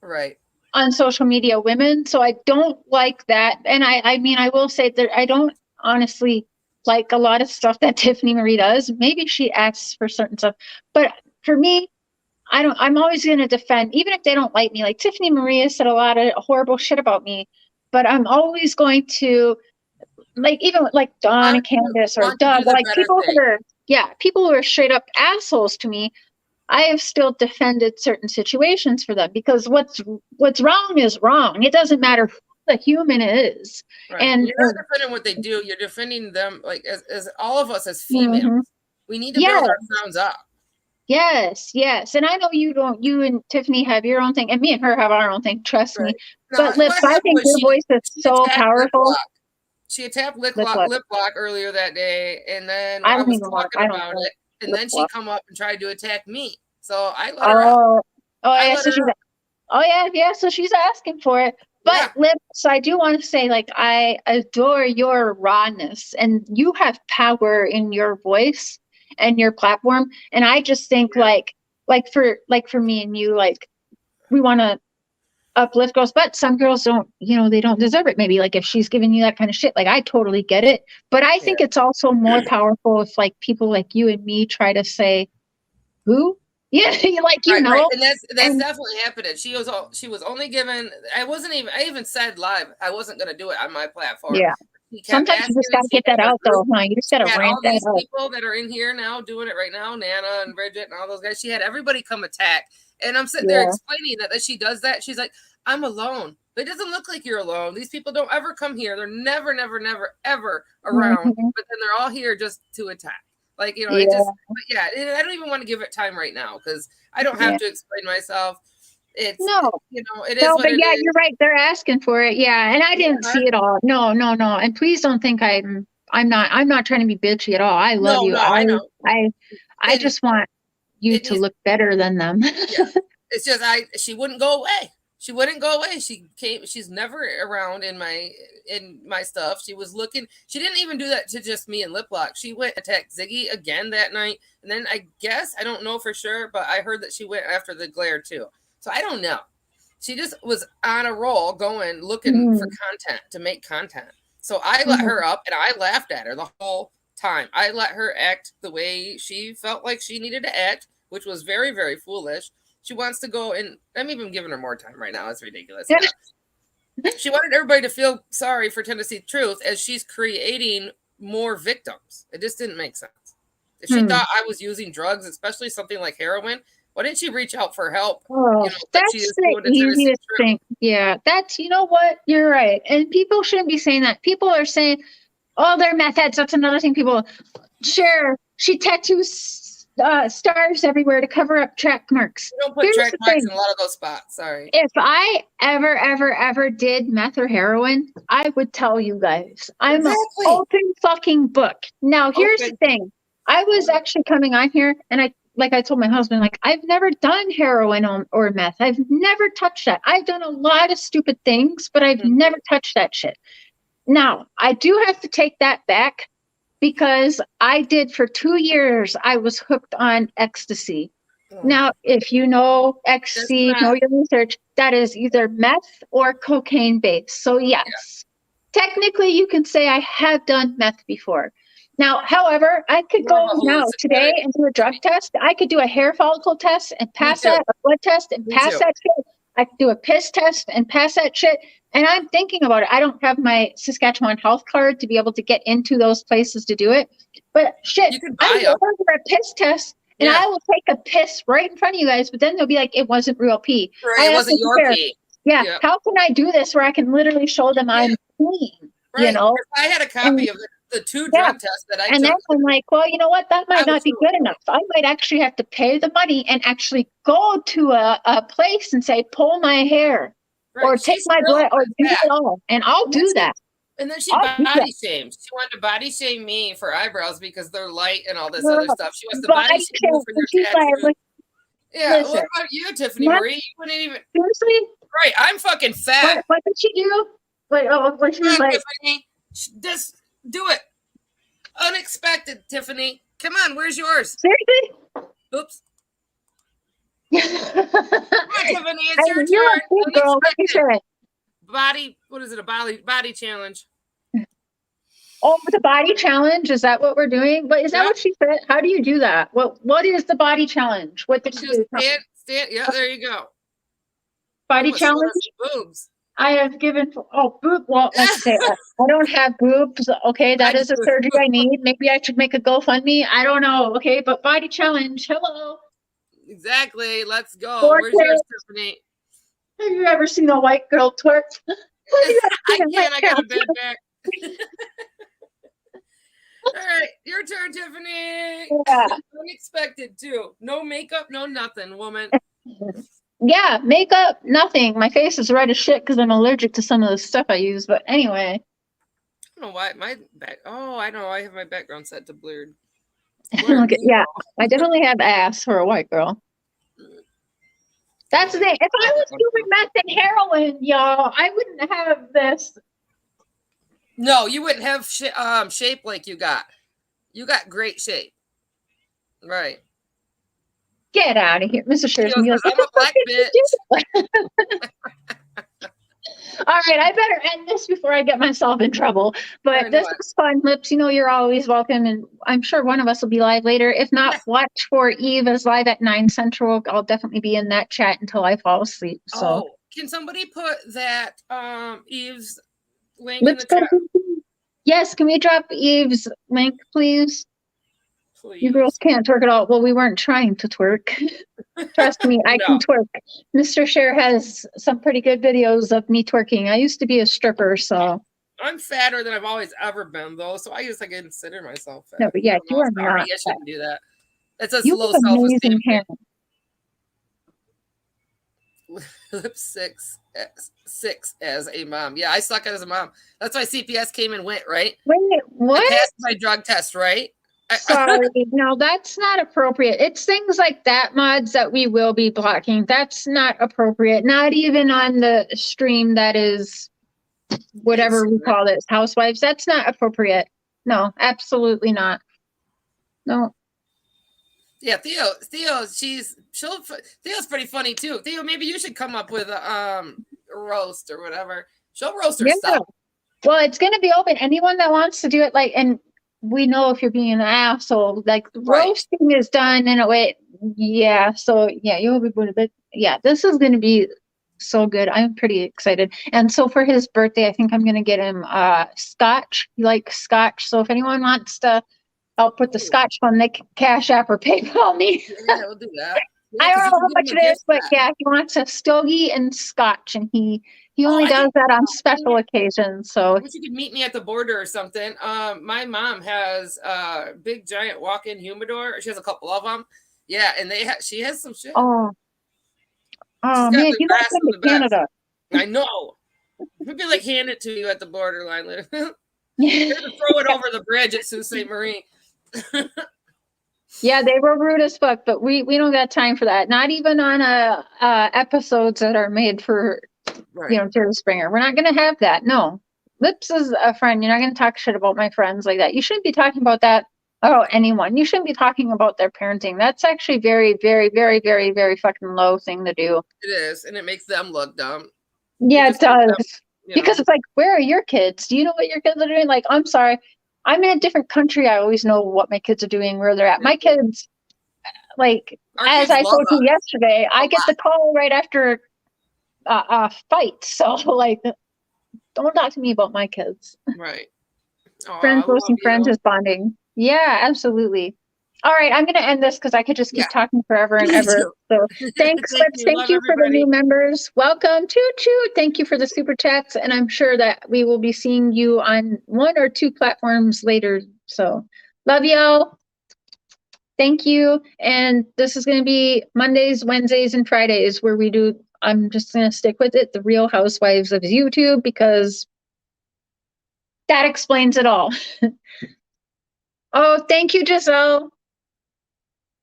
right. on social media women. So I don't like that. And I mean, I will say that I don't honestly like a lot of stuff that Tiffany Marie does. Maybe she asks for certain stuff, but for me, I'm always going to defend, even if they don't like me. Like Tiffany Marie has said a lot of horrible shit about me, but I'm always going to, like, even like Dawn and Candace or Doug, like people who are straight up assholes to me, I have still defended certain situations for them, because what's wrong is wrong. It doesn't matter who the human is. Right. And you're not defending what they do. You're defending them, like as all of us as females. We need to build ourselves up. Yes. And I know you and Tiffany have your own thing, and me and her have our own thing. Trust me. But Lips, I think your voice is so powerful. She attacked Lip Lock earlier that day, and then I was talking about it, and then she come up and tried to attack me. So I let her out. So she's asking for it. But Lips, I do want to say, like, I adore your rawness, and you have power in your voice and your platform. And I just think like for me and you, like, we want to uplift girls, but some girls don't, they don't deserve it. Maybe like if she's giving you that kind of shit, like I totally get it. But I think it's also more powerful if like people like you and me try to say, who? Yeah, like right. And that's definitely happening. She was only given. I even said live I wasn't gonna do it on my platform. Yeah. Sometimes you just gotta get that out though, huh? You just gotta rant that out. People that are in here now doing it right now, Nana and Bridget and all those guys. She had everybody come attack. And I'm sitting there explaining that she does that. She's like, I'm alone. But it doesn't look like you're alone. These people don't ever come here. They're never, ever around. But then they're all here just to attack. Like, it just, I don't even want to give it time right now because I don't have to explain myself. It's, it is what it is. You're right. They're asking for it. Yeah. And I didn't see it all. No. And please don't think I'm not trying to be bitchy at all. I love you. I know. I just want you to look better than them. It's just she wouldn't go away. She's never around in my stuff. She was looking. She didn't even do that to just me and Lip Lock. She went attacked Ziggy again that night. And then I don't know for sure, but I heard that she went after the Glare too. So I don't know. She just was on a roll looking for content to make content. So I let her up and I laughed at her the whole time. I let her act the way she felt like she needed to act, which was very, very foolish. She wants to go, and I'm even giving her more time right now. It's ridiculous. She wanted everybody to feel sorry for Tennessee Truth as she's creating more victims. It just didn't make sense. If she thought I was using drugs, especially something like heroin, why didn't she reach out for help? That's the easiest thing. Yeah, that's, what? You're right. And people shouldn't be saying that. People are saying, oh, they're meth heads. That's another thing people share. She tattoos stars everywhere to cover up track marks. You don't put track marks in a lot of those spots. Sorry. If I ever did meth or heroin, I would tell you guys. I'm an open fucking book. Now, here's the thing. I was actually coming on here, and I told my husband, like, I've never done heroin or meth. I've never touched that. I've done a lot of stupid things, but I've never touched that shit. Now, I do have to take that back, because I did for 2 years, I was hooked on ecstasy. Now, if you know ecstasy, know your research, that is either meth or cocaine based. So yes, technically you can say I have done meth before. Now, however, I could go now today and do a drug test. I could do a hair follicle test and pass that, a blood test and pass that shit. I could do a piss test and pass that shit. And I'm thinking about it. I don't have my Saskatchewan health card to be able to get into those places to do it. But shit, I'm going for a piss test, and I will take a piss right in front of you guys, but then they'll be like, it wasn't real pee. Right, it wasn't your pee. Yeah. How can I do this where I can literally show them I'm clean? Right. I had a copy of the 2 drug tests that I took. And then I'm like, well, you know what? That might not be good enough. I might actually have to pay the money and actually go to a place and say, pull my hair. Right. Or take my blood, or do it all, and I'll do that. And then she body shames. She wanted to body shame me for eyebrows because they're light and all this other stuff. She wants to body shame you for your tattoos. What about you, Tiffany Marie? You wouldn't even. Seriously, Right, I'm fucking fat. What did she do? Wait, what she Come on, like? Tiffany. Just do it. Unexpected, Tiffany. Come on, where's yours? Seriously? Oops. Come on, Tiffany, it's your turn. Girl, let me show it. Body, what is it? A body challenge. Oh, the body challenge, is that what we're doing? But is that what she said? How do you do that? What is the body challenge? What did she do? Stand, yeah, there you go. Body challenge? Boobs. I have given boob. Well, let's say I don't have boobs. Okay, that is a surgery I need. Maybe I should make a GoFundMe. I don't know. Okay, but body challenge. Hello. Exactly. Let's go. Where's yours, Tiffany? Have you ever seen a white girl twerk? I can't. I got a bad back. All right, your turn, Tiffany. Yeah. Unexpected too. No makeup, no nothing, woman. Yeah, makeup, nothing. My face is red as shit because I'm allergic to some of the stuff I use. But anyway. I don't know why my back. Oh, I know. I have my background set to blurred. Yeah, I definitely have ass for a white girl. That's the thing. If I was doing meth and heroin, y'all, I wouldn't have this. No, you wouldn't have shape like you got. You got great shape. Right. Get out of here, Mr. Sheriff. I'm a black bitch. All right, I better end this before I get myself in trouble. But this was fun, Lips. You know, you're always welcome, and I'm sure one of us will be live later. If not, watch for Eve is live at 9 Central. I'll definitely be in that chat until I fall asleep. So, can somebody put that Eve's link in the chat? Yes, can we drop Eve's link, please? Please. You girls can't twerk at all. Well, we weren't trying to twerk. Trust me, I can twerk. Mr. Cher has some pretty good videos of me twerking. I used to be a stripper, so. I'm fatter than I've always ever been, though, so I guess I consider myself fat. No, but yeah, you are not. I shouldn't do that. That's a you low have self-esteem. Lip 6 as a mom. Yeah, I suck as a mom. That's why CPS came and went, right? Wait, what? I passed my drug test, right? Sorry, no, that's not appropriate. It's things like that, mods, that we will be blocking. That's not appropriate. Not even on the stream that is whatever we call this, Housewives. That's not appropriate. No, absolutely not. No. Yeah, Theo's pretty funny too. Theo, maybe you should come up with a roast or whatever. She'll roast her stuff. Well, it's gonna be open. Anyone that wants to do it, like, and we know if you're being an asshole, like roasting is done in a way. Yeah. So yeah, you'll be good. But yeah, this is going to be so good. I'm pretty excited. And so for his birthday, I think I'm going to get him scotch. He likes scotch. So if anyone wants to help with the scotch fund, they can Cash App or PayPal me. Yeah, we'll do that. Yeah, I don't know how much it is, but yeah, he wants a stogie and scotch, and he only does that on special occasions. So I wish you could meet me at the border or something. My mom has a big giant walk-in humidor. She has a couple of them. Yeah, and she has some shit. Oh man, you don't come to Canada. I know. Maybe like hand it to you at the borderline. Throw it over the bridge at Sault Ste. Marie. Yeah, they were rude as fuck, but we don't got time for that. Not even on episodes that are made for Jerry Springer. We're not gonna have that. No. Lips is a friend. You're not gonna talk shit about my friends like that. You shouldn't be talking about that about anyone. You shouldn't be talking about their parenting. That's actually very, very, very, very, very fucking low thing to do. It is, and it makes them look dumb. Yeah, it does. Because it's like, where are your kids? Do you know what your kids are doing? Like, I'm sorry. I'm in a different country. I always know what my kids are doing, where they're at. My kids, like, as I told you yesterday, I get the call right after a fight. So, like, don't talk to me about my kids. Right. Friends roasting friends is bonding. Yeah, absolutely. All right, I'm going to end this because I could just keep talking forever and ever. So thanks, Lips. Thank you for the new members. Welcome. Toot toot. Thank you for the super chats. And I'm sure that we will be seeing you on 1 or 2 platforms later. So love y'all. Thank you. And this is going to be Mondays, Wednesdays, and Fridays where we do, I'm just going to stick with it, the Real Housewives of YouTube, because that explains it all. Oh, thank you, Giselle.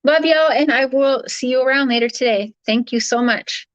Love y'all, and I will see you around later today. Thank you so much.